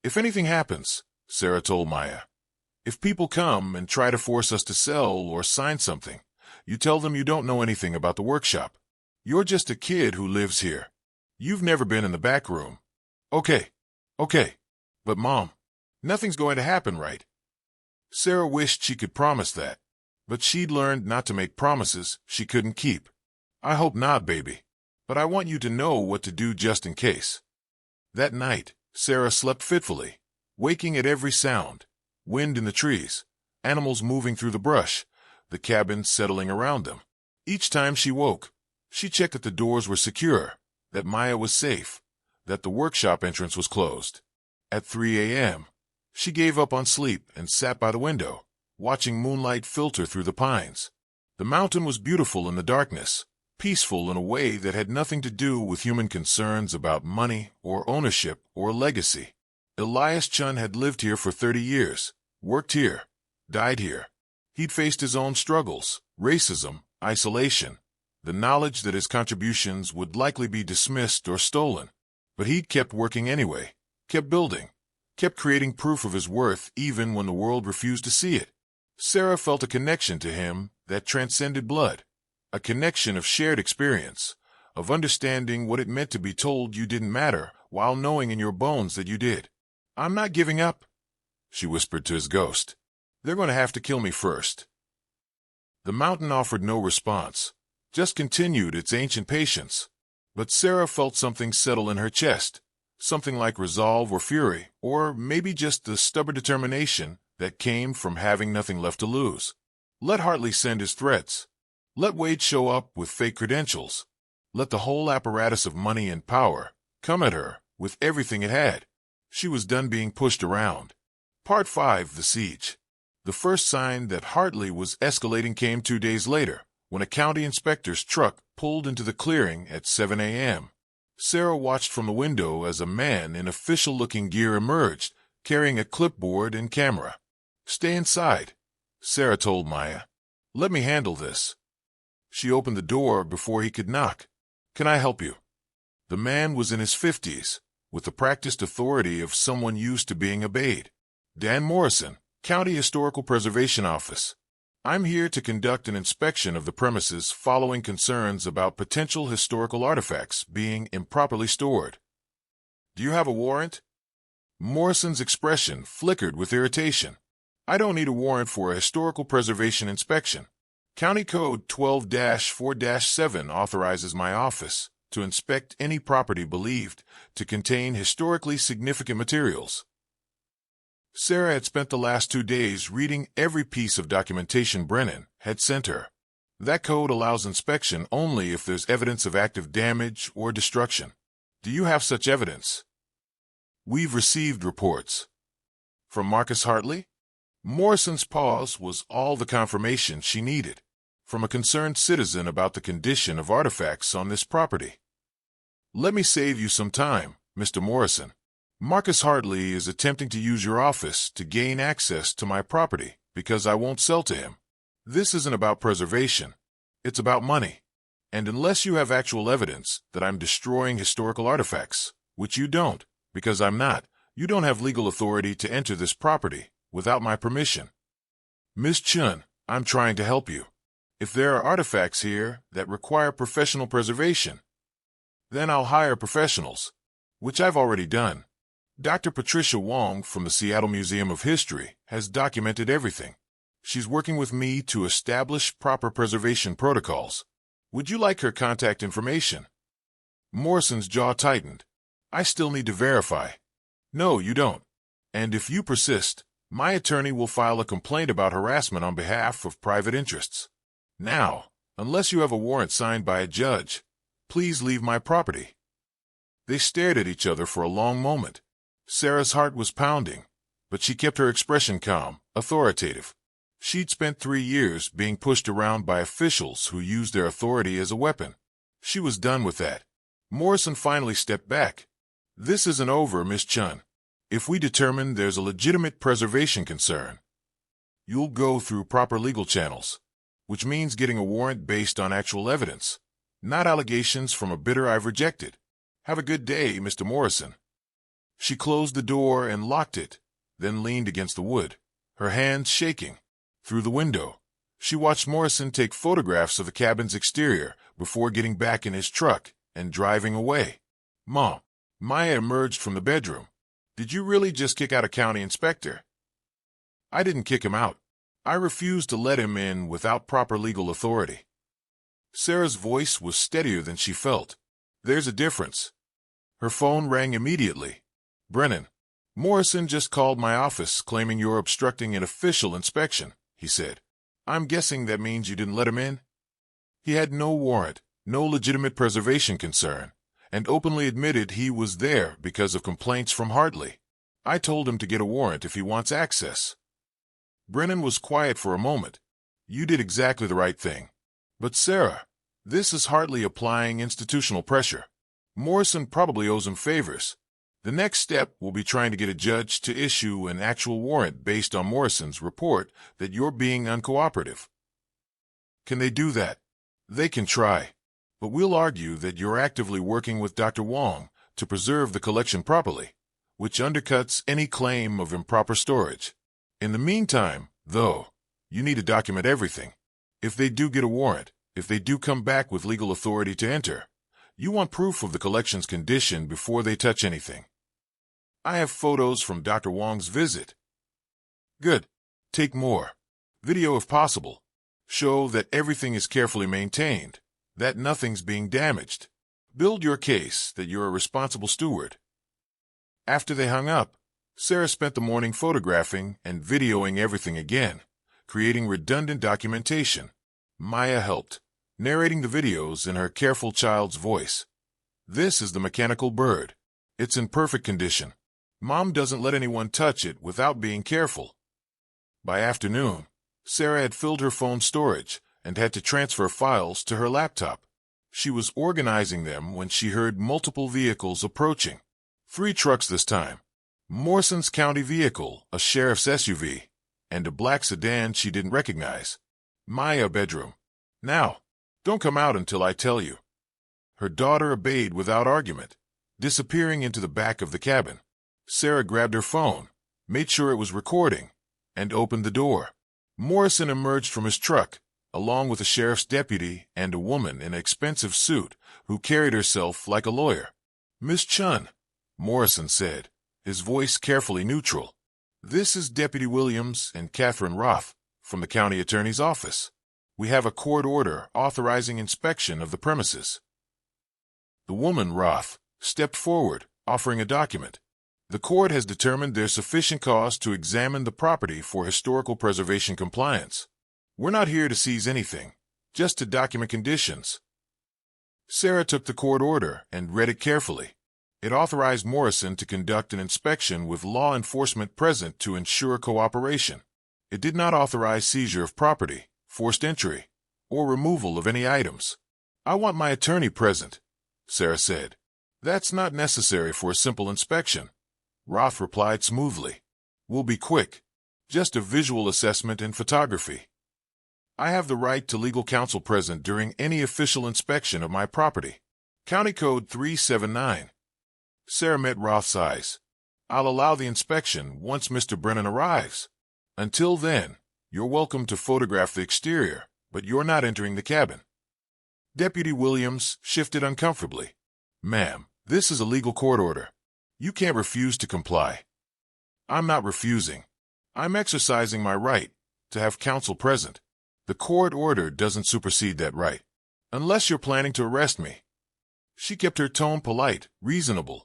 If anything happens, Sarah told Maya, if people come and try to force us to sell or sign something, you tell them you don't know anything about the workshop. You're just a kid who lives here. You've never been in the back room. Okay. But Mom, nothing's going to happen, right? Sarah wished she could promise that, but she'd learned not to make promises she couldn't keep. I hope not, baby, but I want you to know what to do just in case. That night, Sarah slept fitfully, waking at every sound, wind in the trees, animals moving through the brush, the cabin settling around them. Each time she woke, she checked that the doors were secure, that Maya was safe, that the workshop entrance was closed. At 3 a.m., she gave up on sleep and sat by the window, watching moonlight filter through the pines. The mountain was beautiful in the darkness, peaceful in a way that had nothing to do with human concerns about money or ownership or legacy. Elias Chen had lived here for 30 years, worked here, died here. He'd faced his own struggles, racism, isolation, the knowledge that his contributions would likely be dismissed or stolen. But he'd kept working anyway, kept building, kept creating proof of his worth even when the world refused to see it. Sarah felt a connection to him that transcended blood, a connection of shared experience, of understanding what it meant to be told you didn't matter while knowing in your bones that you did. I'm not giving up, she whispered to his ghost. They're going to have to kill me first. The mountain offered no response, just continued its ancient patience. But Sarah felt something settle in her chest, something like resolve or fury, or maybe just the stubborn determination that came from having nothing left to lose. Let Hartley send his threats. Let Wade show up with fake credentials. Let the whole apparatus of money and power come at her with everything it had. She was done being pushed around. Part 5, The Siege. The first sign that Hartley was escalating came 2 days later, when a county inspector's truck pulled into the clearing at 7 a.m. Sarah watched from the window as a man in official-looking gear emerged, carrying a clipboard and camera. Stay inside, Sarah told Maya. Let me handle this. She opened the door before he could knock. Can I help you? The man was in his 50s, with the practiced authority of someone used to being obeyed. Dan Morrison, County Historical Preservation Office. I'm here to conduct an inspection of the premises following concerns about potential historical artifacts being improperly stored. Do you have a warrant? Morrison's expression flickered with irritation. I don't need a warrant for a historical preservation inspection. County Code 12-4-7 authorizes my office to inspect any property believed to contain historically significant materials. Sarah had spent the last 2 days reading every piece of documentation Brennan had sent her. That code allows inspection only if there's evidence of active damage or destruction. Do you have such evidence? We've received reports. From Marcus Hartley? Morrison's pause was all the confirmation she needed. From a concerned citizen about the condition of artifacts on this property. Let me save you some time, Mr. Morrison. Marcus Hartley is attempting to use your office to gain access to my property because I won't sell to him. This isn't about preservation. It's about money. And unless you have actual evidence that I'm destroying historical artifacts, which you don't, because I'm not, you don't have legal authority to enter this property without my permission. Miss Chen, I'm trying to help you. If there are artifacts here that require professional preservation, then I'll hire professionals, which I've already done. Dr. Patricia Wong from the Seattle Museum of History has documented everything. She's working with me to establish proper preservation protocols. Would you like her contact information? Morrison's jaw tightened. I still need to verify. No, you don't. And if you persist, my attorney will file a complaint about harassment on behalf of private interests. Now, unless you have a warrant signed by a judge, please leave my property. They stared at each other for a long moment. Sarah's heart was pounding, but she kept her expression calm, authoritative. She'd spent 3 years being pushed around by officials who used their authority as a weapon. She was done with that. Morrison finally stepped back. This isn't over, Miss Chen. If we determine there's a legitimate preservation concern, you'll go through proper legal channels, which means getting a warrant based on actual evidence, not allegations from a bidder I've rejected. Have a good day, Mr. Morrison. She closed the door and locked it, then leaned against the wood, her hands shaking. Through the window, she watched Morrison take photographs of the cabin's exterior before getting back in his truck and driving away. Mom, Maya emerged from the bedroom. Did you really just kick out a county inspector? I didn't kick him out. I refused to let him in without proper legal authority. Sarah's voice was steadier than she felt. There's a difference. Her phone rang immediately. Brennan, Morrison just called my office claiming you're obstructing an official inspection, he said. I'm guessing that means you didn't let him in? He had no warrant, no legitimate preservation concern, and openly admitted he was there because of complaints from Hartley. I told him to get a warrant if he wants access. Brennan was quiet for a moment. You did exactly the right thing. But Sarah, this is Hartley applying institutional pressure. Morrison probably owes him favors. The next step will be trying to get a judge to issue an actual warrant based on Morrison's report that you're being uncooperative. Can they do that? They can try. But we'll argue that you're actively working with Dr. Wong to preserve the collection properly, which undercuts any claim of improper storage. In the meantime, though, you need to document everything. If they do get a warrant, if they do come back with legal authority to enter, you want proof of the collection's condition before they touch anything. I have photos from Dr. Wong's visit. Good. Take more. Video if possible. Show that everything is carefully maintained, that nothing's being damaged. Build your case that you're a responsible steward. After they hung up, Sarah spent the morning photographing and videoing everything again, creating redundant documentation. Maya helped, narrating the videos in her careful child's voice. This is the mechanical bird. It's in perfect condition. Mom doesn't let anyone touch it without being careful. By afternoon, Sarah had filled her phone storage and had to transfer files to her laptop. She was organizing them when she heard multiple vehicles approaching. 3 trucks this time. Morrison's county vehicle, a sheriff's SUV, and a black sedan she didn't recognize. Maya bedroom. Now, don't come out until I tell you. Her daughter obeyed without argument, disappearing into the back of the cabin. Sarah grabbed her phone, made sure it was recording, and opened the door. Morrison emerged from his truck, along with a sheriff's deputy and a woman in an expensive suit who carried herself like a lawyer. Miss Chen, Morrison said, his voice carefully neutral. This is Deputy Williams and Catherine Roth from the county attorney's office. We have a court order authorizing inspection of the premises. The woman, Roth, stepped forward, offering a document. The court has determined there's sufficient cause to examine the property for historical preservation compliance. We're not here to seize anything, just to document conditions. Sarah took the court order and read it carefully. It authorized Morrison to conduct an inspection with law enforcement present to ensure cooperation. It did not authorize seizure of property, forced entry, or removal of any items. I want my attorney present, Sarah said. That's not necessary for a simple inspection, Roth replied smoothly. We'll be quick. Just a visual assessment and photography. I have the right to legal counsel present during any official inspection of my property. County Code 379. Sarah met Roth's eyes. I'll allow the inspection once Mr. Brennan arrives. Until then, you're welcome to photograph the exterior, but you're not entering the cabin. Deputy Williams shifted uncomfortably. Ma'am, this is a legal court order. You can't refuse to comply. I'm not refusing. I'm exercising my right to have counsel present. The court order doesn't supersede that right. Unless you're planning to arrest me. She kept her tone polite, reasonable.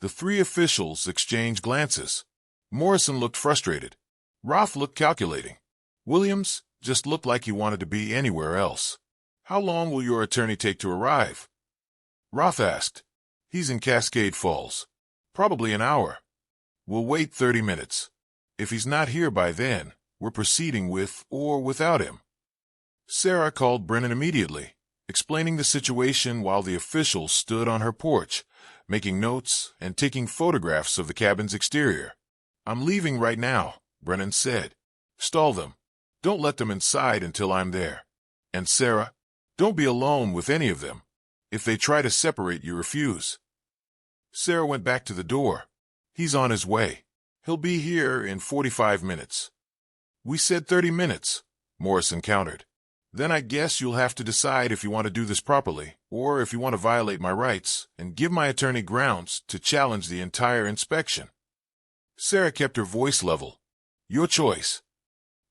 The 3 officials exchanged glances. Morrison looked frustrated. Roth looked calculating. Williams just looked like he wanted to be anywhere else. How long will your attorney take to arrive? Roth asked. He's in Cascade Falls. Probably an hour. We'll wait 30 minutes. If he's not here by then, we're proceeding with or without him. Sarah called Brennan immediately. explaining the situation while the official stood on her porch, making notes and taking photographs of the cabin's exterior. "I'm leaving right now," Brennan said. "Stall them. Don't let them inside until I'm there. And Sarah, don't be alone with any of them. If they try to separate you, refuse." Sarah went back to the door. "He's on his way. He'll be here in 45 minutes. "We said 30 minutes, Morrison countered. "Then I guess you'll have to decide if you want to do this properly, or if you want to violate my rights and give my attorney grounds to challenge the entire inspection." Sarah kept her voice level. "Your choice."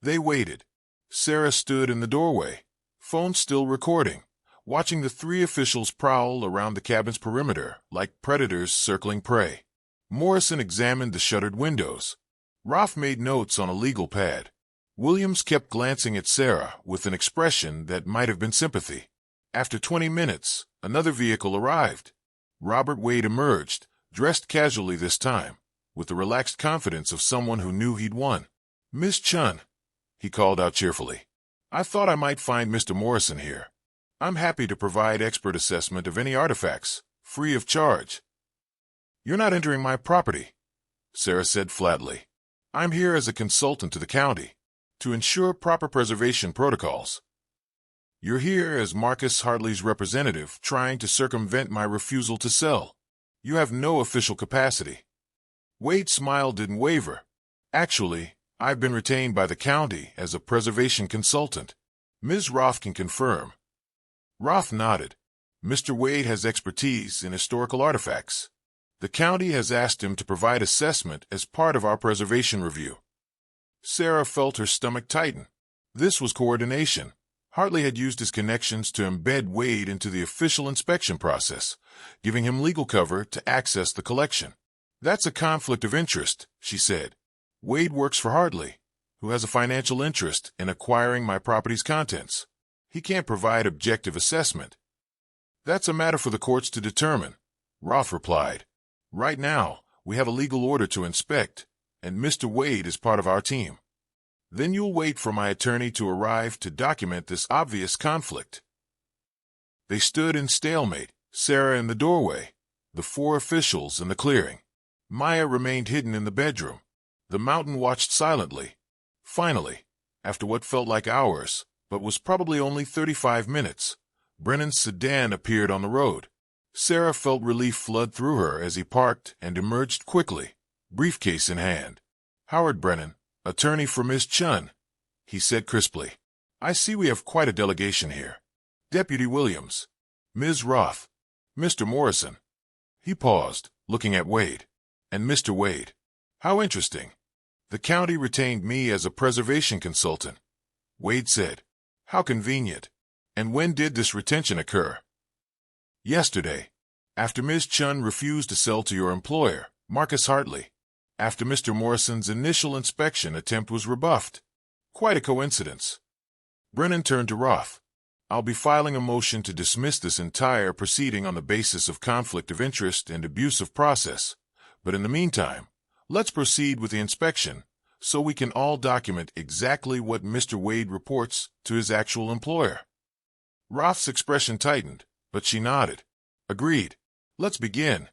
They waited. Sarah stood in the doorway, phone still recording, watching the three officials prowl around the cabin's perimeter like predators circling prey. Morrison examined the shuttered windows. Roth made notes on a legal pad. Williams kept glancing at Sarah with an expression that might have been sympathy. After 20 minutes, another vehicle arrived. Robert Wade emerged, dressed casually this time, with the relaxed confidence of someone who knew he'd won. "Miss Chen," he called out cheerfully. "I thought I might find Mr. Morrison here. I'm happy to provide expert assessment of any artifacts, free of charge." "You're not entering my property," Sarah said flatly. "I'm here as a consultant to the county, to ensure proper preservation protocols." "You're here as Marcus Hartley's representative trying to circumvent my refusal to sell. You have no official capacity." Wade's smile didn't waver. "Actually, I've been retained by the county as a preservation consultant. Ms. Roth can confirm." Roth nodded. "Mr. Wade has expertise in historical artifacts. The county has asked him to provide assessment as part of our preservation review." Sarah felt her stomach tighten. This was coordination. Hartley had used his connections to embed Wade into the official inspection process, giving him legal cover to access the collection. "That's a conflict of interest," she said. "Wade works for Hartley, who has a financial interest in acquiring my property's contents. He can't provide objective assessment." "That's a matter for the courts to determine," Roth replied. "Right now, we have a legal order to inspect, and Mr. Wade is part of our team. Then you'll wait for my attorney to arrive to document this obvious conflict." They stood in stalemate, Sarah in the doorway, the four officials in the clearing. Maya remained hidden in the bedroom. The mountain watched silently. Finally, after what felt like hours, but was probably only 35 minutes, Brennan's sedan appeared on the road. Sarah felt relief flood through her as he parked and emerged quickly, briefcase in hand. "Howard Brennan, attorney for Ms. Chen," he said crisply. "I see we have quite a delegation here. Deputy Williams, Ms. Roth, Mr. Morrison." He paused, looking at Wade. "And Mr. Wade. How interesting. The county retained me as a preservation consultant," Wade said. "How convenient. And when did this retention occur?" "Yesterday, after Ms. Chen refused to sell to your employer, Marcus Hartley. After Mr. Morrison's initial inspection attempt was rebuffed. Quite a coincidence." Brennan turned to Roth. "I'll be filing a motion to dismiss this entire proceeding on the basis of conflict of interest and abuse of process. But in the meantime, let's proceed with the inspection so we can all document exactly what Mr. Wade reports to his actual employer." Roth's expression tightened, but she nodded. "Agreed. Let's begin."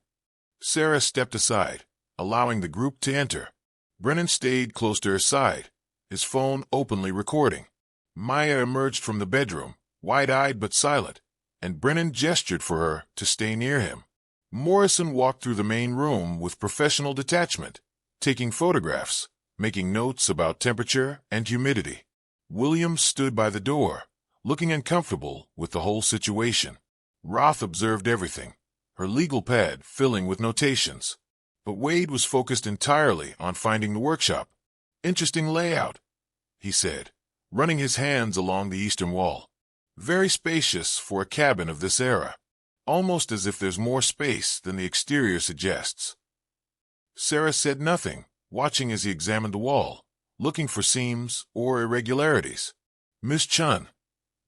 Sarah stepped aside, allowing the group to enter. Brennan stayed close to her side, his phone openly recording. Maya emerged from the bedroom, wide-eyed but silent, and Brennan gestured for her to stay near him. Morrison walked through the main room with professional detachment, taking photographs, making notes about temperature and humidity. Williams stood by the door, looking uncomfortable with the whole situation. Roth observed everything, her legal pad filling with notations. But Wade was focused entirely on finding the workshop. "Interesting layout," he said, running his hands along the eastern wall. "Very spacious for a cabin of this era. Almost as if there's more space than the exterior suggests." Sarah said nothing, watching as he examined the wall, looking for seams or irregularities. "Miss Chen,"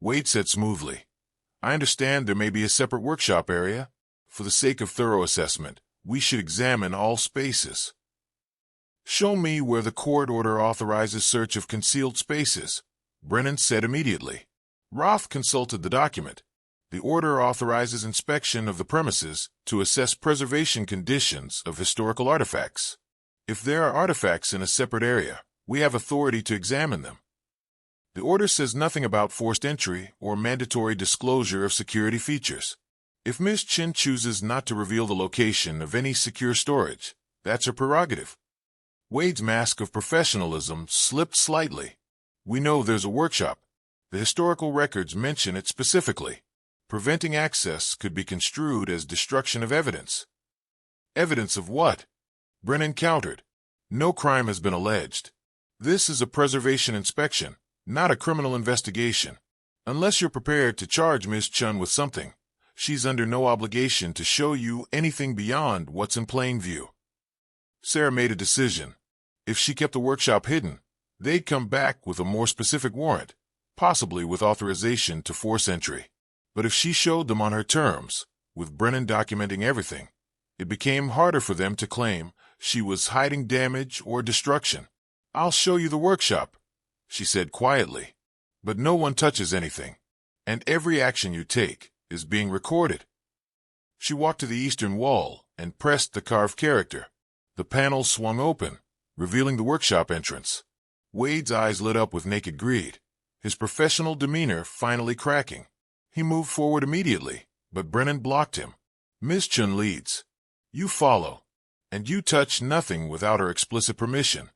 Wade said smoothly, "I understand there may be a separate workshop area. For the sake of thorough assessment, we should examine all spaces." "Show me where the court order authorizes search of concealed spaces," Brennan said immediately. Roth consulted the document. The order authorizes inspection of the premises to assess preservation conditions of historical artifacts. If there are artifacts in a separate area, we have authority to examine them. The order says nothing about forced entry or mandatory disclosure of security features. If Ms. Chen chooses not to reveal the location of any secure storage, that's her prerogative. Wade's mask of professionalism slipped slightly. We know there's a workshop. The historical records mention it specifically. Preventing access could be construed as destruction of evidence. Evidence of what? Brennan countered. No crime has been alleged. This is a preservation inspection, not a criminal investigation. Unless you're prepared to charge Ms. Chen with something, she's under no obligation to show you anything beyond what's in plain view. Sarah made a decision. If she kept the workshop hidden, they'd come back with a more specific warrant, possibly with authorization to force entry. But if she showed them on her terms, with Brennan documenting everything, it became harder for them to claim she was hiding damage or destruction. "I'll show you the workshop," she said quietly. "But no one touches anything, and every action you take is being recorded." She walked to the eastern wall and pressed the carved character. The panel swung open, revealing the workshop entrance. Wade's eyes lit up with naked greed, his professional demeanor finally cracking. He moved forward immediately, but Brennan blocked him. "Ms. Chen leads. You follow, and you touch nothing without her explicit permission."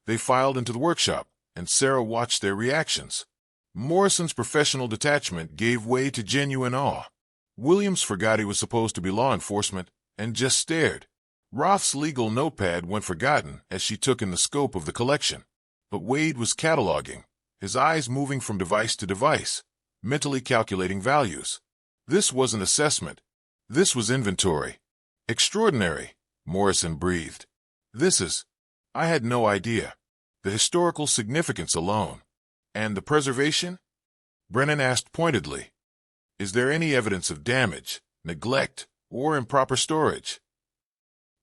They filed into the workshop, and Sarah watched their reactions. Morrison's professional detachment gave way to genuine awe. Williams forgot he was supposed to be law enforcement and just stared. Roth's legal notepad went forgotten as she took in the scope of the collection. But Wade was cataloging, his eyes moving from device to device, mentally calculating values. This wasn't assessment. This was inventory. "Extraordinary," Morrison breathed. I had no idea. The historical significance alone. And the preservation?" Brennan asked pointedly. "Is there any evidence of damage, neglect, or improper storage?"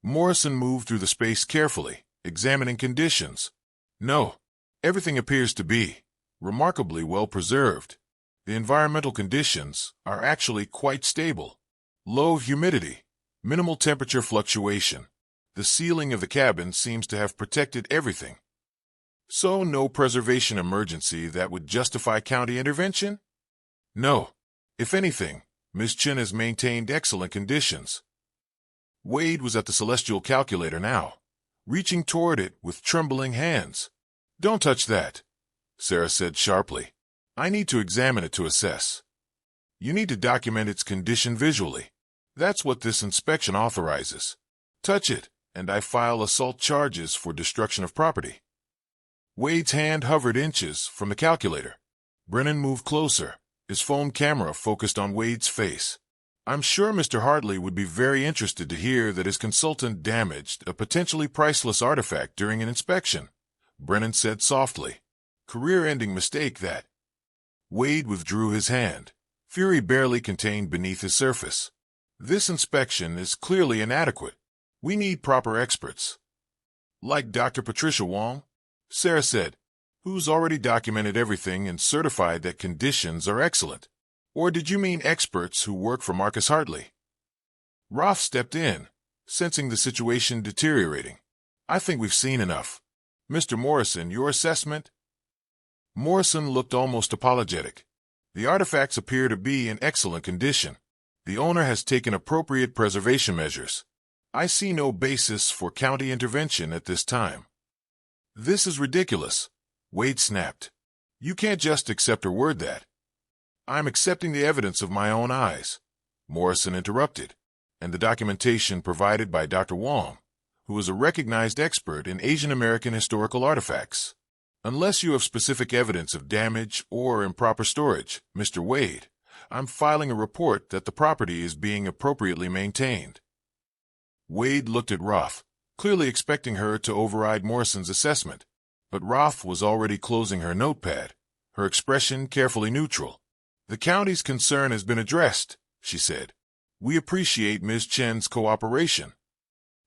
Morrison moved through the space carefully, examining conditions. "No. Everything appears to be remarkably well preserved. The environmental conditions are actually quite stable. Low humidity, minimal temperature fluctuation. The ceiling of the cabin seems to have protected everything. So no preservation emergency that would justify county intervention?" "No. If anything, Ms. Chen has maintained excellent conditions." Wade was at the celestial calculator now, reaching toward it with trembling hands. "Don't touch that," Sarah said sharply. "I need to examine it to assess. You need to document its condition visually. That's what this inspection authorizes. Touch it, and I file assault charges for destruction of property." Wade's hand hovered inches from the calculator. Brennan moved closer, his phone camera focused on Wade's face. "I'm sure Mr. Hartley would be very interested to hear that his consultant damaged a potentially priceless artifact during an inspection," Brennan said softly. "Career-ending mistake, that." Wade withdrew his hand, fury barely contained beneath his surface. "This inspection is clearly inadequate. We need proper experts." "Like Dr. Patricia Wong," Sarah said, "who's already documented everything and certified that conditions are excellent. Or did you mean experts who work for Marcus Hartley?" Roth stepped in, sensing the situation deteriorating. "I think we've seen enough. Mr. Morrison, your assessment?" Morrison looked almost apologetic. "The artifacts appear to be in excellent condition. The owner has taken appropriate preservation measures. I see no basis for county intervention at this time." "This is ridiculous," Wade snapped. "You can't just accept her word that." "I'm accepting the evidence of my own eyes," Morrison interrupted, "and the documentation provided by Dr. Wong, who is a recognized expert in Asian American historical artifacts. Unless you have specific evidence of damage or improper storage, Mr. Wade, I'm filing a report that the property is being appropriately maintained." Wade looked at Roth, clearly expecting her to override Morrison's assessment, but Roth was already closing her notepad, her expression carefully neutral. "The county's concern has been addressed," she said. "We appreciate Ms. Chen's cooperation."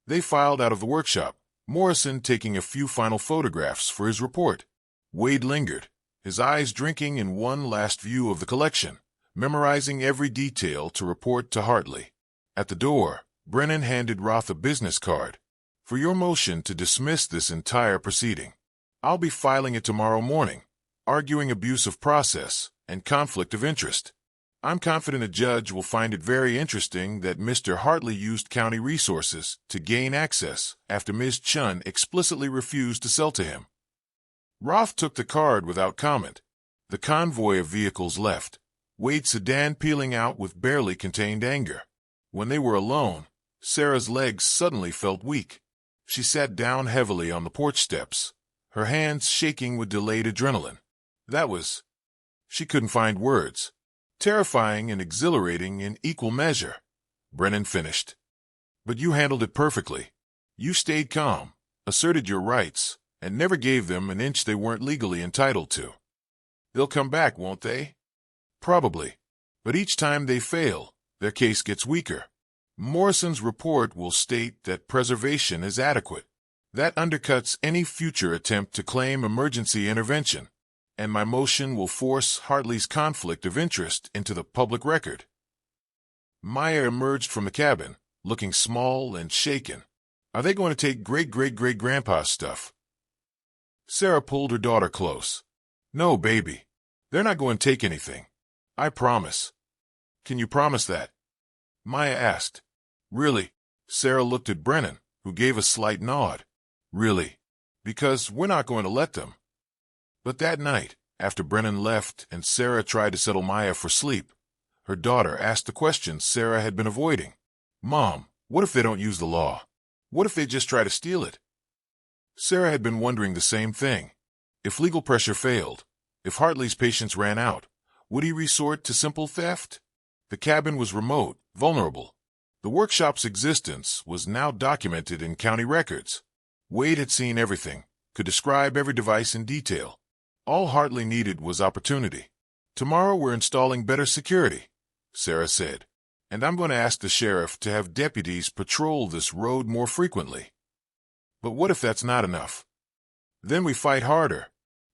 They filed out of the workshop, Morrison taking a few final photographs for his report. Wade lingered, his eyes drinking in one last view of the collection, memorizing every detail to report to Hartley. At the door, Brennan handed Roth a business card. For your motion to dismiss this entire proceeding. I'll be filing it tomorrow morning, arguing abuse of process and conflict of interest. I'm confident a judge will find it very interesting that Mr. Hartley used county resources to gain access after Ms. Chen explicitly refused to sell to him. Roth took the card without comment. The convoy of vehicles left, Wade's sedan peeling out with barely contained anger. When they were alone, Sarah's legs suddenly felt weak. She sat down heavily on the porch steps, her hands shaking with delayed adrenaline. That was... She couldn't find words. Terrifying and exhilarating in equal measure. Brennan finished. But you handled it perfectly. You stayed calm, asserted your rights, and never gave them an inch they weren't legally entitled to. They'll come back, won't they? Probably. But each time they fail, their case gets weaker. Morrison's report will state that preservation is adequate. That undercuts any future attempt to claim emergency intervention, and my motion will force Hartley's conflict of interest into the public record. Maya emerged from the cabin, looking small and shaken. Are they going to take great-great-great-grandpa's stuff? Sarah pulled her daughter close. No, baby. They're not going to take anything. I promise. Can you promise that? Maya asked. Really? Sarah looked at Brennan, who gave a slight nod. Really? Because we're not going to let them. But that night, after Brennan left and Sarah tried to settle Maya for sleep, her daughter asked the question Sarah had been avoiding. Mom, what if they don't use the law? What if they just try to steal it? Sarah had been wondering the same thing. If legal pressure failed, if Hartley's patience ran out, would he resort to simple theft? The cabin was remote, vulnerable. The workshop's existence was now documented in county records. Wade had seen everything, could describe every device in detail. All Hartley needed was opportunity. Tomorrow we're installing better security, Sarah said, and I'm going to ask the sheriff to have deputies patrol this road more frequently. But what if that's not enough? Then we fight harder,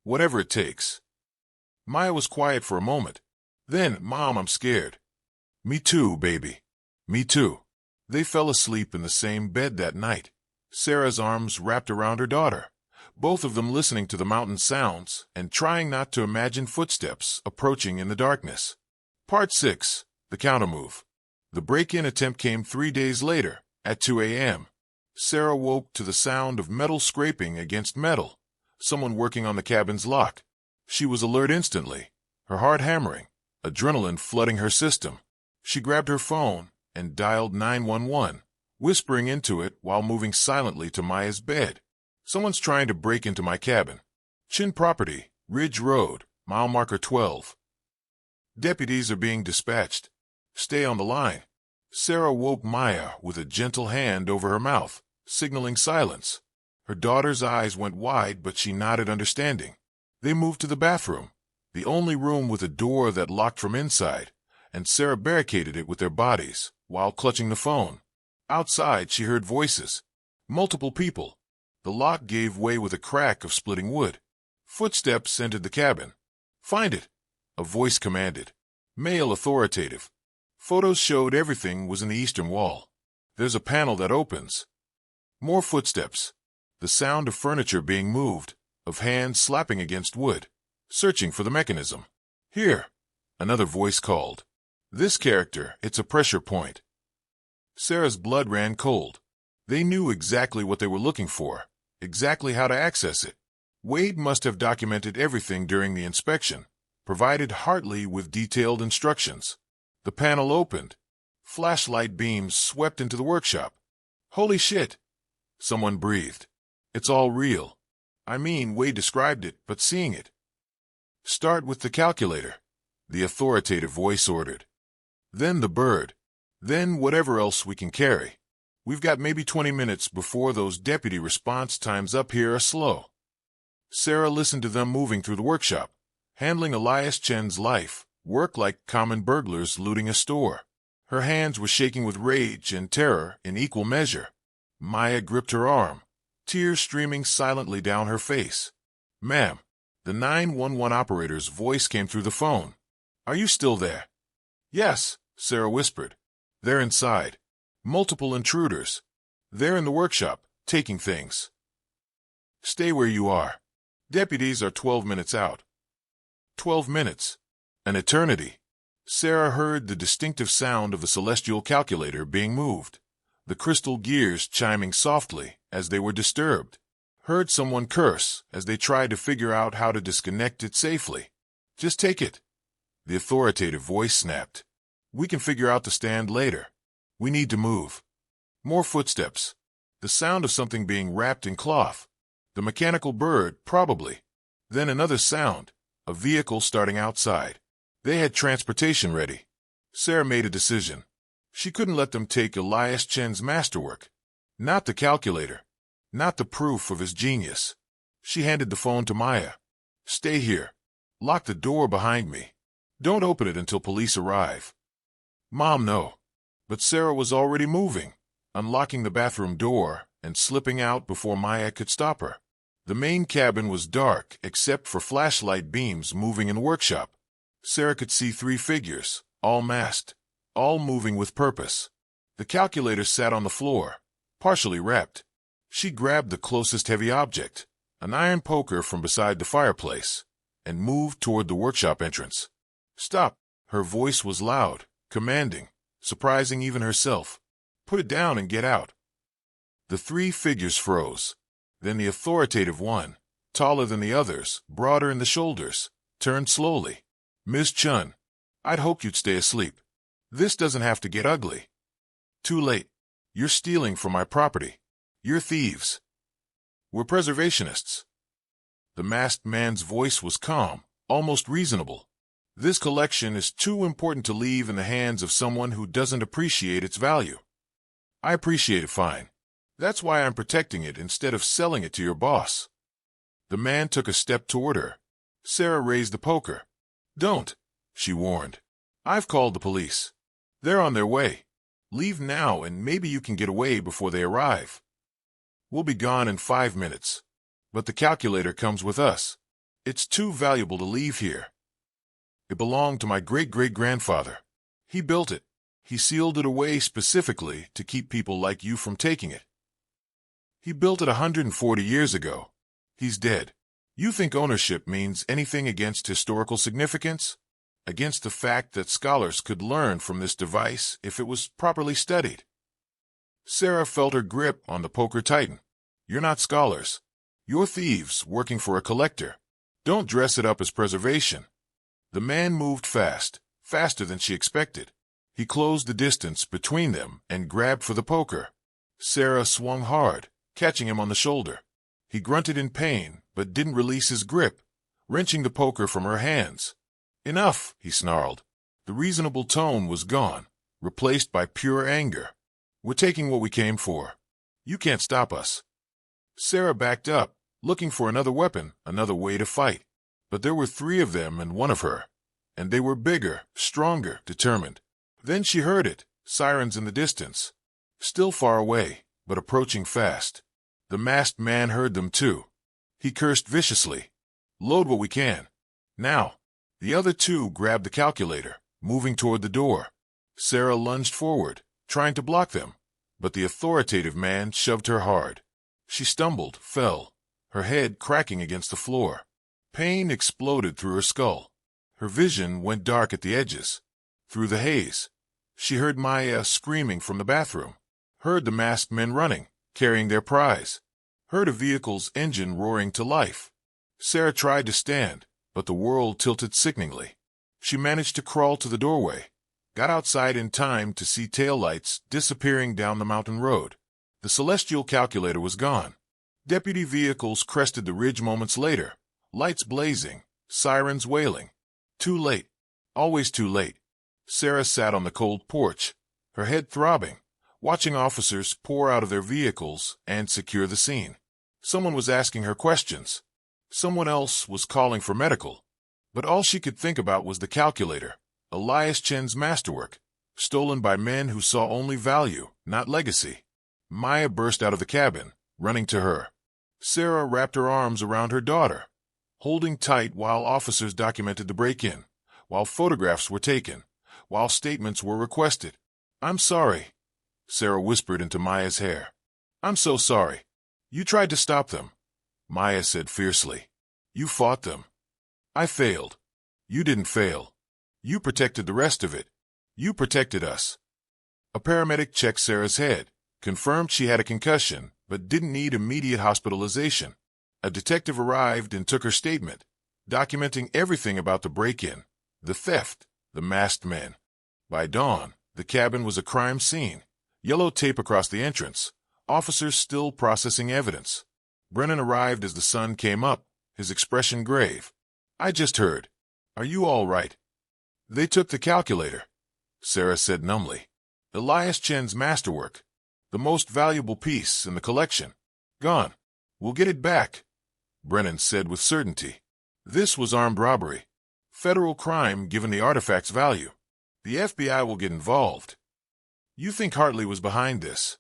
whatever it takes. Maya was quiet for a moment. Then, Mom, I'm scared. Me too, baby. Me too. They fell asleep in the same bed that night, Sarah's arms wrapped around her daughter, both of them listening to the mountain sounds and trying not to imagine footsteps approaching in the darkness. Part 6. The countermove. The break-in attempt came 3 days later, at 2 a.m. Sarah woke to the sound of metal scraping against metal, someone working on the cabin's lock. She was alert instantly, her heart hammering, adrenaline flooding her system. She grabbed her phone and dialed 911, whispering into it while moving silently to Maya's bed. Someone's trying to break into my cabin. Chen property, Ridge Road, mile marker 12. Deputies are being dispatched. Stay on the line. Sarah woke Maya with a gentle hand over her mouth, signaling silence. Her daughter's eyes went wide, but she nodded understanding. They moved to the bathroom, the only room with a door that locked from inside, and Sarah barricaded it with their bodies while clutching the phone. Outside, she heard voices. Multiple people. The lock gave way with a crack of splitting wood. Footsteps entered the cabin. Find it, a voice commanded. Male authoritative. Photos showed everything was in the eastern wall. There's a panel that opens. More footsteps. The sound of furniture being moved, of hands slapping against wood, searching for the mechanism. Here, another voice called. This character, it's a pressure point. Sarah's blood ran cold. They knew exactly what they were looking for, exactly how to access it. Wade must have documented everything during the inspection, provided Hartley with detailed instructions. The panel opened. Flashlight beams swept into the workshop. Holy shit! Someone breathed. It's all real. I mean, Wade described it, but seeing it. Start with the calculator, the authoritative voice ordered. Then the bird. Then whatever else we can carry. We've got maybe 20 minutes before those deputy response times up here are slow. Sarah listened to them moving through the workshop, handling Elias Chen's life, work like common burglars looting a store. Her hands were shaking with rage and terror in equal measure. Maya gripped her arm, tears streaming silently down her face. Ma'am, the 911 operator's voice came through the phone. Are you still there? Yes, Sarah whispered. They're inside. Multiple intruders. They're in the workshop, taking things. Stay where you are. Deputies are 12 minutes out. 12 minutes. An eternity. Sarah heard the distinctive sound of the celestial calculator being moved, the crystal gears chiming softly as they were disturbed. Heard someone curse as they tried to figure out how to disconnect it safely. Just take it. The authoritative voice snapped. We can figure out the stand later. We need to move. More footsteps. The sound of something being wrapped in cloth. The mechanical bird, probably. Then another sound. A vehicle starting outside. They had transportation ready. Sarah made a decision. She couldn't let them take Elias Chen's masterwork. Not the calculator. Not the proof of his genius. She handed the phone to Maya. Stay here. Lock the door behind me. Don't open it until police arrive. Mom, no. But Sarah was already moving, unlocking the bathroom door and slipping out before Maya could stop her. The main cabin was dark except for flashlight beams moving in the workshop. Sarah could see 3 figures, all masked, all moving with purpose. The calculator sat on the floor, partially wrapped. She grabbed the closest heavy object, an iron poker from beside the fireplace, and moved toward the workshop entrance. Stop! Her voice was loud, commanding, surprising even herself. Put it down and get out. The 3 figures froze. Then the authoritative one, taller than the others, broader in the shoulders, turned slowly. Ms. Chen, I'd hoped you'd stay asleep. This doesn't have to get ugly. Too late. You're stealing from my property. You're thieves. We're preservationists. The masked man's voice was calm, almost reasonable. This collection is too important to leave in the hands of someone who doesn't appreciate its value. I appreciate it fine. That's why I'm protecting it instead of selling it to your boss. The man took a step toward her. Sarah raised the poker. Don't, she warned. I've called the police. They're on their way. Leave now and maybe you can get away before they arrive. We'll be gone in 5 minutes. But the calculator comes with us. It's too valuable to leave here. It belonged to my great-great-grandfather. He built it. He sealed it away specifically to keep people like you from taking it. He built it 140 years ago. He's dead. You think ownership means anything against historical significance? Against the fact that scholars could learn from this device if it was properly studied? Sarah felt her grip on the poker tighten. You're not scholars. You're thieves working for a collector. Don't dress it up as preservation. The man moved fast, faster than she expected. He closed the distance between them and grabbed for the poker. Sarah swung hard, catching him on the shoulder. He grunted in pain, but didn't release his grip, wrenching the poker from her hands. Enough, he snarled. The reasonable tone was gone, replaced by pure anger. We're taking what we came for. You can't stop us. Sarah backed up, looking for another weapon, another way to fight. But there were 3 of them and 1 of her, and they were bigger, stronger, determined. Then she heard it, sirens in the distance. Still far away, but approaching fast. The masked man heard them too. He cursed viciously. Load what we can. Now. The other 2 grabbed the calculator, moving toward the door. Sarah lunged forward, trying to block them, but the authoritative man shoved her hard. She stumbled, fell, her head cracking against the floor. Pain exploded through her skull. Her vision went dark at the edges. Through the haze, she heard Maya screaming from the bathroom, heard the masked men running, carrying their prize, heard a vehicle's engine roaring to life. Sarah tried to stand, but the world tilted sickeningly. She managed to crawl to the doorway, got outside in time to see taillights disappearing down the mountain road. The celestial calculator was gone. Deputy vehicles crested the ridge moments later, lights blazing, sirens wailing. Too late. Always too late. Sarah sat on the cold porch, her head throbbing, watching officers pour out of their vehicles and secure the scene. Someone was asking her questions. Someone else was calling for medical. But all she could think about was the calculator, Elias Chen's masterwork, stolen by men who saw only value, not legacy. Maya burst out of the cabin, running to her. Sarah wrapped her arms around her daughter, holding tight while officers documented the break-in, while photographs were taken, while statements were requested. "I'm sorry," Sarah whispered into Maya's hair. "I'm so sorry. You tried to stop them," Maya said fiercely. "You fought them." "I failed." "You didn't fail. You protected the rest of it. You protected us." A paramedic checked Sarah's head, confirmed she had a concussion, but didn't need immediate hospitalization. A detective arrived and took her statement, documenting everything about the break-in, the theft, the masked men. By dawn, the cabin was a crime scene. Yellow tape across the entrance, officers still processing evidence. Brennan arrived as the sun came up, his expression grave. "I just heard. Are you all right?" "They took the calculator," Sarah said numbly. "Elias Chen's masterwork. The most valuable piece in the collection. Gone. We'll get it back," Brennan said with certainty. This was armed robbery. Federal crime given the artifact's value. The FBI will get involved. "You think Hartley was behind this?"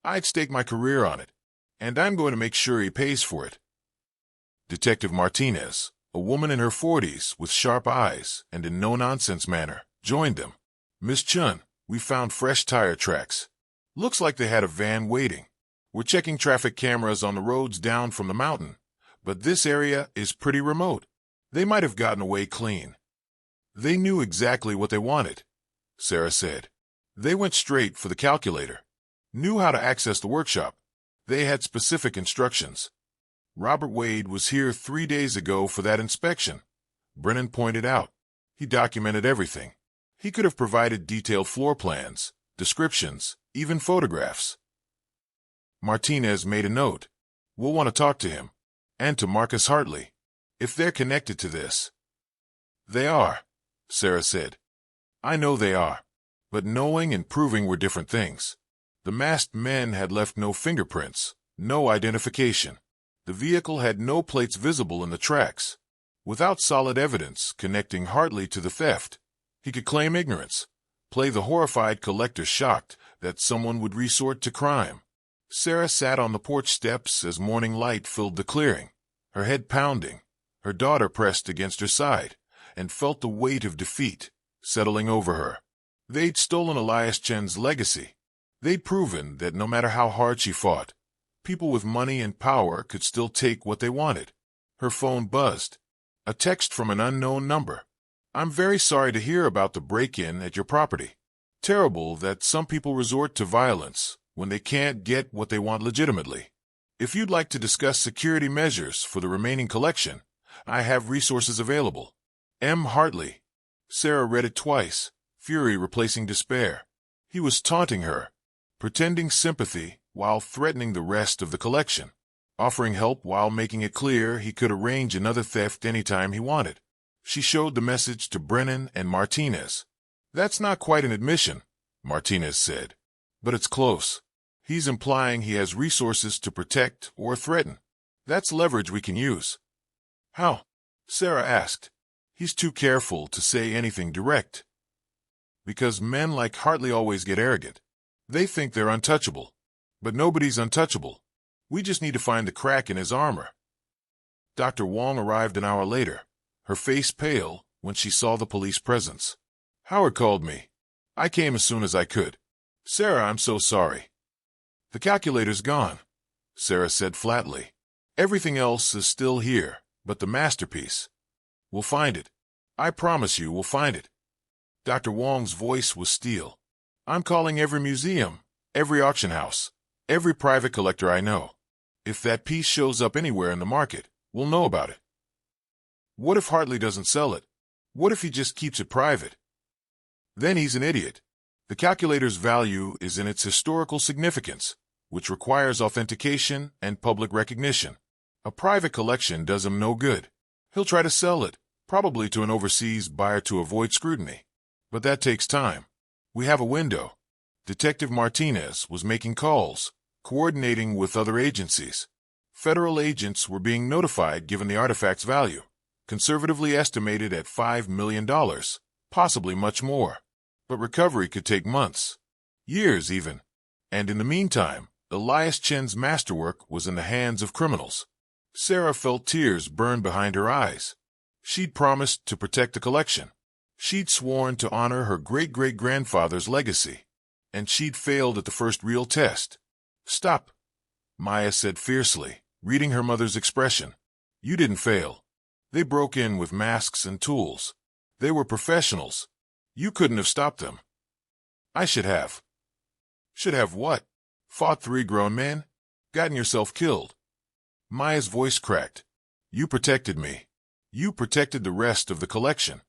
"I'd stake my career on it. And I'm going to make sure he pays for it." Detective Martinez, a woman in her 40s with sharp eyes and a no-nonsense manner, joined them. "Miss Chen, we found fresh tire tracks. Looks like they had a van waiting. We're checking traffic cameras on the roads down from the mountain, but this area is pretty remote. They might have gotten away clean." "They knew exactly what they wanted," Sarah said. "They went straight for the calculator. Knew how to access the workshop. They had specific instructions." "Robert Wade was here 3 days ago for that inspection," Brennan pointed out. "He documented everything. He could have provided detailed floor plans, descriptions, even photographs." Martinez made a note. "We'll want to talk to him. And to Marcus Hartley. If they're connected to this." "They are," Sarah said. "I know they are. But knowing and proving were different things. The masked men had left no fingerprints, no identification. The vehicle had no plates visible in the tracks. Without solid evidence connecting Hartley to the theft, he could claim ignorance, play the horrified collector shocked that someone would resort to crime." Sarah sat on the porch steps as morning light filled the clearing, her head pounding, her daughter pressed against her side, and felt the weight of defeat settling over her. They'd stolen Elias Chen's legacy. They'd proven that no matter how hard she fought, people with money and power could still take what they wanted. Her phone buzzed. A text from an unknown number. "I'm very sorry to hear about the break-in at your property. Terrible that some people resort to violence when they can't get what they want legitimately. If you'd like to discuss security measures for the remaining collection, I have resources available. M. Hartley." Sarah read it twice, fury replacing despair. He was taunting her, pretending sympathy while threatening the rest of the collection, offering help while making it clear he could arrange another theft anytime he wanted. She showed the message to Brennan and Martinez. "That's not quite an admission," Martinez said, "but it's close. He's implying he has resources to protect or threaten. That's leverage we can use." "How?" Sarah asked. "He's too careful to say anything direct." "Because men like Hartley always get arrogant. They think they're untouchable. But nobody's untouchable. We just need to find the crack in his armor." Dr. Wong arrived an hour later, her face pale when she saw the police presence. "Howard called me. I came as soon as I could. Sarah, I'm so sorry." "The calculator's gone," Sarah said flatly. "Everything else is still here, but the masterpiece. We'll find it. I promise you we'll find it." Dr. Wong's voice was steel. "I'm calling every museum, every auction house, every private collector I know. If that piece shows up anywhere in the market, we'll know about it." "What if Hartley doesn't sell it? What if he just keeps it private?" "Then he's an idiot. The calculator's value is in its historical significance, which requires authentication and public recognition. A private collection does him no good. He'll try to sell it, probably to an overseas buyer to avoid scrutiny. But that takes time. We have a window." Detective Martinez was making calls, coordinating with other agencies. Federal agents were being notified given the artifact's value, conservatively estimated at $5 million, possibly much more. But recovery could take months, years even. And in the meantime, Elias Chen's masterwork was in the hands of criminals. Sarah felt tears burn behind her eyes. She'd promised to protect the collection. She'd sworn to honor her great-great-grandfather's legacy, and she'd failed at the first real test. "Stop," Maya said fiercely, reading her mother's expression. "You didn't fail. They broke in with masks and tools. They were professionals. You couldn't have stopped them." "I should have." "Should have what? Fought 3 grown men? Gotten yourself killed?" Maya's voice cracked. "You protected me. You protected the rest of the collection.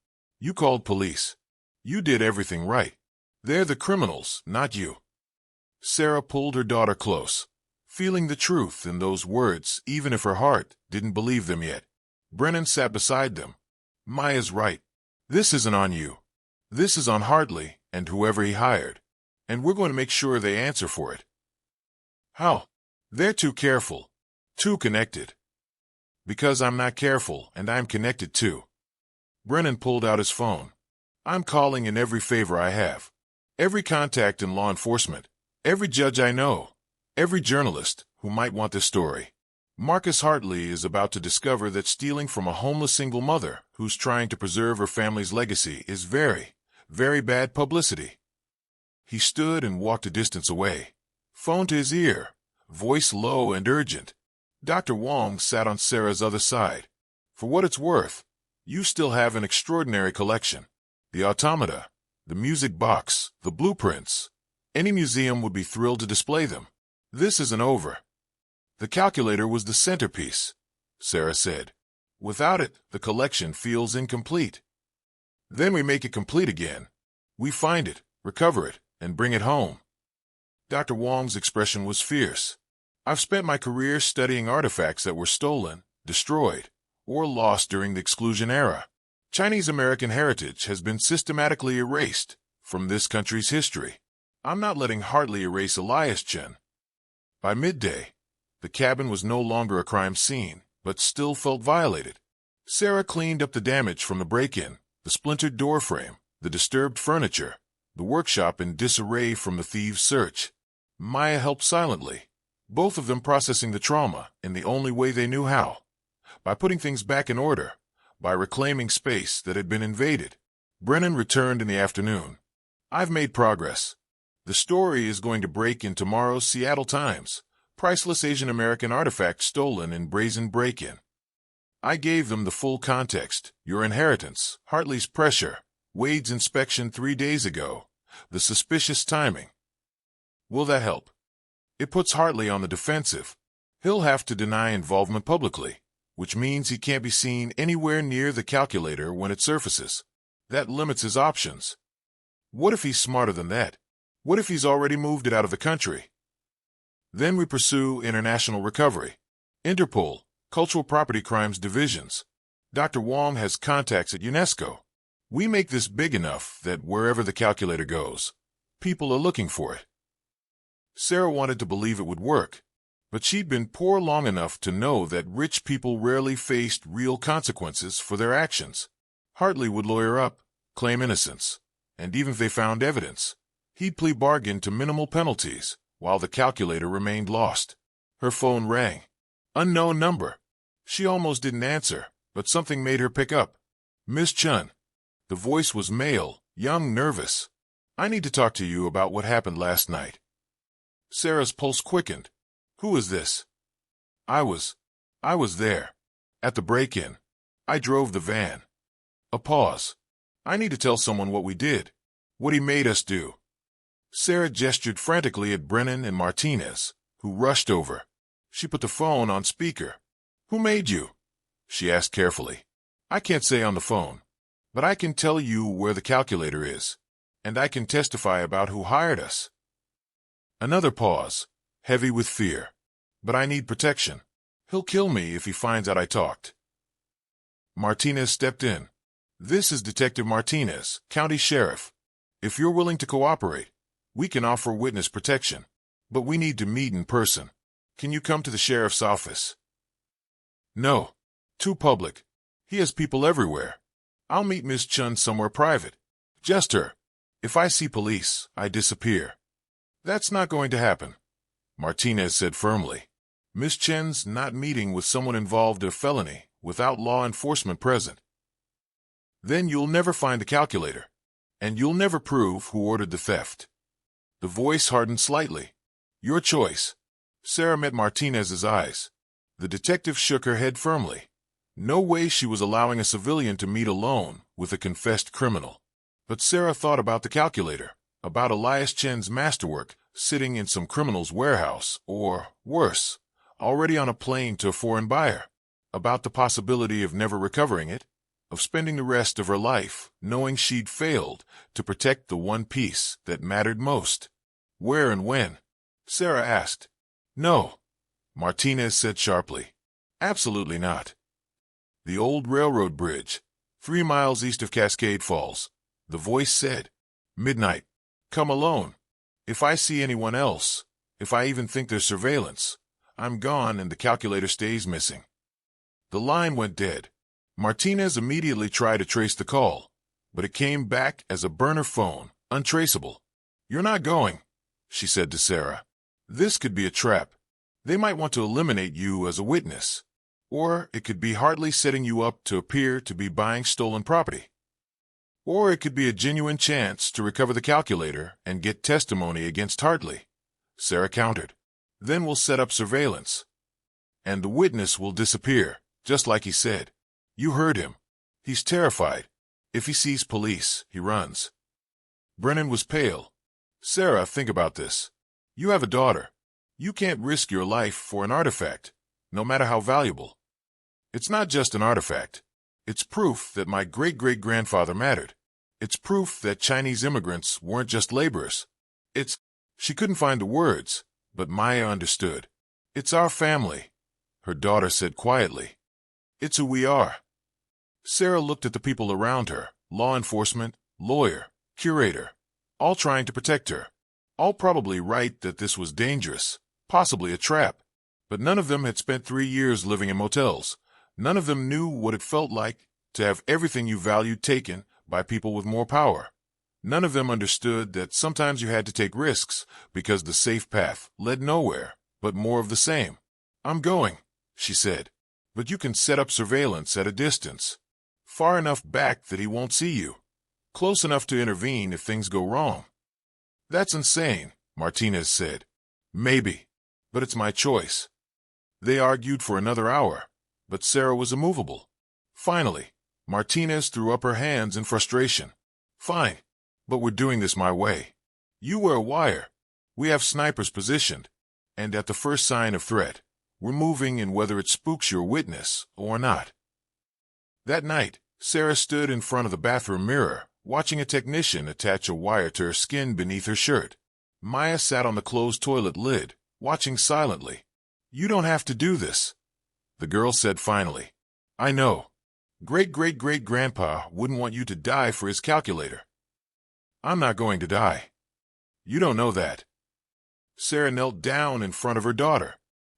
You called police. You did everything right. They're the criminals, not you." Sarah pulled her daughter close, feeling the truth in those words even if her heart didn't believe them yet. Brennan sat beside them. "Maya's right. This isn't on you. This is on Hartley and whoever he hired, and we're going to make sure they answer for it." "How?" "They're too careful. Too connected." "Because I'm not careful and I'm connected too." Brennan pulled out his phone. "I'm calling in every favor I have. Every contact in law enforcement. Every judge I know. Every journalist who might want this story. Marcus Hartley is about to discover that stealing from a homeless single mother who's trying to preserve her family's legacy is very, very bad publicity." He stood and walked a distance away, phone to his ear, voice low and urgent. Dr. Wong sat on Sarah's other side. "For what it's worth, you still have an extraordinary collection. The automata, the music box, the blueprints. Any museum would be thrilled to display them. This isn't over." "The calculator was the centerpiece," Sarah said. "Without it, the collection feels incomplete. Then we make it complete again. We find it, recover it, and bring it home." Dr. Wong's expression was fierce. "I've spent my career studying artifacts that were stolen, destroyed, or lost during the exclusion era. Chinese-American heritage has been systematically erased from this country's history. I'm not letting Hartley erase Elias Chen." By midday, the cabin was no longer a crime scene, but still felt violated. Sarah cleaned up the damage from the break-in, the splintered door frame, the disturbed furniture, the workshop in disarray from the thieves' search. Maya helped silently, both of them processing the trauma in the only way they knew how, by putting things back in order, by reclaiming space that had been invaded. Brennan returned in the afternoon. "I've made progress. The story is going to break in tomorrow's Seattle Times. Priceless Asian American artifact stolen in brazen break-in." I gave them the full context: your inheritance, Hartley's pressure, Wade's inspection 3 days ago, the suspicious timing. "Will that help?" "It puts Hartley on the defensive. He'll have to deny involvement publicly, which means he can't be seen anywhere near the calculator when it surfaces. That limits his options. What if he's smarter than that? What if he's already moved it out of the country?" "Then we pursue international recovery. Interpol, Cultural Property Crimes Divisions. Dr. Wong has contacts at UNESCO. We make this big enough that wherever the calculator goes, people are looking for it." Sarah wanted to believe it would work, but she'd been poor long enough to know that rich people rarely faced real consequences for their actions. Hartley would lawyer up, claim innocence, and even if they found evidence, he'd plea bargain to minimal penalties while the calculator remained lost. Her phone rang. Unknown number. She almost didn't answer, but something made her pick up. "Miss Chen." The voice was male, young, nervous. "I need to talk to you about what happened last night." Sarah's pulse quickened. "Who is this?" I was there. At the break-in. I drove the van." A pause. "I need to tell someone what we did. What he made us do." Sarah gestured frantically at Brennan and Martinez, who rushed over. She put the phone on speaker. "Who made you?" she asked carefully. "I can't say on the phone, but I can tell you where the calculator is, and I can testify about who hired us." Another pause, heavy with fear. "But I need protection. He'll kill me if he finds out I talked." Martinez stepped in. "This is Detective Martinez, County Sheriff. If you're willing to cooperate, we can offer witness protection, but we need to meet in person. Can you come to the sheriff's office?" "No. Too public. He has people everywhere. I'll meet Miss Chen somewhere private. Just her. If I see police, I disappear." "That's not going to happen," Martinez said firmly. "Miss Chen's not meeting with someone involved in a felony without law enforcement present." Then you'll never find the calculator. And you'll never prove who ordered the theft. The voice hardened slightly. Your choice. Sarah met Martinez's eyes. The detective shook her head firmly. No way she was allowing a civilian to meet alone with a confessed criminal. But Sarah thought about the calculator, about Elias Chen's masterwork sitting in some criminal's warehouse, or, worse, already on a plane to a foreign buyer, about the possibility of never recovering it, of spending the rest of her life knowing she'd failed to protect the one piece that mattered most. Where and when? Sarah asked. No, Martinez said sharply. Absolutely not. The old railroad bridge, 3 miles east of Cascade Falls. The voice said. Midnight. Come alone. If I see anyone else, if I even think there's surveillance, I'm gone and the calculator stays missing. The line went dead. Martinez immediately tried to trace the call, but it came back as a burner phone, untraceable. You're not going, she said to Sarah. This could be a trap. They might want to eliminate you as a witness. Or it could be Hartley setting you up to appear to be buying stolen property. Or it could be a genuine chance to recover the calculator and get testimony against Hartley. Sarah countered. Then we'll set up surveillance. And the witness will disappear, just like he said. You heard him. He's terrified. If he sees police, he runs. Brennan was pale. Sarah, think about this. You have a daughter. You can't risk your life for an artifact, no matter how valuable. It's not just an artifact. It's proof that my great-great-grandfather mattered. It's proof that Chinese immigrants weren't just laborers. She couldn't find the words, but Maya understood. It's our family, her daughter said quietly. It's who we are. Sarah looked at the people around her, law enforcement, lawyer, curator, all trying to protect her. All probably right that this was dangerous, possibly a trap. But none of them had spent 3 years living in motels. None of them knew what it felt like to have everything you valued taken by people with more power. None of them understood that sometimes you had to take risks because the safe path led nowhere, but more of the same. I'm going, she said. But you can set up surveillance at a distance. Far enough back that he won't see you. Close enough to intervene if things go wrong. That's insane, Martinez said. Maybe, but it's my choice. They argued for another hour, but Sarah was immovable. Finally, Martinez threw up her hands in frustration. Fine, but we're doing this my way. You wear a wire. We have snipers positioned, and at the first sign of threat, we're moving in whether it spooks your witness or not. That night, Sarah stood in front of the bathroom mirror, watching a technician attach a wire to her skin beneath her shirt. Maya sat on the closed toilet lid, watching silently. You don't have to do this, the girl said finally. I know. Great-great-great-grandpa wouldn't want you to die for his calculator. I'm not going to die. You don't know that. Sarah knelt down in front of her daughter.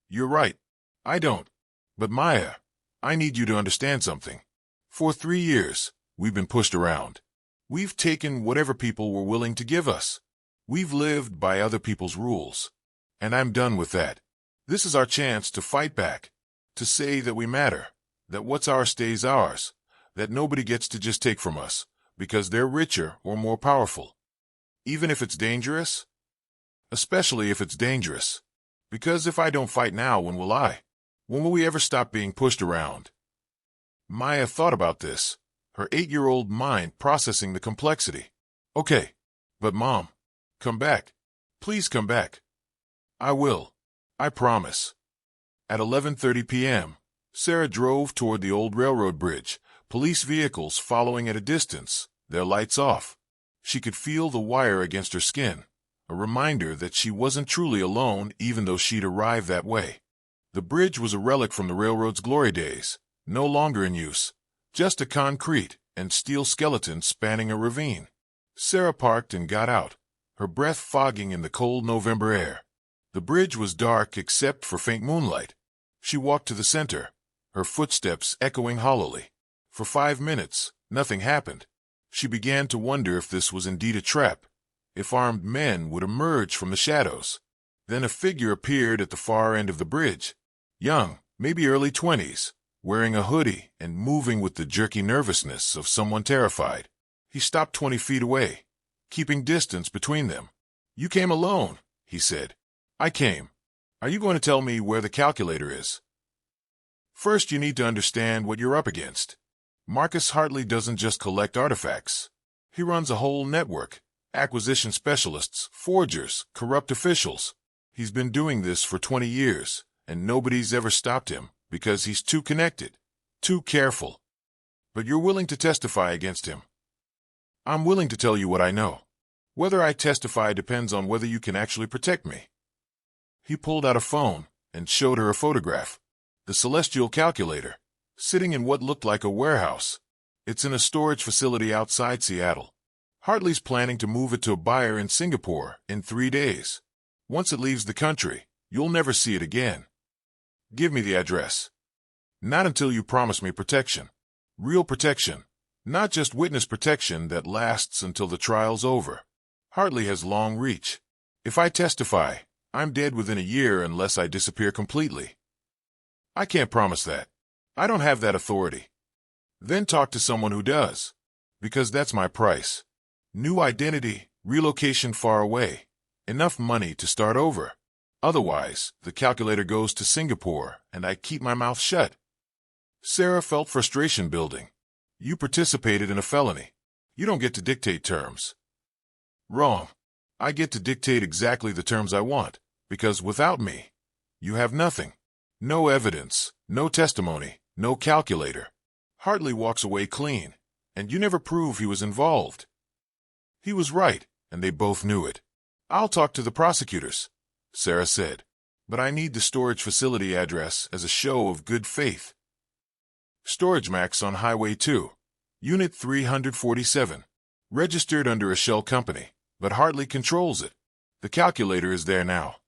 You're right. I don't. But Maya, I need you to understand something. For 3 years, we've been pushed around. We've taken whatever people were willing to give us. We've lived by other people's rules. And I'm done with that. This is our chance to fight back, to say that we matter, that what's ours stays ours, that nobody gets to just take from us, because they're richer or more powerful. Even if it's dangerous? Especially if it's dangerous. Because if I don't fight now, when will I? When will we ever stop being pushed around? Maya thought about this, her 8-year-old mind processing the complexity. Okay, but Mom, come back. Please come back. I will. I promise. At 11:30 p.m., Sarah drove toward the old railroad bridge, police vehicles following at a distance, their lights off. She could feel the wire against her skin, a reminder that she wasn't truly alone even though she'd arrived that way. The bridge was a relic from the railroad's glory days, no longer in use, just a concrete and steel skeleton spanning a ravine. Sarah parked and got out, her breath fogging in the cold November air. The bridge was dark except for faint moonlight. She walked to the center, her footsteps echoing hollowly. For 5 minutes, nothing happened. She began to wonder if this was indeed a trap, if armed men would emerge from the shadows. Then a figure appeared at the far end of the bridge. Young, maybe early 20s, wearing a hoodie and moving with the jerky nervousness of someone terrified. He stopped 20 feet away, keeping distance between them. "You came alone," he said. "I came. Are you going to tell me where the calculator is?" "First, you need to understand what you're up against. Marcus Hartley doesn't just collect artifacts. He runs a whole network: acquisition specialists, forgers, corrupt officials. He's been doing this for 20 years, and nobody's ever stopped him because he's too connected, too careful. But you're willing to testify against him." "I'm willing to tell you what I know. Whether I testify depends on whether you can actually protect me." He pulled out a phone and showed her a photograph. The celestial calculator, sitting in what looked like a warehouse. It's in a storage facility outside Seattle. Hartley's planning to move it to a buyer in Singapore in 3 days. Once it leaves the country, you'll never see it again. "Give me the address." "Not until you promise me protection. Real protection. Not just witness protection that lasts until the trial's over. Hartley has long reach. If I testify, I'm dead within a year unless I disappear completely." "I can't promise that. I don't have that authority." "Then talk to someone who does. Because that's my price. New identity, relocation far away, enough money to start over. Otherwise, the calculator goes to Singapore and I keep my mouth shut." Sarah felt frustration building. "You participated in a felony. You don't get to dictate terms." "Wrong. I get to dictate exactly the terms I want, because without me, you have nothing. No evidence, no testimony, no calculator. Hartley walks away clean, and you never prove he was involved." He was right, and they both knew it. "I'll talk to the prosecutors," Sarah said, "but I need the storage facility address as a show of good faith." Storage Max on Highway 2, Unit 347, registered under a shell company, but Hartley controls it. The calculator is there now.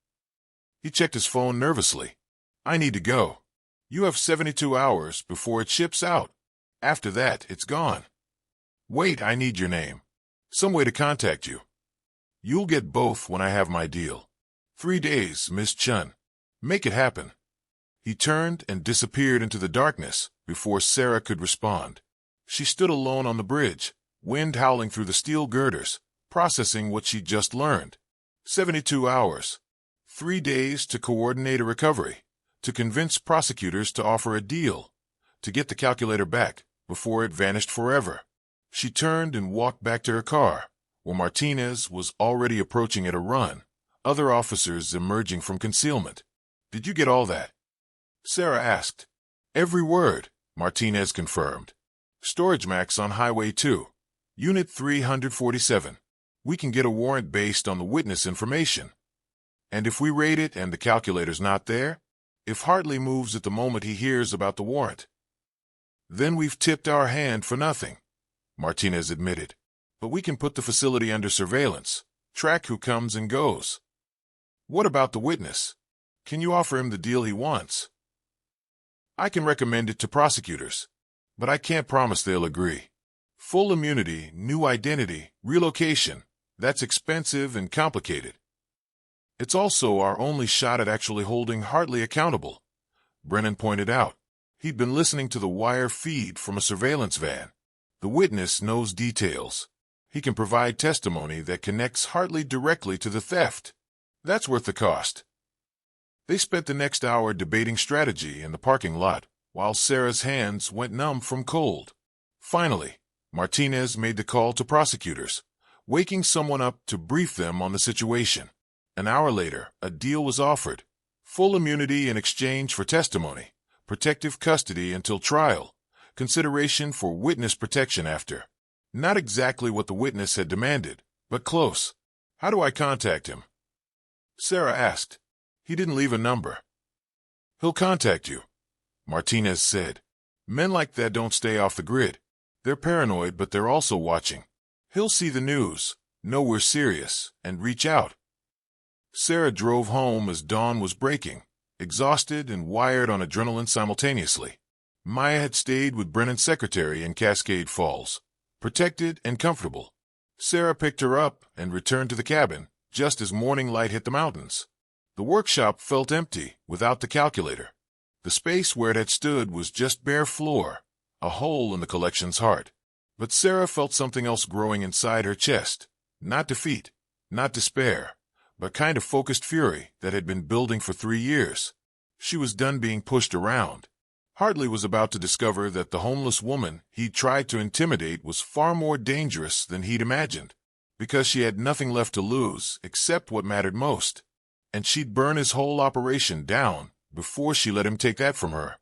He checked his phone nervously. "I need to go. You have 72 hours before it ships out. After that, it's gone." "Wait, I need your name. Some way to contact you." "You'll get both when I have my deal. 3 days, Miss Chen. Make it happen." He turned and disappeared into the darkness before Sarah could respond. She stood alone on the bridge, wind howling through the steel girders, processing what she'd just learned. 72 hours. 3 days to coordinate a recovery, to convince prosecutors to offer a deal, to get the calculator back before it vanished forever. She turned and walked back to her car, where Martinez was already approaching at a run, other officers emerging from concealment. "Did you get all that?" Sarah asked. "Every word," Martinez confirmed. "Storage Max on Highway 2, Unit 347. We can get a warrant based on the witness information. And if we raid it and the calculator's not there, if Hartley moves at the moment he hears about the warrant, then we've tipped our hand for nothing," Martinez admitted. "But we can put the facility under surveillance, track who comes and goes." "What about the witness? Can you offer him the deal he wants?" "I can recommend it to prosecutors, but I can't promise they'll agree. Full immunity, new identity, relocation, that's expensive and complicated. It's also our only shot at actually holding Hartley accountable," Brennan pointed out. He'd been listening to the wire feed from a surveillance van. The witness knows details. He can provide testimony that connects Hartley directly to the theft. That's worth the cost. They spent the next hour debating strategy in the parking lot, while Sarah's hands went numb from cold. Finally, Martinez made the call to prosecutors, waking someone up to brief them on the situation. An hour later, a deal was offered. Full immunity in exchange for testimony, protective custody until trial, consideration for witness protection after. Not exactly what the witness had demanded, but close. "How do I contact him?" Sarah asked. "He didn't leave a number." "He'll contact you," Martinez said. "Men like that don't stay off the grid. They're paranoid, but they're also watching. He'll see the news, know we're serious, and reach out." Sarah drove home as dawn was breaking, exhausted and wired on adrenaline simultaneously. Maya had stayed with Brennan's secretary in Cascade Falls, protected and comfortable. Sarah picked her up and returned to the cabin just as morning light hit the mountains. The workshop felt empty without the calculator. The space where it had stood was just bare floor, a hole in the collection's heart. But Sarah felt something else growing inside her chest. Not defeat, not despair, but kind of focused fury that had been building for 3 years. She was done being pushed around. Hartley was about to discover that the homeless woman he'd tried to intimidate was far more dangerous than he'd imagined, because she had nothing left to lose except what mattered most, and she'd burn his whole operation down before she let him take that from her.